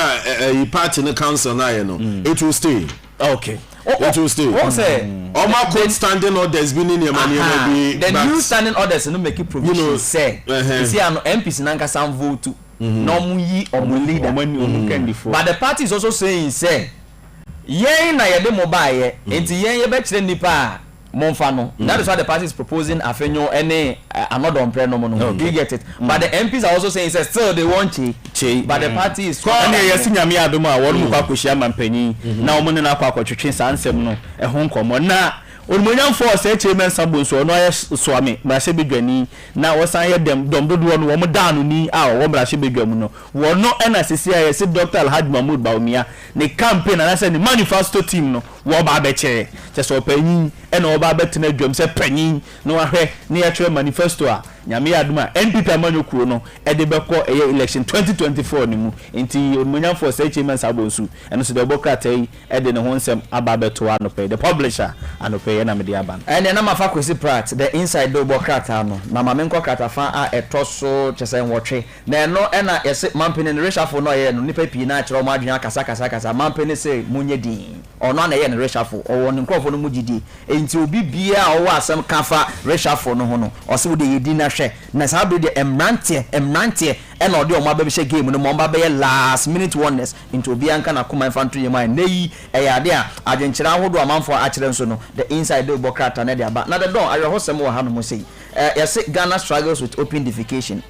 party ne council na yɛ no it will stay. Okay. It will stay. Court standing orders be the new standing orders no make it provision say you see an MPs nanka some vote no yi omo leader but the party is also saying say yen na yede mobile enti yen ye be kire nipa monfa no that is why the party is proposing afenyo any another umbrella no you get it but the MPs are also saying say still they want change but the party is and yes nyame adom a won mu kwa kohyia mampanyin na omo ne na kwa kwatwetwe sansem no ehon komo na onmonyam force chairman sabonso no aye soame brashe bedwani na wosan ye dem dom dodo no wo dan ni a wo brashe bedwam no wo no na sisi aye se Dr. Alhaji Mahmoud Baumia ne campaign na say ne manifesto team no wo ba be chere so panyin na wo ba betena dwam se panyin no ahwe ne ya chere manifesto a nyame aduma NPP amanyokuro no e de bekọ eye election 2024 ni mu enti onmonyam force chairman sabonso eno so de bokrata yi e de ne ho nsem aba beto anope the publisher anope na media ban and na mafa kwesi prat the inside do bokrata no na mamenko krata fa a etoso chese nwotwe na no na yese mampene reshafo no ye no nipa pii na akere o madwen akasa mampene say munye din ono na ye no reshafo owo ne nkrofo no mugidi enti obi bia owo asem kafa reshafo no ho no o se wo de yedi na hwe na sabe de emrante and odi o ma be hye game no mo ba be last minute oneness into obi anka na koma infantry yema na yi eyade a adwenkyere ahodo amanfo akere nso no the inside the bokrata na de aba na the don ayehosem wo ha no mo sei yes Ghana struggles with open defecation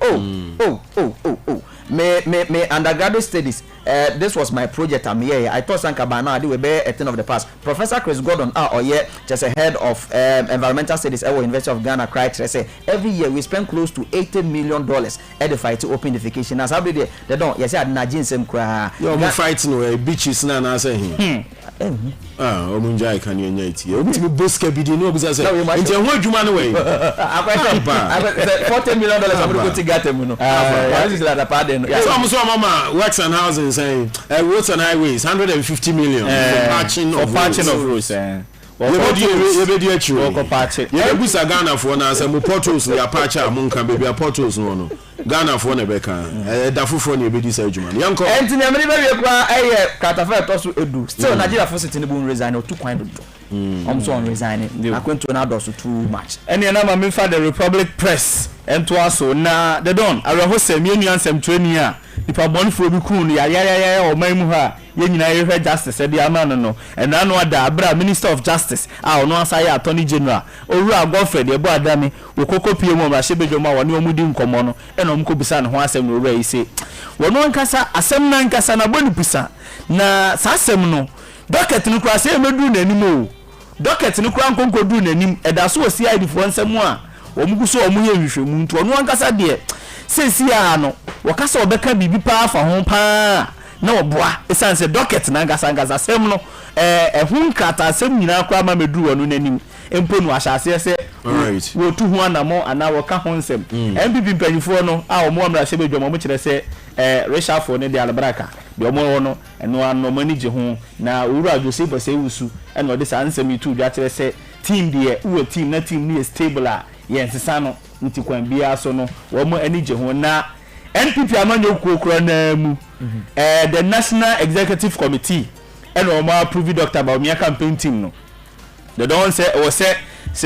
me undergraduate studies this was my project I'm here I thought Sankaba now we be a thing of the past Professor Chris Gordon just a head of environmental studies at University of Ghana cried say every year we spend close to $80 million at the fight to open defecation as how they don't yes I Nigerian same cry you fight no beaches na say omunjai kan yenya iti obitimi boska bidi no obisa say nje ho adwuma no we $40 million I'm going to get them no this is the pardon so mama works and housing saying roads and highways 150 million for patching of roads you be the actual you be sa Ghana for na say mo portals ya patch am nka baby portals no Ghana for na beka dafufo na ebedi sa adwuma yanko enti na me be kwa katafa to so edu still Nigeria for city ne bu resign o 2 kwan do so on resign akwento na do so too much ene na ma me fa the Republic Press ento aso na the don areho sem yenu ansem training a nipa bonfo bi kun ya o man mu ha ye nyina ye hwe justice e dia ma no ena no ada abra Minister of Justice no asaye Attorney General Owura Godfred Ebu Adame okokopie mu ma shebedwoma woni omudi nkomo no ena omko bisa ne ho asem no owura yi se wono nkasa asem na nkasa na boni bisa na sa asem no docket no kura se medu nanim o docket no kura nkonkodu nanim eda so osi ID fo nsem a omugu so omuye hwehwemu nto ono nkasa de sesi a no wakasa obeka bibi pa fa ho pa na oboa esanse docket na ngasa sem no ehun krata sem nyina kwa ma medu wonu nanim empo no ahyase se alright wo tu ho anamo ana wo ka ho nsem MPP mpanyifo no a omo amra hye bedwom omo kire se reshafo ne de albaraka de omo no eno ano manage ho na Owura Joseph Osewusu eno de sa nsem itu dwa kire se team de uwe team na team ni stable a yensesa no nti kwan bia so no wo mo anije ho na NPP amanyokuo kro na mu the National Executive Committee eno omo approve Dr. Baumia campaign team no they don't say o say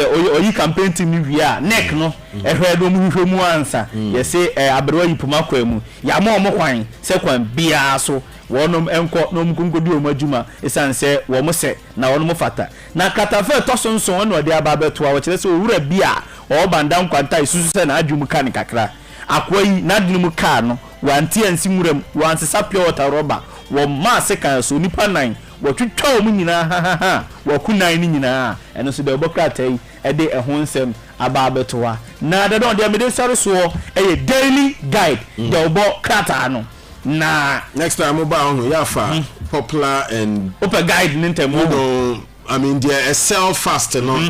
oyi campaign team ni wia neck no ehwe do mu hwehwe mu ansa ye say abrewa yipoma kwa mu ya ma omo kwan se kwan bia so wɔnom ɛnkɔ na ɔmkonkodi ɔmo adwuma ɛsiane sɛ wɔmo sɛ na wɔnom fata na kratafa ɛtɔ so nson ɛna ɔde aba abɛtoa wɔkyerɛ sɛ owura bi a ɔbanda nkwanta isusu sɛ na adwum ka ne kakra akwa yi na adwum ka no wanti ansi muram wansesa pure water rubber wɔ ma se kan so nipa nan wɔtwitwa ɔmo nyinaa ha wɔkunan ne nyinaa ɛno so de ɔbɔ krata yi ɛde ɛho nsɛm aba abɛtoa na de don de amede sare so ɛyɛ daily guide de ɔbɔ krata no na next time oba ho yafa popular and open guide ne ntɛm I mean they sell fast no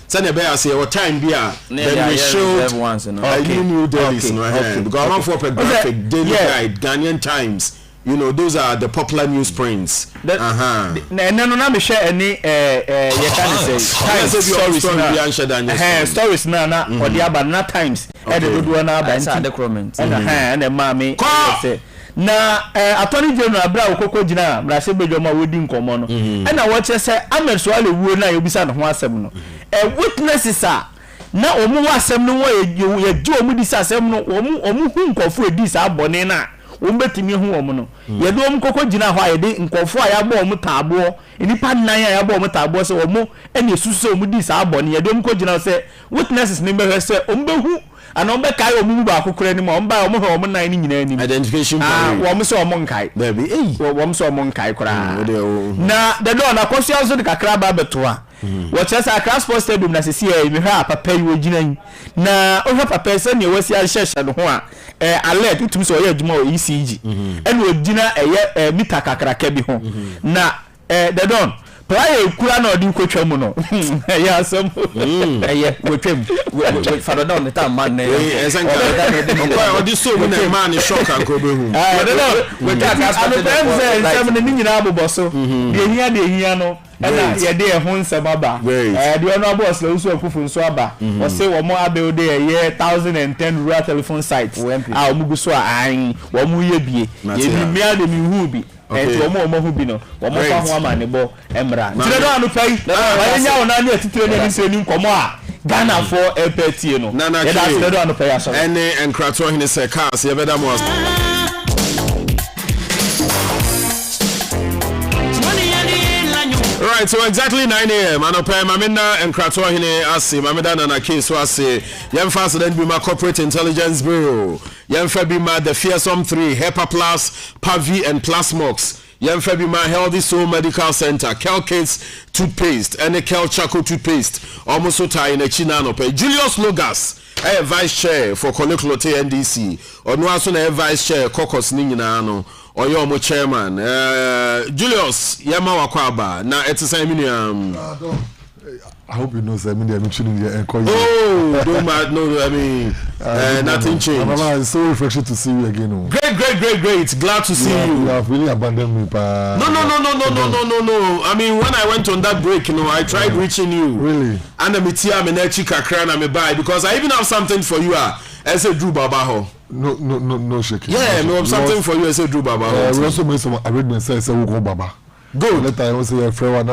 send be as your time be then we show new dailies no because one for graphic daily guide Ghanaian Times you know those are the popular news prints na no me share any you can say stories na odi aba na Times e de do na aba the comments and mami say na attorney general bra okoko gina bra se bejo ma wodi nkomo no e na wo che se amerso ale wuo na yobisa no ho asem no witnesses a na omu wa asem no wo ye ji omu di asem no omu hu nkofo edi sa abone na ombetimi hu omu no ye do omu koko gina ho ayede nkofo a yabo omu taabo enipa nan a yabo omu taabo se omu ene esusu omu di sa abone ye do omu koko gina se witnesses ni be se omu behu ana ombe kai omu ba akokora ni ma omba omu he omu nan ni nyina ni identification wo so omu nkai baby wo so omu nkai kora na the door na kwasi aso de kakra ba betoa wo chesa transport stadium na sisi e mi ha papa yi wo gina yi na o ha papa se ne wasi a hye no ho a alert utum so ye adwuma o ECG ene o gina eye mita kakra ka bi ho na the door player kura na odi kwetwa mu no ya asem kwetwam fado down the time man esanka odi so mu na man shock anko be hu we ka asem ne nyina aboboso de hia no na ye de ho nsem aba de ono boss la usu akufu nso aba o se wo mo abe ode ye 1010 rural telephone sites a o mugu so an wo mo ye bie ye bi mi ade mi hu bi omo hu bi no omo fa ho ama ne bo emra tire do anu pai ba nya wona ne atitire ne nse ni nkomo a Ghana for epetie no ye da tire do anu pai aso ene enkrato hene se cars ye beda mo Right, so exactly 9 a.m. Anope Mamina and Krato Hine Asi, Mamida Nana Case Wasi, Yemfas then be my Corporate Intelligence Bureau, Yemfebima, the Fearsome 3, HEPA Plus, Pavi and Plasmox, Yemfebima Healthy Soul Medical Center, Kelkates Toothpaste, and a Kel Chaco Toothpaste, almost so tie in a Chinanope, Julius Logas. I vice chair for Koleklote NDC, or no as vice chair Kokos Ninano, or your mo chairman. Julius Yama Wakwaba, now it's the same. I hope you know Simon I'm chilling here and call you. Oh, don't mind, no, I mean nothing changed. It's so refreshing to see you again. Oh. Great. Glad to see you. You have really abandoned me, pa. No. I mean, when I went on that break, you know, I tried reaching you. Really? And I'm buy because I even have something for you. I said Drew Babaho. No shaking. Yeah, no, have something for you. I said Drew Babaho. We also made some arrangements. I said we'll go Baba. Good. Let I also friend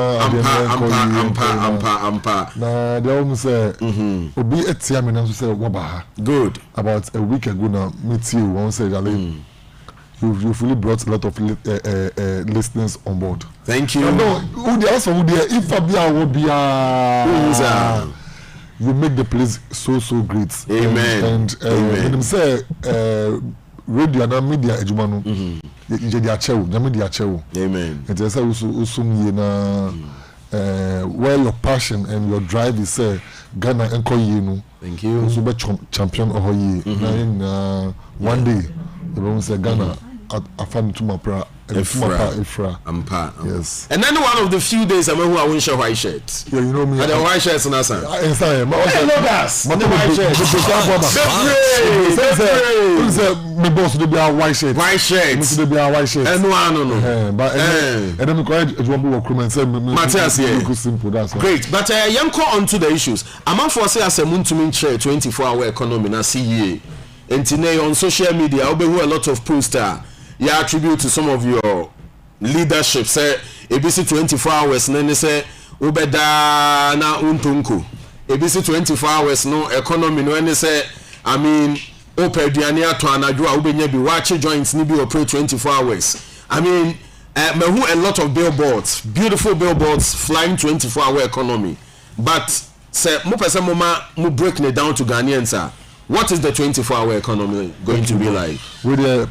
Ampa. Now they almost say, "Obi etia me na so say Wabaha." Good. About a week ago now, meet you. One said, "You've really brought a lot of listeners on board." Thank you. No, who they also who they if Abia will be you make the place so great. Amen. And when them say radio and media ejumanu. Amen. And say where your passion and your drive is Ghana enko you. Thank you. So be champion of one day you will say Ghana afan to my pra Ifra. Yes. And then one of the few days I who I won't show white shirt. Yeah, you know me. And the white shirts on us. Inside. My white shirt. My boss will be a white shirt. White shirt. Will be a white shirt. No. But and then we correct it one more comment say Matthias here. Simple that's great. But young call on to the issues. I'm for say as a moon to mean share 24-hour economy na CEA. And today on social media I'll be a lot of poster. You attribute to some of your leadership. Say ABC 24 hours. Then say ubeda na untunku. ABC 24 hours no economy. No any say I mean open diania to anadua ubenye bi watch joints ni bi operate 24 hours. I mean, a lot of billboards, beautiful billboards, flying 24-hour economy. But say, mo person mo breaking it down to Ghanaians. What is the 24-hour economy going to be like?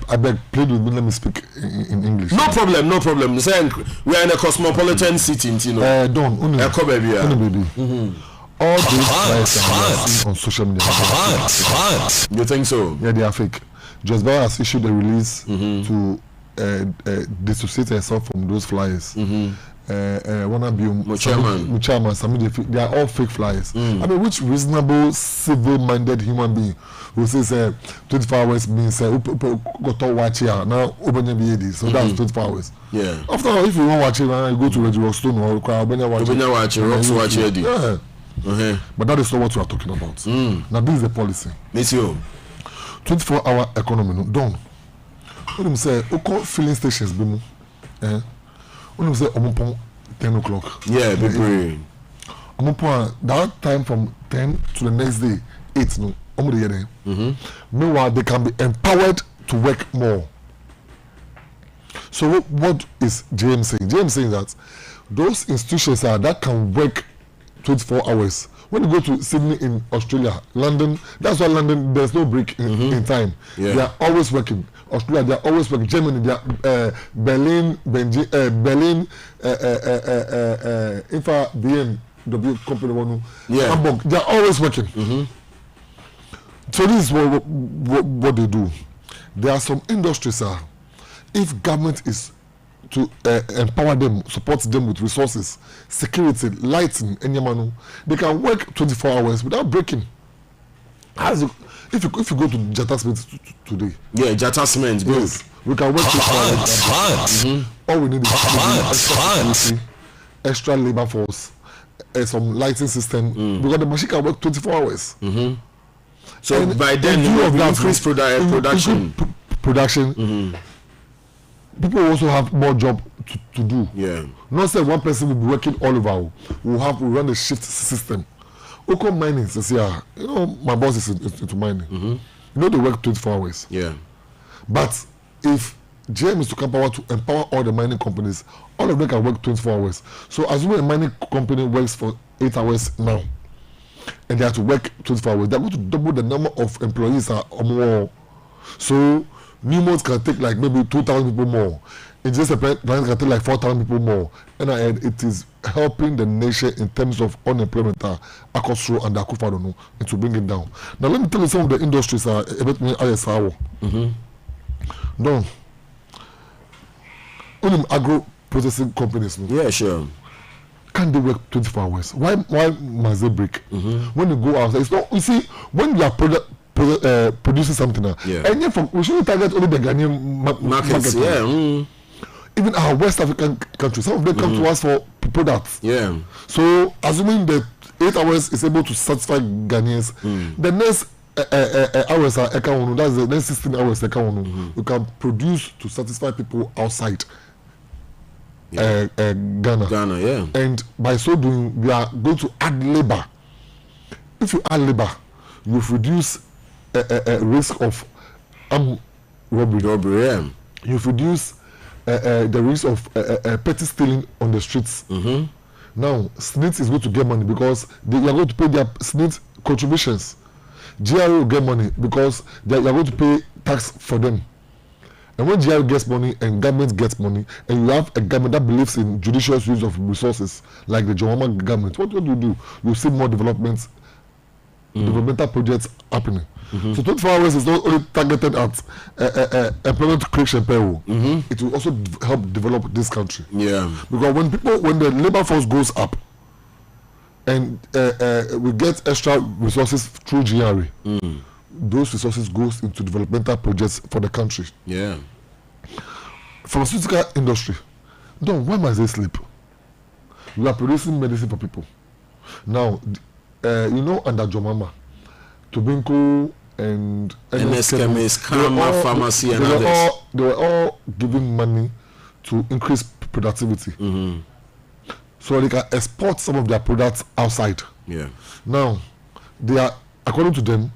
I beg, please let me speak in English. No problem, no problem. Say, we are in a cosmopolitan city, you know. Don't. Baby. All these flyers on social media. You think so? Yeah, they are fake. Just Bell has issued a release to dissociate herself from those flyers. Wanna be Muchaman, they are all fake flyers. I mean, which reasonable, civil-minded human being who says 24 hours means got to watch here now open your BAD, so that's 24 hours. Yeah. After all, if you want to watch it, you go to Reggie Rockstone or watch it. Yeah. But that is not what we are talking about. Now this is the policy. Monsieur. 24-hour economy no done. When you say filling stations be mo, when you say omupon 10 o'clock. Yeah, be brave. Omupon that time from 10 to the next day 8 no. Meanwhile, they can be empowered to work more. So what is James saying? James saying that those institutions that can work 24 hours. When you go to Sydney in Australia, London, that's why London, there's no break in time. Yeah. They are always working. Australia, they are always working. Germany, they are Berlin, Infa, BMW company, Hamburg, they are always working. So this is what they do. There are some industries, if government is to empower them, support them with resources, security, lighting, and they can work 24 hours without breaking. If you go to Jata Cement today, Jata Cement, yes, we can work 24 hours. All we need is extra labor force, some lighting system, because the machine can work 24 hours. So and by then you will increase production. People also have more job to do. Yeah. Not say one person will be working all over. We'll run a shift system. Oko mining says, my boss is into mining. They work 24 hours. Yeah. But if GM is to empower all the mining companies, all of them can work 24 hours. So assuming a mining company works for 8 hours now, and they have to work 24 hours, they're going to double the number of employees or more. So Newmont can take like maybe 2,000 people more. It's just a plant can take like 4,000 people more. And it is helping the nation in terms of unemployment across through and Akufa don't know, and to bring it down. Now let me tell you some of the industries a bit me ISR. No. Only agro processing companies. Yeah, sure. Can they work 24 hours? Why must they break? When you go outside, it's not. You see, when you are producing something, and we shouldn't target only the Ghanaian market. Yeah. Even our West African countries, some of them come to us for products. Yeah. So assuming that 8 hours is able to satisfy Ghanaians, the next hours are account. That's the next 16 hours account. You can produce to satisfy people outside. Ghana, yeah. And by so doing, we are going to add labor. If you add labor, you reduce risk of robbery. Yeah. You reduce the risk of petty stealing on the streets. Now, SNIT is going to get money because they are going to pay their SNIT contributions. GRA will get money because they are going to pay tax for them. And when GRA gets money and government gets money, and you have a government that believes in judicious use of resources, like the Johama government, what do? You see more developmental projects happening. So 24 hours is not only targeted at employment creation payroll. It will also help develop this country. Yeah. Because when the labor force goes up, and we get extra resources through GRA, those resources goes into developmental projects for the country. Yeah. Pharmaceutical industry. Why must they sleep? We are producing medicine for people. Now, under Jomama, Tobinco and NS Chemist, Karma Pharmacy and others. They were all giving money to increase productivity. So they can export some of their products outside. Yeah. Now, they are, according to them,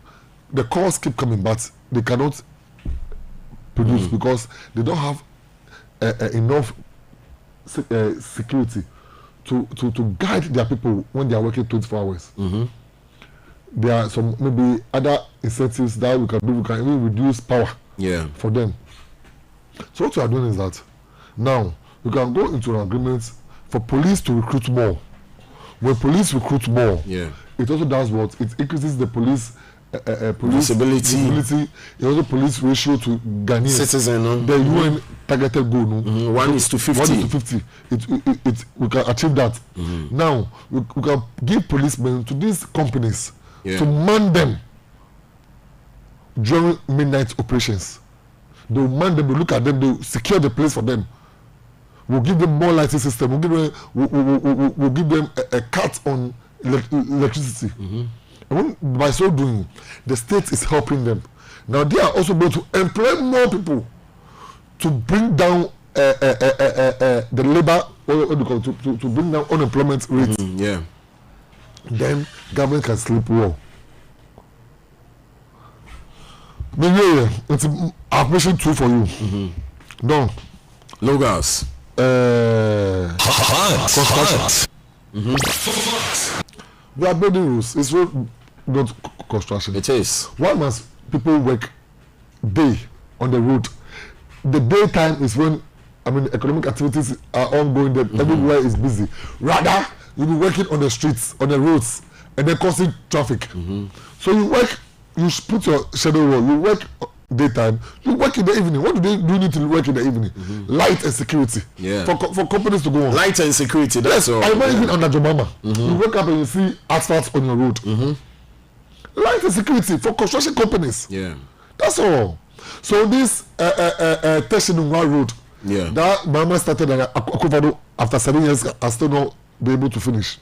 the calls keep coming, but they cannot produce because they don't have enough security to guide their people when they are working 24 hours. There are some maybe other incentives that we can do. We can even reduce power for them. So what we are doing is that now we can go into an agreement for police to recruit more. When police recruit more, it also does what? It increases the police visibility. It also police ratio to Ghanaians. Citizen, the UN targeted goal. 1:50. We can achieve that. Now we can give policemen to these companies to man them during midnight operations. They will man them, they look at them, they secure the place for them. We'll give them more lighting system. We'll give them a cut on electricity. And by so doing, the state is helping them. Now they are also going to employ more people to bring down the labor, to bring down unemployment rates. Then government can sleep well. It's an application tool for you. No. Logos. Construction. We are building rules. It's not construction. It is. Why must people work day on the road? The daytime is when economic activities are ongoing. Everywhere is busy. Rather, you'll be working on the streets, on the roads, and then causing traffic. So you work. You put your schedule role. You work daytime. You work in the evening. What do you need to work in the evening? Light and security. For companies to go on. Light and security. That's all. I remember even under Jomama. You wake up and you see asphalt on your road. Light and security for construction companies. That's all. So this Teshinungwa road. That Mama started at Akufado after 7 years, I still not be able to finish.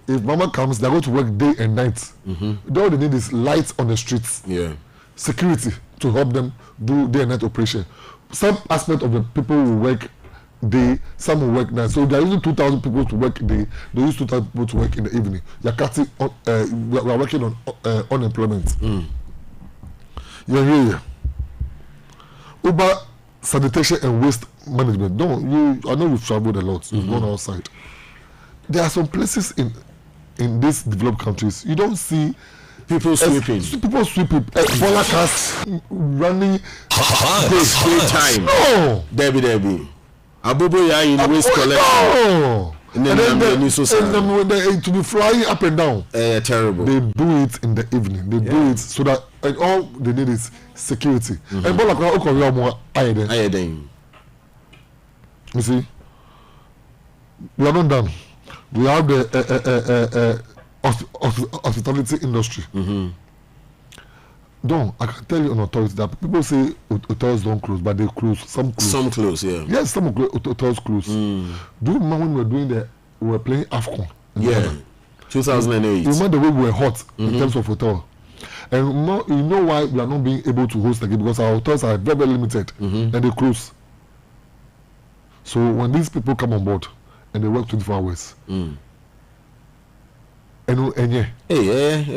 If Mama comes, they're going to work day and night. All they need is lights on the streets. Security to help them do day and night operation. Some aspect of the people will work day, some will work night. So they're using 2,000 people to work day. They use 2,000 people to work in the evening. We are working on unemployment. Uber sanitation and waste management. I know you've traveled a lot. You've gone outside. There are some places in these developed countries you don't see people sweeping. Bola cars running daytime. No. Debbie. Abubu ya in waste collection. And then to be flying up and down. Terrible. They do it in the evening. They do it so that all they need is security. And Bola cars more iodine. You see, we are not done. We have the hospitality industry. I can tell you on authority that people say hotels don't close, but they close. Some close. Yes, some hotels close. Do you remember when we were playing AFCON? 2008. You remember the way we were hot in terms of hotel? And you know why we are not being able to host again? Because our hotels are very, very limited and they close. So when these people come on board and they work 24 hours,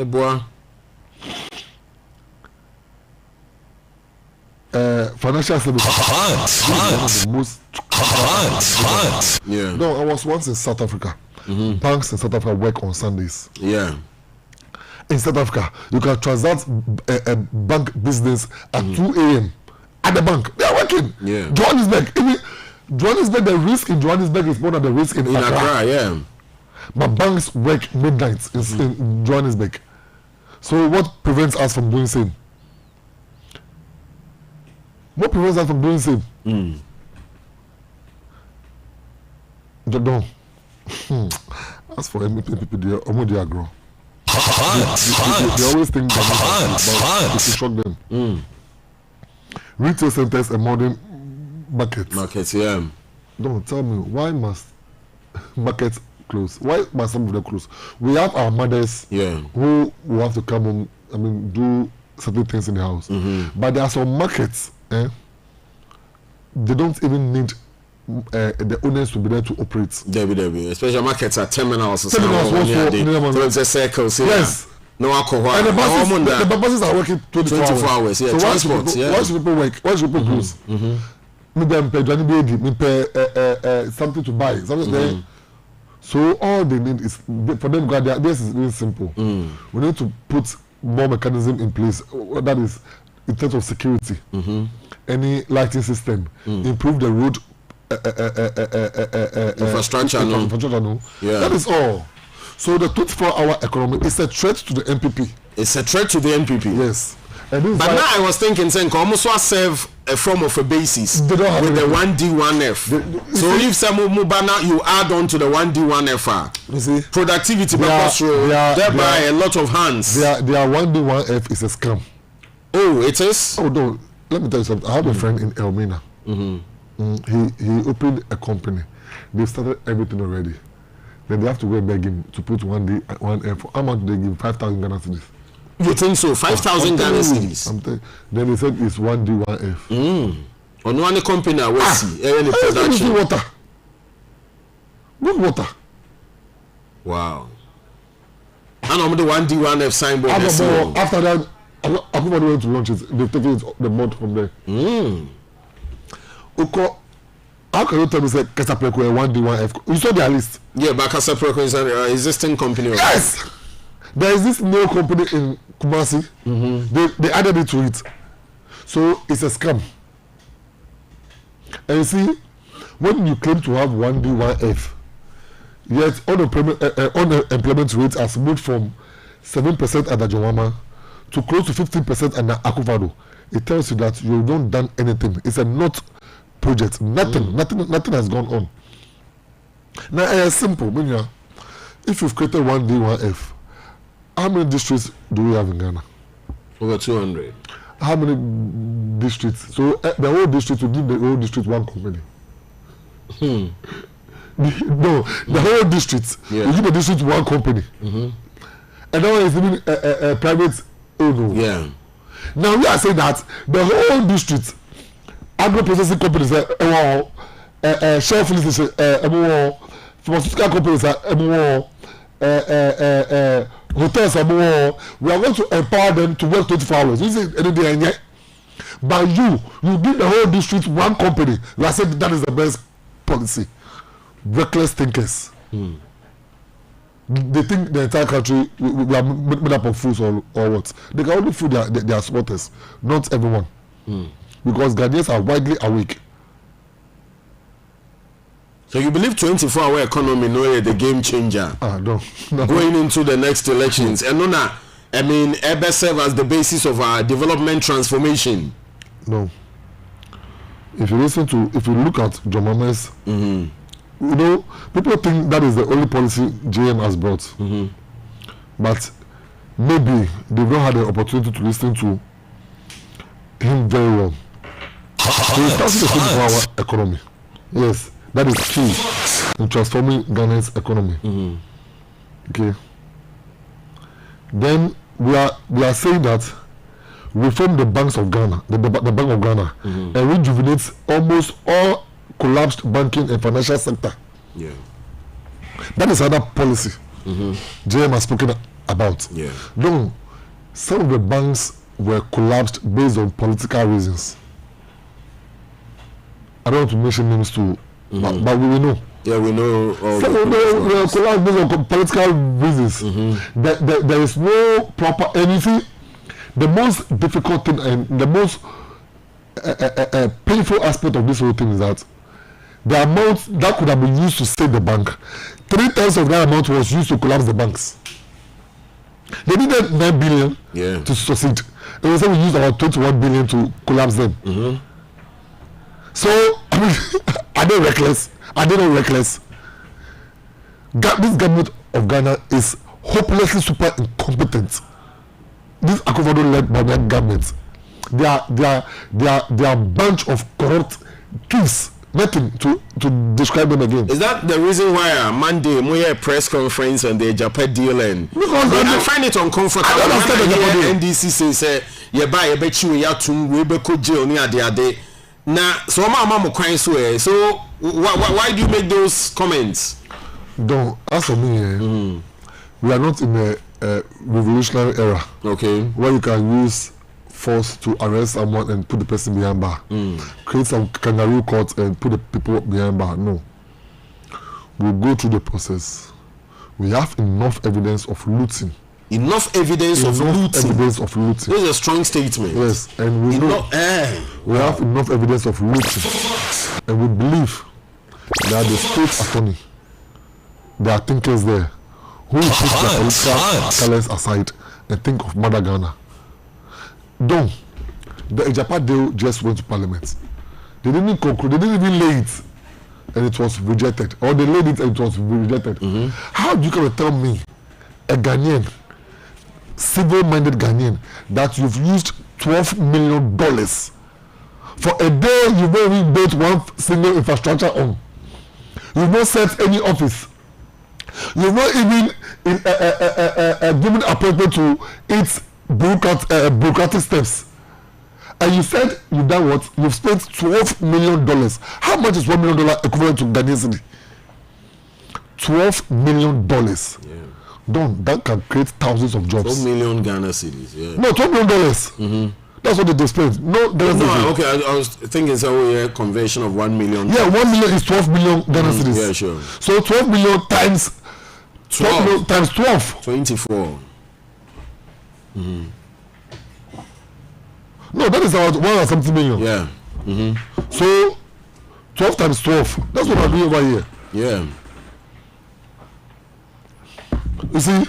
boy. Financial services one of the most No, I was once in South Africa. Banks in South Africa work on Sundays. In South Africa, you can transact a bank business at 2 a.m. at the bank. They are working. Johannesburg, the risk in Johannesburg is more than the risk in Accra. But banks work midnight in Johannesburg. So what prevents us from doing same? What prevents us from doing same? Don't. As for people, they are grow. They always think that it will shock them. Retail centers and modern markets. Don't tell me, why must markets close? Why must some of them close? We have our mothers who have to come home, do certain things in the house. But there are some markets, they don't even need the owners to be there to operate. Especially markets are terminals. Circles. Yes. No alcohol. And the buses are working 24 hours. So transport. Why should people work? Why should people close? me them pay something to buy, something there. So all they need is for them. God, this is really simple. We need to put more mechanism in place. That is in terms of security, any lighting system, improve the road infrastructure. Yeah. That is all. So the 24-hour economy is a threat to the MPP. It's a threat to the MPP. Yes. But now I was thinking, saying, almost serve a form of a basis with the 1D1F. So if some Mubana you add on to the 1D1F, you see, productivity thereby a lot of hands. Their 1D1F is a scam. Oh, it is? Oh no, let me tell you something. I have a friend in Elmina. He opened a company. They started everything already. Then they have to go and beg him to put 1F. How much do they give? 5,000 Ghana cedis. You think so? 5,000 Ghana cedis. Then they said it's 1D1F. On one company I will see any production. Water. Good water. Wow. And on the 1D1F signboard. After that, everybody went to launch it. They've taken the mod from there. How can you tell me say KWabena 1D1F? You saw their list. Yeah, but KWabena is an existing company. Yes. There is this new company in Kumasi. They added it to it. So it's a scam. And you see, when you claim to have 1D1F, yet unemployment rate has moved from 7% at Ajawama to close to 15% at Akufado. It tells you that you don't done anything. It's a not project. Nothing has gone on. Now it's simple. If you've created 1D1F, how many districts do we have in Ghana? Over 200. How many districts? So the whole district will give the whole district one company. No, the whole district will give the district one company. And that one is even a private owner. Yeah. Now we are saying that the whole district, agro processing companies, shelf list, pharmaceutical companies, hotels, we are going to empower them to work 24 hours. You see, but you give the whole district one company. You are saying that is the best policy. Reckless thinkers. They think the entire country we are made up of fools or what? They can only fool their supporters, not everyone. Because Ghanaians are widely awake. So you believe 24-hour economy no the game changer? No. Going into the next elections. And I mean, ever serve as the basis of our development transformation? No. If you look at Jomama's, people think that is the only policy JM has brought. But maybe they've not had the opportunity to listen to him very well. So he starts the 24-hour economy. Yes. That is key in transforming Ghana's economy. Okay. Then we are saying that reform the banks of Ghana, the Bank of Ghana, and rejuvenate almost all collapsed banking and financial sector. Yeah. That is another policy JM has spoken about. Yeah. No, some of the banks were collapsed based on political reasons. I don't want to mention names too. But we know. Yeah, we know. Some of them were collapsed based on political reasons. There is no proper anything. The most difficult thing and the most painful aspect of this whole thing is that the amount that could have been used to save the bank, 3 times of that amount was used to collapse the banks. They needed 9 billion to succeed. And we said we used about 21 billion to collapse them. So, I mean, are they reckless? Are they not reckless? This government of Ghana is hopelessly super incompetent. This Akufado-led government, they are a bunch of corrupt thieves. Nothing to describe them again. Is that the reason why Monday we had a press conference on the Japan deal? And I find it uncomfortable. I don't understand the NDC say you buy a bet you we be could jail near the other. Now, so my crying so why do you make those comments? Don't as for me, we are not in a revolutionary era. Okay, where you can use force to arrest someone and put the person behind bar. Create some kangaroo court and put the people behind bar. No. We'll go through the process. We have enough evidence of looting. Enough evidence of looting. Evidence of looting. This is a strong statement. Yes, and we know we have enough evidence of looting, and we believe that the state attorney, there are thinkers there who will put their political colors aside and think of Mother Ghana. Don't. The Ejapa deal just went to Parliament. They didn't conclude. They didn't even lay it, and it was rejected. Or they laid it and it was rejected. How do you come and tell me, a Ghanaian, civil-minded Ghanaian, that you've used $12 million for a day you've not even built one single infrastructure on? You've not set any office. You've not even given appointment to its bureaucratic steps. And you said you've done what? You've spent $12 million. How much is $1 million equivalent to Ghanaian city? $12 million. Don't, that can create thousands of jobs. 12 million Ghana cities. Yeah. No, $12 million. That's what they spent. No, okay. I was thinking it's a conversion of 1 million. Yeah, 1 million is 12 million Ghana cities. Yeah, sure. So 12 million times 12 million times 12. 24. No, that is about 1 million. Yeah. So 12 times 12. That's what I'm doing over here. Yeah. You see,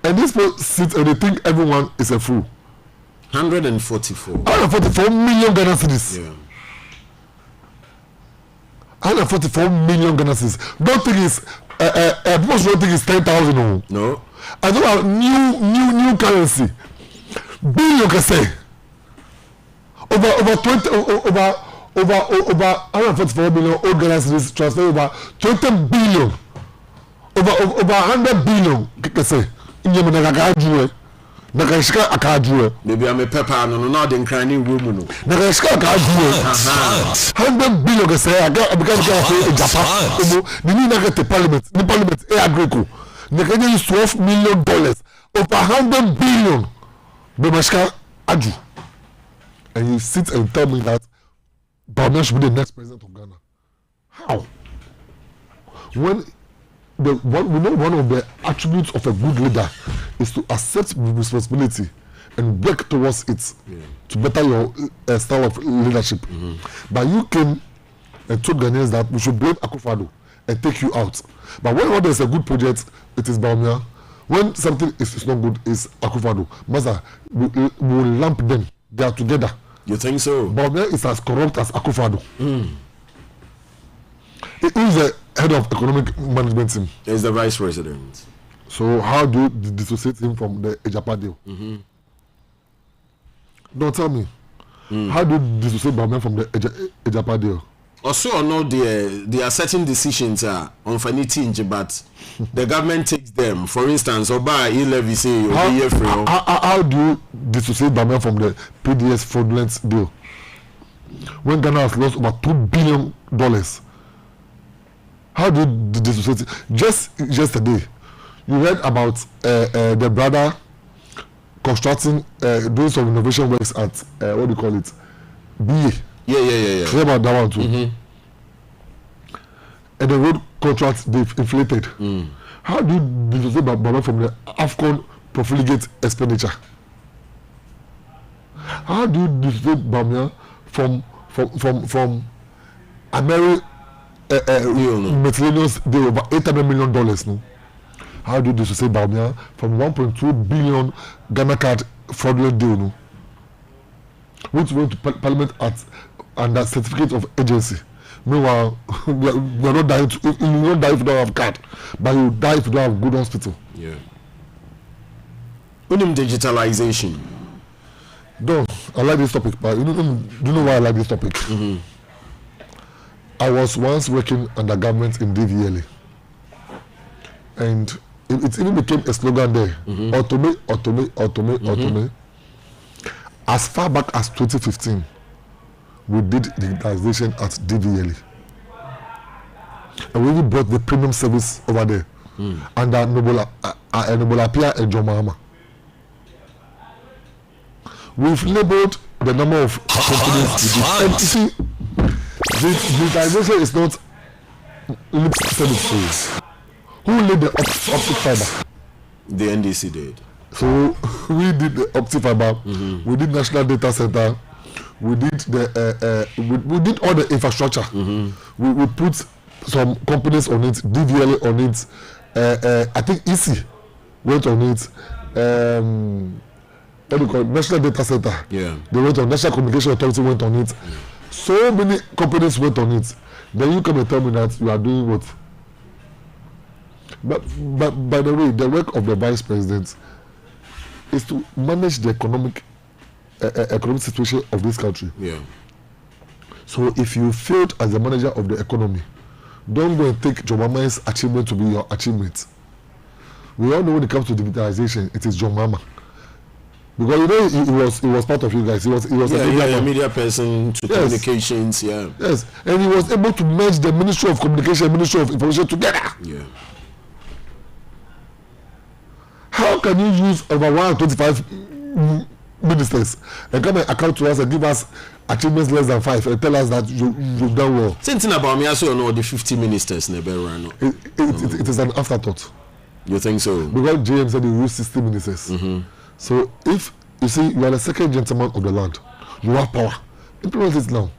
and these people sit and they think everyone is a fool. 144 million Ghana cities. Yeah. 144 million Ghana cities. Don't think it's people don't think it's 10,000. No. I don't have new currency. Billion can say. Over 144 million old Ghana cities transfer over 20 billion. Over 100 billion can say. Nakashika akadue. Maybe I'm a pepper no not in crying room no. Nakashika akadue. 100 billion can say because Japan. The need to get the parliament. The parliament agree. Nakanya is $12 million. Over 100 billion. Bemashika aju. And you sit and tell me that Bawumia should be the next president of Ghana. How? When we know one of the attributes of a good leader is to accept responsibility and work towards it to better your style of leadership. But you came and told Ghanaians that we should blame Akufo-Addo and take you out. But when there's a good project, it is Bawumia. When something is not good, it's Akufo-Addo. Master, we will lump them. They are together. You think so? Bawumia is as corrupt as Akufo-Addo. He is the head of economic management team. He's the vice president. So how do you dissociate him from the Ejapa deal? Don't tell me. How do you dissociate Bawumia from the Ejapa deal? Also or not, there are certain decisions on finity, but the government takes them. For instance, Oba e-levy say how do you dissociate Bawumia from the PDS fraudulent deal? When Ghana has lost over $2 billion. How do you dissociate it? Just yesterday, you read about the brother constructing, doing some innovation works at, what do you call it? BA. Yeah. You read about that one too. And the road contracts, they've inflated. How do you dissociate Bawumia from the AFCON profligate expenditure? How do you dissociate Bawumia from American miscellaneous deal over $800 million? No. How do you dissociate Bawumia from 1.2 billion Ghana card fraudulent deal? No. Which went to Parliament under certificate of agency. Meanwhile, we are not dying. You will not die if you don't have card, but you die if you don't have good hospital. Yeah. Digitalization. Don't. I like this topic, but do you know why I like this topic? I was once working under government in DVLA, and it even became a slogan there: automate. As far back as 2015, we did digitalization at DVLA, and we even brought the premium service over there under Noble Apia and John Mahama. we've labeled the number of companies. And you see, digitization is not limited to who laid the optic fiber? The NDC did. So we did the optic fiber. We did national data center. We did the we did all the infrastructure. We put some companies on it, DVLA on it. I think EC went on it. What do you call it? National Data Center. Yeah. They went on. National Communication Authority went on it. So many companies went on it. Then you come and tell me that you are doing what? But by the way, the work of the vice president is to manage the economic situation of this country. Yeah. So if you failed as the manager of the economy, don't go and take John Mama's achievement to be your achievement. We all know when it comes to digitalization, it is John Mama. Because you know he was part of you guys. He was a media person to communications. Yeah. Yes, and he was able to merge the Ministry of Communication, Ministry of Information together. Yeah. How can you use over 125 ministers and come and account to us and give us achievements less than 5 and tell us that you've done well? Something about me, I saw the 50 ministers in the it is an afterthought. You think so? Because James said he used 60 ministers. So if you see you are the second gentleman of the land, you have power. Implement it now.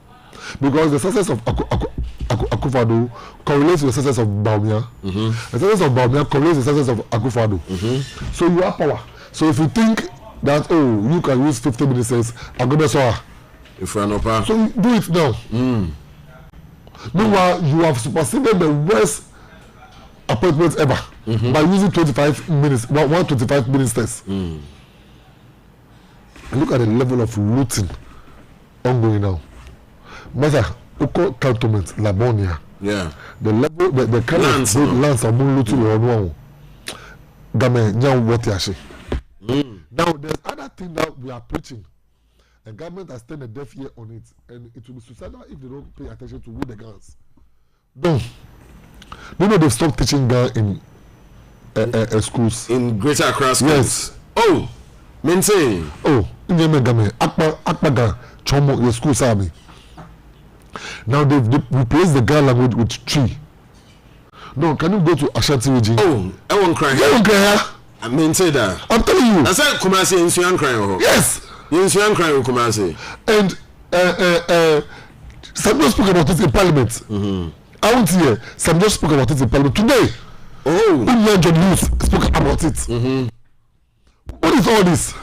Because the success of Akufo-Addo correlates with the success of Bawumia. The success of Bawumia correlates with the success of Akufo-Addo. So you have power. So if you think that you can use 50 ministers, I'm going to say if you are not power. So do it now. Meanwhile, you have superseded the worst appointments ever by using 125 ministers. And look at the level of looting ongoing now. Master, Oko cantonment, Labonia. Yeah. The level, the kind of lands are more looting or no. Game, now what you Now there's other thing that we are preaching. The government has turned a deaf ear on it, and it will be suicidal if they don't pay attention to who the guns. Don't. You know they've stopped teaching gun in schools. In Greater Accra schools. Yes. Oh, maintain. Oh, in the game, Akpa gun, Chomo, your school army. Now they've replaced the gun language with tree. No, can you go to Ashanti region? Oh, I won't cry. You won't cry. I maintain that. I'm telling you. I said Kumasi in Suyan crying. Yes. In Suyan crying Kumasi. And some just spoke about it in Parliament. I won't hear. Some just spoke about it in Parliament today. Oh. When John Hughes spoke about it. What is all this?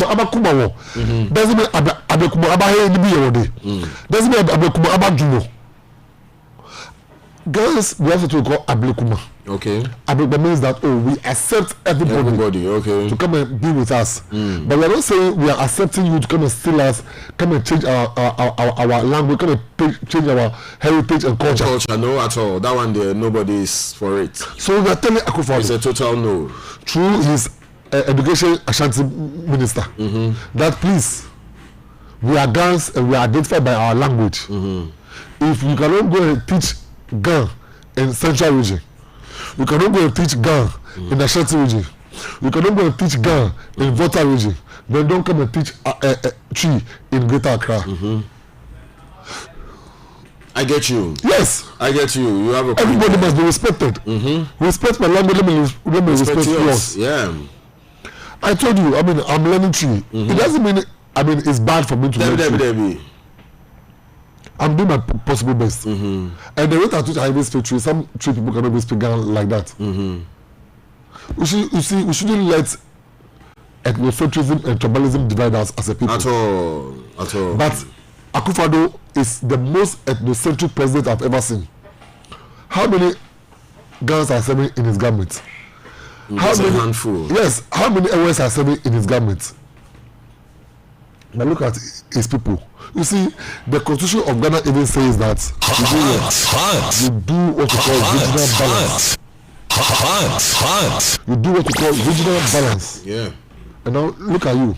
Abakumawo. Doesn't mean Abekuma Abahe ni biye. Doesn't mean Abekuma Abajuno. Girls, we have to call Ablekuma. Okay. That means that we accept everybody okay, to come and be with us. But we are not saying we are accepting you to come and steal us, come and change our language, come and change our heritage and culture. No, at all. That one there, nobody is for it. So we are telling Akufo-Addo. It's a total no. Through his education Ashanti minister, that please, we are Gans and we are identified by our language. If you cannot go and teach Gan in Central region, you cannot go and teach Gan in the Ashanti region, you cannot go and teach Gan in Volta region, then don't come and teach tree in Greater Accra. I get you. Yes. I get you. You have a everybody must be respected. Respect my language, let me respect yours. Yeah. I told you, I mean, I'm learning tree. It doesn't mean, I mean, it's bad for me to learn tree. I'm doing my possible best. And the rate at which I even speak tree, some tree people cannot even speak Ghana like that. We shouldn't let ethnocentrism and tribalism divide us as a people. At all. But Akufo-Addo is the most ethnocentric president I've ever seen. How many Ghanaians are serving in his government? How many? Handful. Yes. How many areas are serving in his government? Now look at his people. You see, the constitution of Ghana even says that you do what you call regional balance. You do what you call regional balance. Yeah. And now look at you.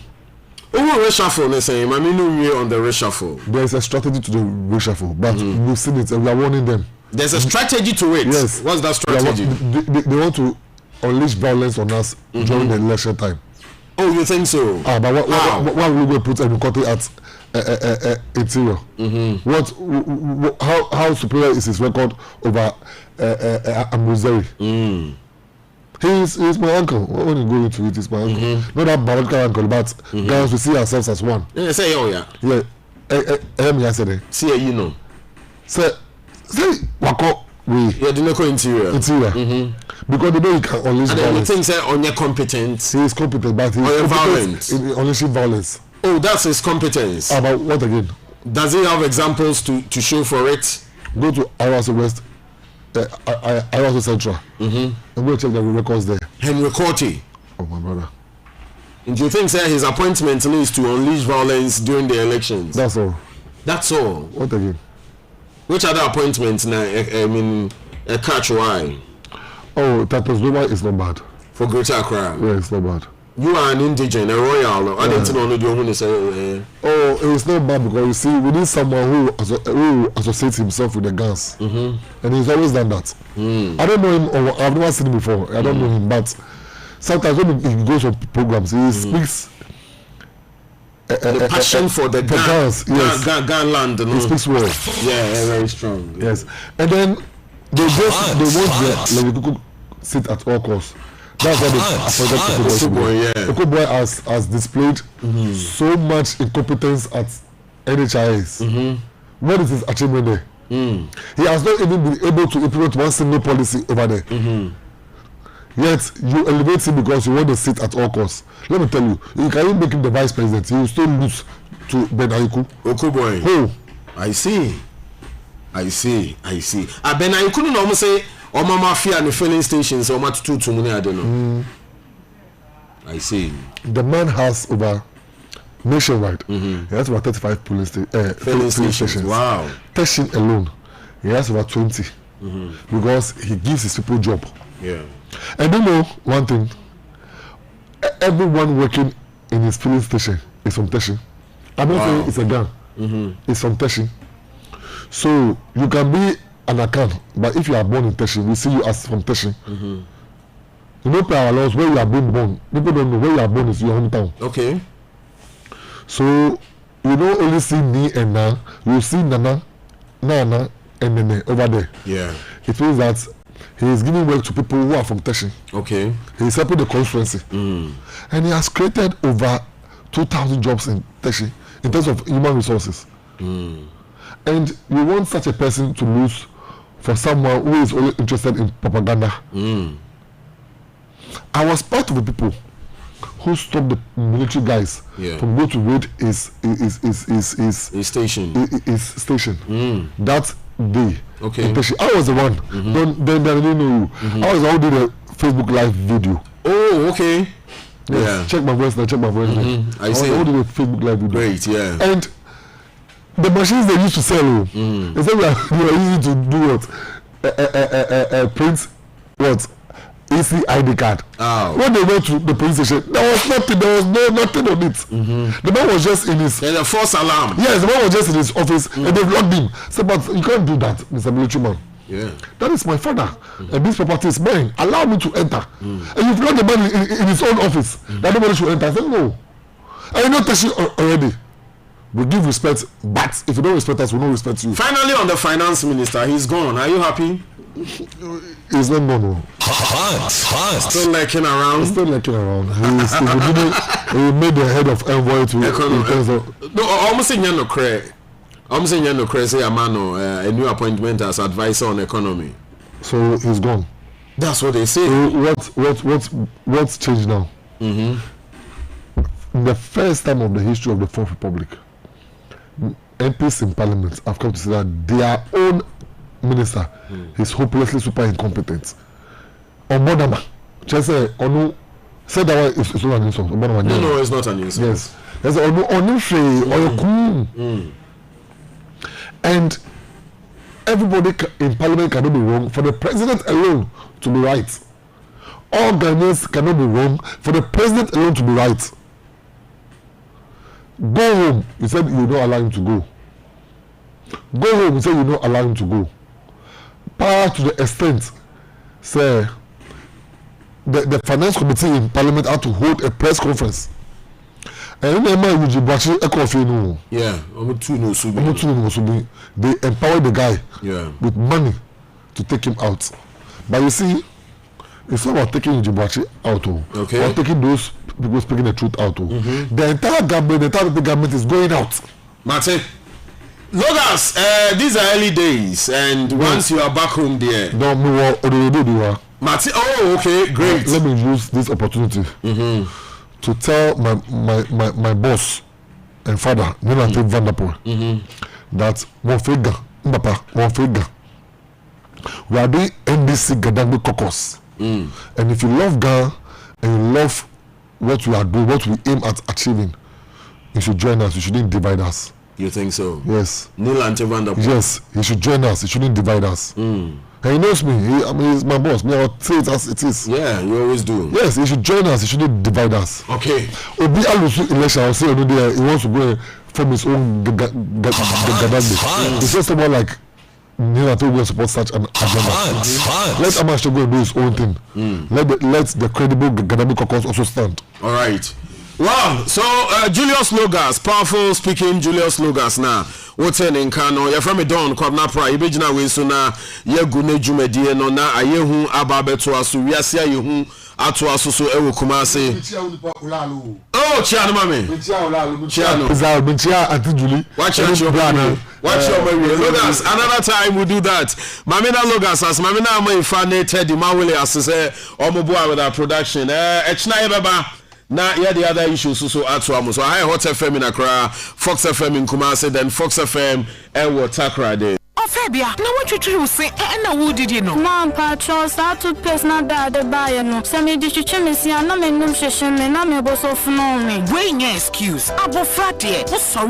Reshuffle, they say. I mean, on the reshuffle. There is a strategy to the reshuffle, but we've seen it and we are warning them. There's a strategy to it. Yes. What's that strategy? They want to unleash violence on us during the election time. Oh, you think so? But why will we go put Enukote at interior? How superior is his record over Amuzeri? He's my uncle. When you go into it, he's my uncle. Not that biological uncle, but guys, we see ourselves as one. Yeah, say yeah. Yesterday. See you know. Say wako we. Yeah, the local interior. Because they know he can unleash violence. And things say on your competence. He is competent, but he's violent in unleashing violence. Oh, that's his competence. About what again? Does he have examples to show for it? Go to Araso West, Araso Central, and go check the records there. Henry Corti. Oh my brother. And do you think sir, his appointment is to unleash violence during the elections? That's all. That's all. What again? Which other appointments now? I mean, a catch why? Oh, Tatos Noma is not bad. For Greater Accra? Yeah, it's not bad. You are an indigent, a royal. I didn't know you want to say. Oh, it's not bad because you see, we need someone who associates himself with the guns. And he's always done that. I don't know him, or I've never seen him before. I don't know him, but sometimes when he goes on programs, he speaks. The passion for the guns, yes. Gun land. He speaks well. Yeah, very strong. Yes, and then they want the sit at all costs. That's why they appointed Okoboy has displayed so much incompetence at NHIS. What is his achievement there? He has not even been able to implement one single policy over there. Yet you elevate him because you want to sit at all costs. Let me tell you, you can even make him the vice president. He will still lose to Ben Aiku. Okoboy. Oh, I see. Ben Aiku no almost say Oma mafia and the filling stations or much too many, I don't know. I see. The man has over nationwide. He has over 35 filling stations. Wow. Testing alone, he has over 20 because he gives his people job. Yeah. And you know one thing, everyone working in his filling station is from Teshin. I'm not saying it's a gun. It's from Teshin. So you can be an account, but if you are born in Teshin, we see you as from Teshin. You know, per our laws, where you are being born, people don't know where you are born is your hometown. Okay. So you don't only see me and Na, you see Nana, and Nene over there. Yeah. It means that he is giving work to people who are from Teshin. Okay. He is helping the constituency. And he has created over 2,000 jobs in Teshin in terms of human resources. And you want such a person to lose for someone who is only interested in propaganda. I was part of the people who stopped the military guys from going to raid his station. That day. Okay. I was the one. Then I didn't know you. I was the one who did a Facebook live video. Oh, okay. Yes. Check my voice now. I see. I was the one who did a Facebook live video. Great, yeah. And the machines they used to sell, they said we are using to do what? Print what? EC ID card. When they went to the police station, there was nothing on it. The man was just in his. There's a false alarm. Yes, the man was just in his office and they've locked him. So, but you can't do that, Mr. Military Man. Yeah. That is my father, and this property is mine. Allow me to enter. And you've locked the man in his own office. That nobody should enter. I said no. And you know Teshi already. We give respect, but if you don't respect us, we don't respect you. Finally, on the finance minister, he's gone. Are you happy? He's not gone. Still lurking around. He made the head of envoy to no, almost in no credit. I'm saying no credit. Say a man a new appointment as advisor on economy. So he's gone. That's what they say. So what's changed now? The first time of the history of the Fourth Republic, MPs in Parliament have come to say that their own minister is hopelessly super incompetent. Obodama, just say Onu said that it's not an insult. No, it's not an insult. Yes, there's Onu and everybody in Parliament cannot be wrong for the president alone to be right. All Ghanaians cannot be wrong for the president alone to be right. Go home, you said you don't allow him to go. Go home, you said you don't allow him to go. Power to the extent, say, the finance committee in parliament had to hold a press conference. And then yeah, they empowered the guy with money to take him out. But you see, it's not about taking Ujibachi out, or taking those people speaking the truth out. The entire government is going out. Martin, Logas, these are early days, and once you are back home there. Martin, oh, okay, great. Let me use this opportunity to tell my boss and father, Nenate Vanderpool, that we are doing NDC Gadangbe caucus. And if you love Ghana and you love what we are doing, what we aim at achieving, you should join us. You shouldn't divide us. You think so? Yes. Nenate Vanderpool. Yes, he should join us. He shouldn't divide us. And he knows me. He's my boss. Me, I'll say it as it is. Yeah, you always do. Yes, he should join us. He shouldn't divide us. Okay. Obi Alusu election, I'll say he wants to go from his own Gadangbe. He says someone like Nenate will support such an agenda. Let Amash go and do his own thing. Let the credible Gadangbe caucus also stand. All right. Wow. So Julius Logas, powerful speaking Julius Logas now. What's in Kano? You're from a Don, KWabena Prah. You begin away so now. You're going to Jumedi no na ayehu ababeto asu. We are seeing you atu asu so ewo kumase. Oh, Chiano mami. Chiano. Bintia Auntie Julie. Watch your brother. Watch your baby. Logas. Another time we do that. Mamina Logas as Mamina Amay Fane Teddy Mawele as say Omoboa with our production. Echna baba. Na yeah, the other issues so atu so I Hot FM in Accra, Fox FM in Kumasi, then Fox FM and what Takra Day. Fabia, now what you say, and who did you know? Mom, Patros, I took place not that the buyer no. Some education is here, no men, no session, and I'm able to know me. Bring your excuse. Abo Friday, what's sorry?